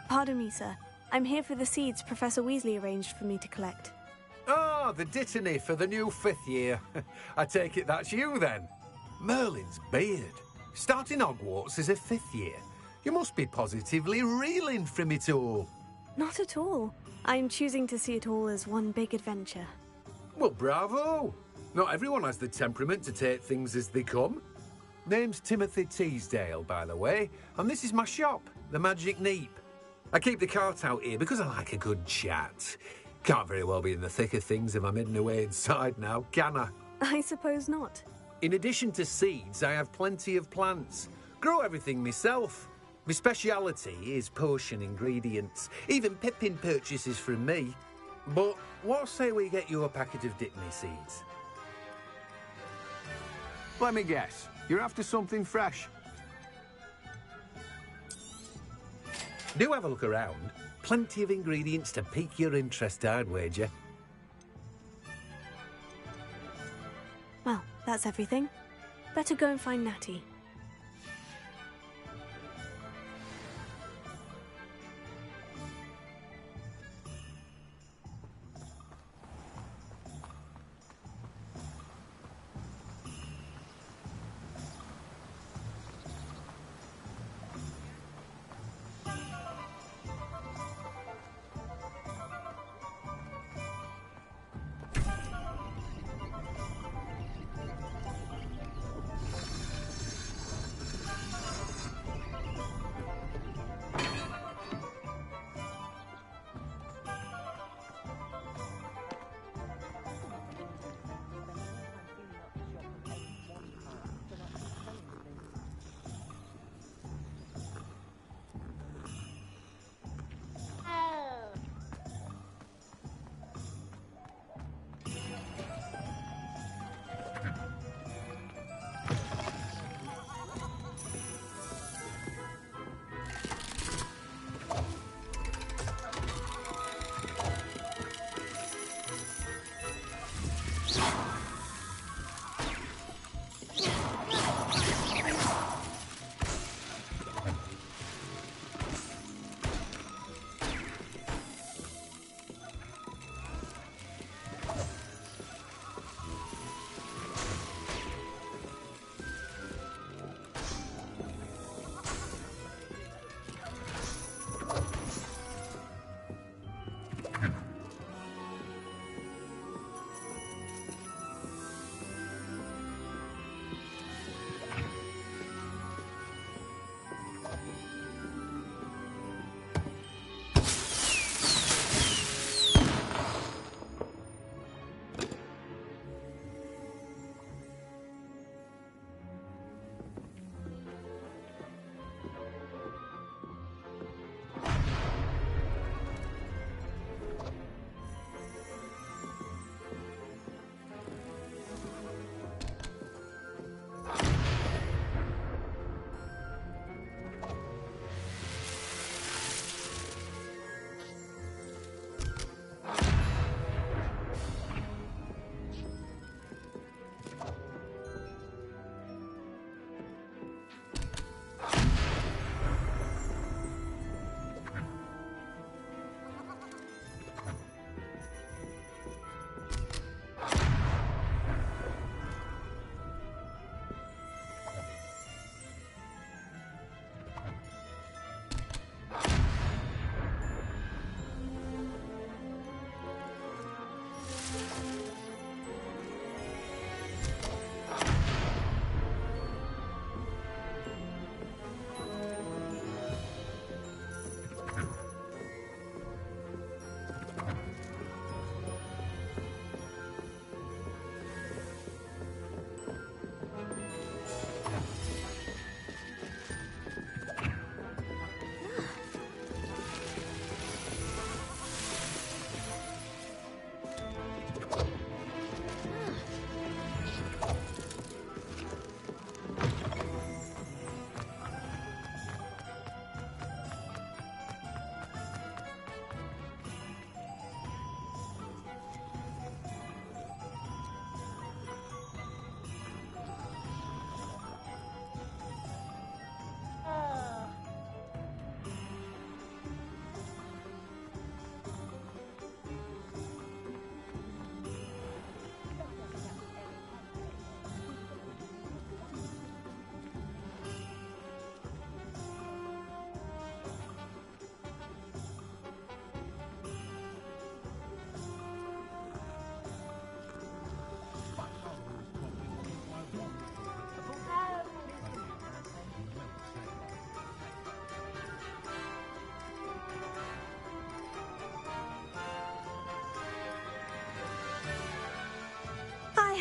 Pardon me, sir. I'm here for the seeds Professor Weasley arranged for me to collect. Oh, the dittany for the new 5th year. I take it that's you, then. Merlin's beard. Starting Hogwarts as a 5th year. You must be positively reeling from it all. Not at all. I'm choosing to see it all as one big adventure. Well, bravo! Not everyone has the temperament to take things as they come. Name's Timothy Teasdale, by the way, and this is my shop, the Magic Neep. I keep the cart out here because I like a good chat. Can't very well be in the thick of things if I'm hidden away inside now, can I? I suppose not. In addition to seeds, I have plenty of plants. Grow everything myself. My speciality is potion ingredients. Even Pippin purchases from me. But what say we get you a packet of Dittany seeds? Let me guess. You're after something fresh. Do have a look around. Plenty of ingredients to pique your interest, I'd wager. Well, that's everything. Better go and find Natty.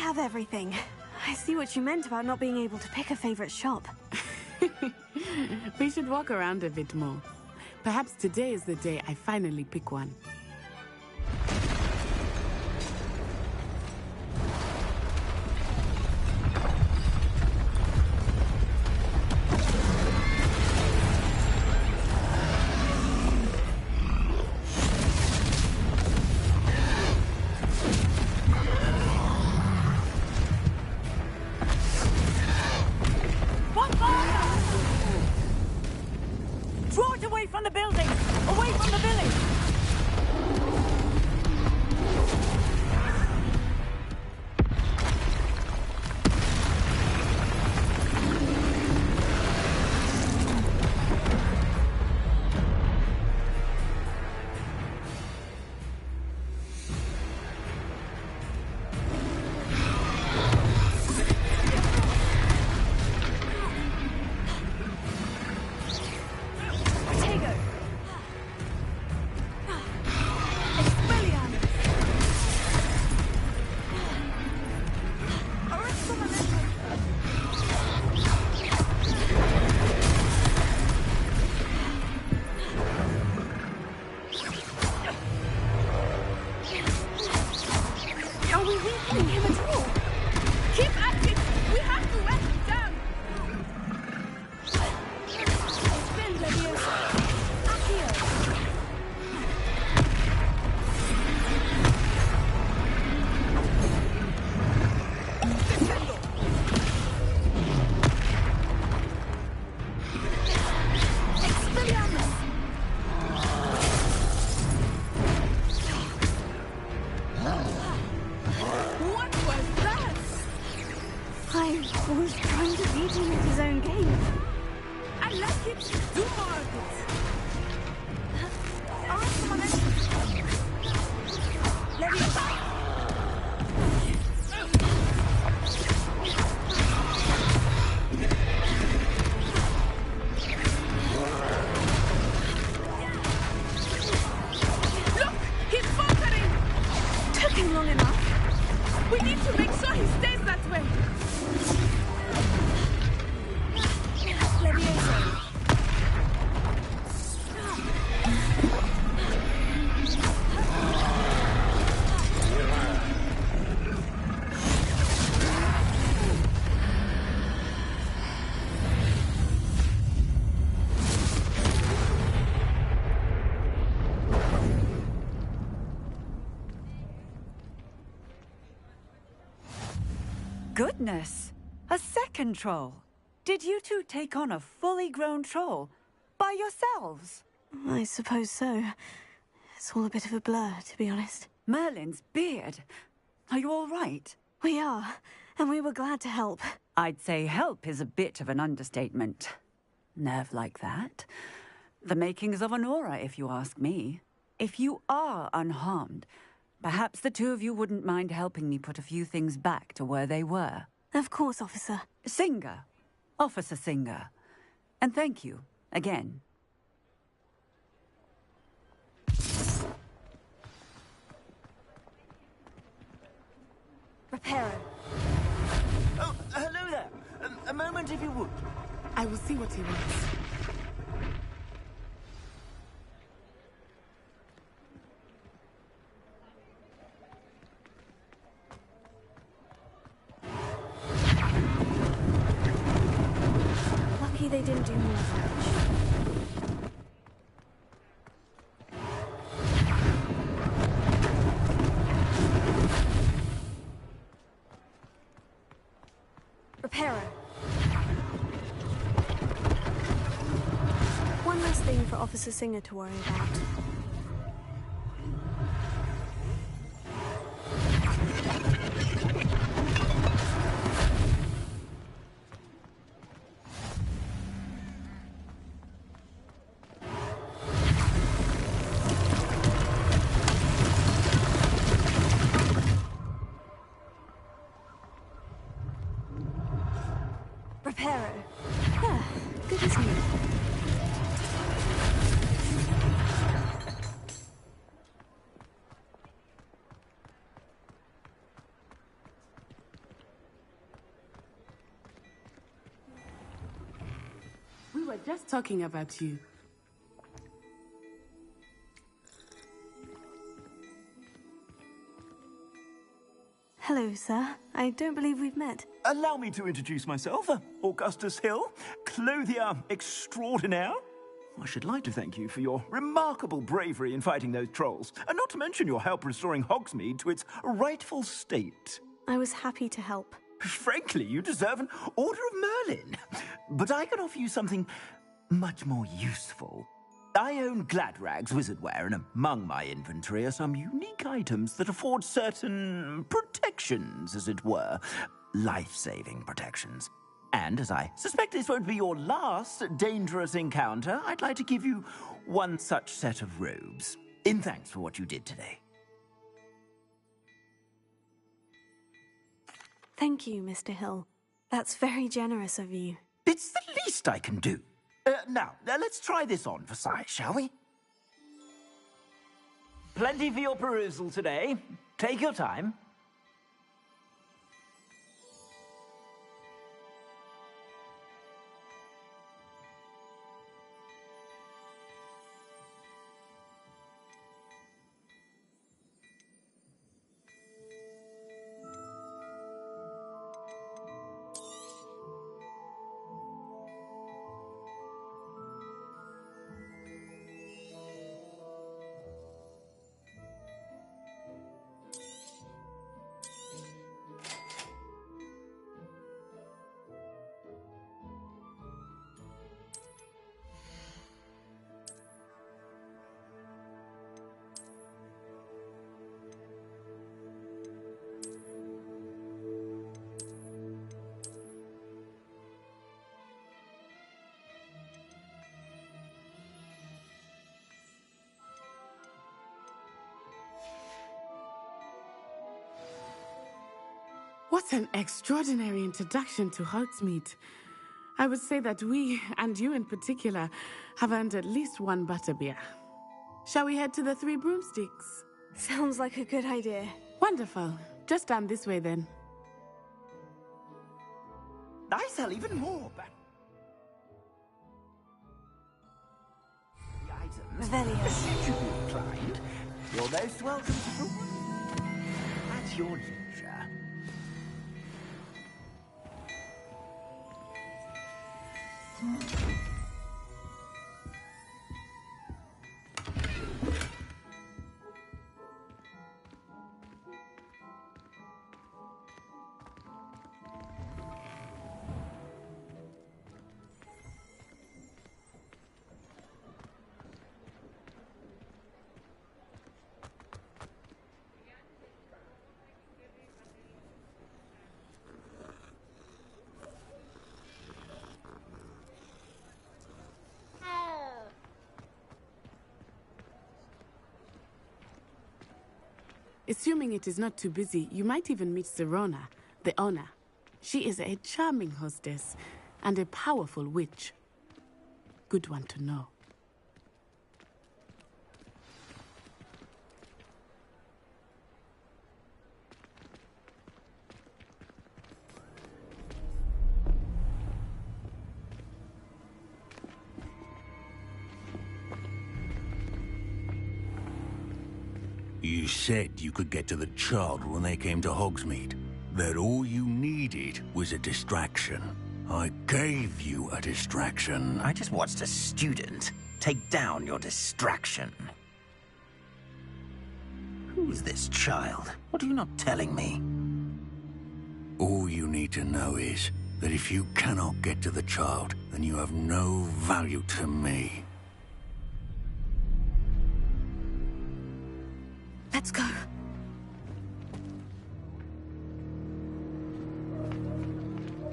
have everything. I see what you meant about not being able to pick a favorite shop. We should walk around a bit more. Perhaps today is the day I finally pick one. Draw it away from the building! Away from the village! Are we weakening him at all? Keep at it! We have to wear him down! Spin, Leviosa! Accio! What was that? I was trying to beat him at his own game. I like it. Do more of it. Leviosa! Look! He's faltering! Took him long enough. We need to make sure he stays that way. Leviosa! Goodness! A second troll! Did you two take on a fully grown troll? By yourselves? I suppose so. It's all a bit of a blur, to be honest. Merlin's beard. Are you all right? We are, and we were glad to help. I'd say help is a bit of an understatement. Nerve like that. The makings of an aura, if you ask me. If you are unharmed, perhaps the two of you wouldn't mind helping me put a few things back to where they were. Of course, officer. Singer. Officer Singer. And thank you, again. Reparo. Oh, hello there. A moment if you would. I will see what he wants. Lucky they didn't do more damage. Reparo. One less thing for Officer Singer to worry about. Reparo. Ah, good as new. were just talking about you. Hello, sir. I don't believe we've met. Allow me to introduce myself. Augustus Hill, clothier extraordinaire. I should like to thank you for your remarkable bravery in fighting those trolls, and not to mention your help restoring Hogsmeade to its rightful state. I was happy to help. Frankly, you deserve an Order of Merlin. But I can offer you something much more useful. I own Gladrag's wizardware, and among my inventory are some unique items that afford certain protections, as it were. Life-saving protections. And as I suspect this won't be your last dangerous encounter, I'd like to give you one such set of robes, in thanks for what you did today. Thank you, Mr. Hill. That's very generous of you. It's the least I can do. Now, let's try this on for size, shall we? Plenty for your perusal today. Take your time. What an extraordinary introduction to Hogsmeade. I would say that we, and you in particular, have earned at least one butterbeer. Shall we head to the Three Broomsticks? Sounds like a good idea. Wonderful. Just down this way then. I sell even more. The items Revelio. should you be inclined. You're most welcome to at your leisure. Assuming it is not too busy, you might even meet Serona, the owner. She is a charming hostess and a powerful witch. Good one to know. You said you could get to the child when they came to Hogsmeade. That all you needed was a distraction. I gave you a distraction. I just watched a student take down your distraction. Who's this child? What are you not telling me? All you need to know is that if you cannot get to the child, then you have no value to me. Let's go.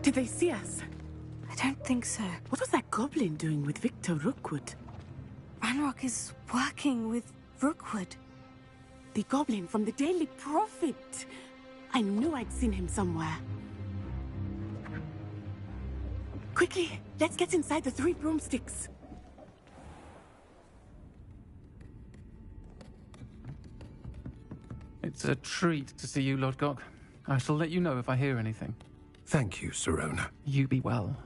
Did they see us? I don't think so. What was that goblin doing with Victor Rookwood? Ranrock is working with Rookwood. The goblin from the Daily Prophet. I knew I'd seen him somewhere. Quickly, let's get inside the Three Broomsticks. It's a treat to see you, Lord Gok. I shall let you know if I hear anything. Thank you, Serona. You be well.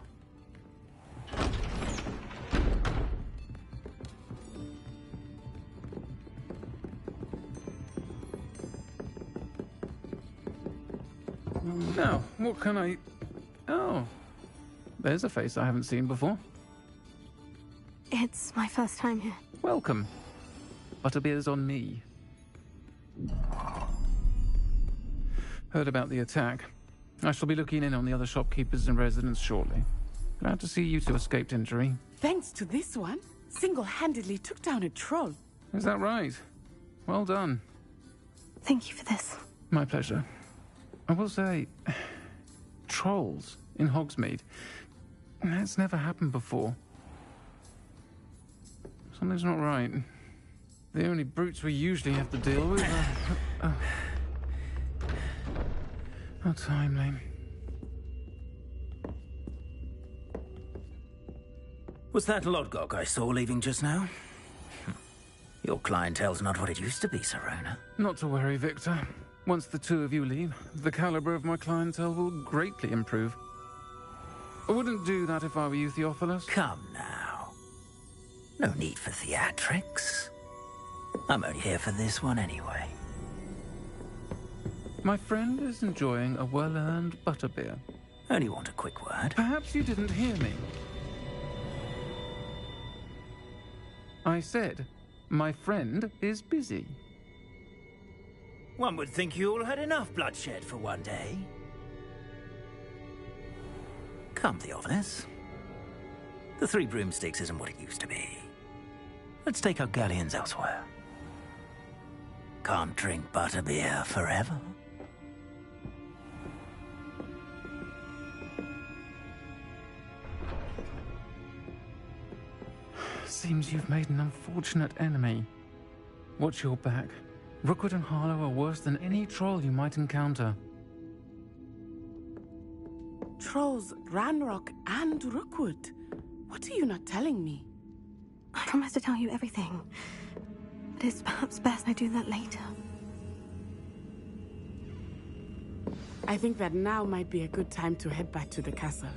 Now, what can I... Oh, there's a face I haven't seen before. It's my first time here. Welcome. Butterbeer's on me. Heard about the attack. I shall be looking in on the other shopkeepers and residents shortly. Glad to see you two escaped injury. Thanks to this one, single-handedly took down a troll. Is that right? Well done. Thank you for this. My pleasure. I will say, trolls in Hogsmeade. That's never happened before. Something's not right. The only brutes we usually have to deal with are... How timely. Was that Lodgok I saw leaving just now? Your clientele's not what it used to be, Serona. Not to worry, Victor. Once the two of you leave, the caliber of my clientele will greatly improve. I wouldn't do that if I were you, Theophilus. Come now. No need for theatrics. I'm only here for this one anyway. My friend is enjoying a well-earned butterbeer. Only want a quick word. Perhaps you didn't hear me. I said, my friend is busy. One would think you all had enough bloodshed for one day. Come, Theophilus. The Three Broomsticks isn't what it used to be. Let's take our galleons elsewhere. Can't drink butterbeer forever. Seems you've made an unfortunate enemy. Watch your back. Rookwood and Harlow are worse than any troll you might encounter. Trolls, Ranrock, and Rookwood. What are you not telling me? I promise to tell you everything. But it's perhaps best I do that later. I think that now might be a good time to head back to the castle.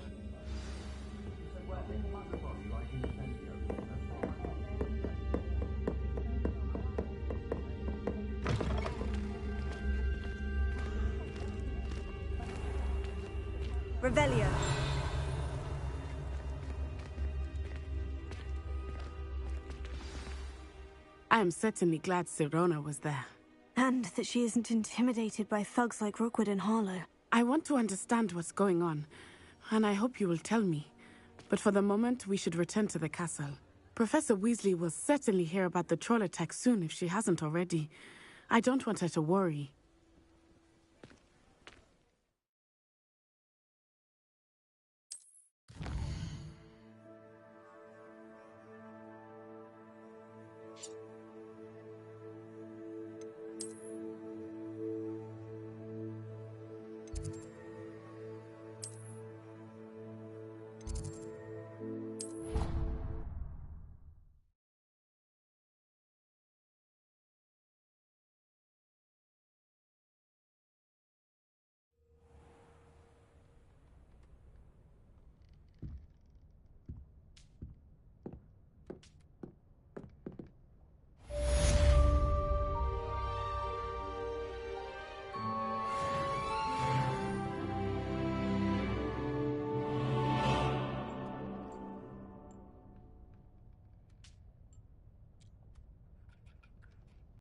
Revelio. I am certainly glad Serona was there. And that she isn't intimidated by thugs like Rookwood and Harlow. I want to understand what's going on, and I hope you will tell me. But for the moment, we should return to the castle. Professor Weasley will certainly hear about the troll attack soon if she hasn't already. I don't want her to worry.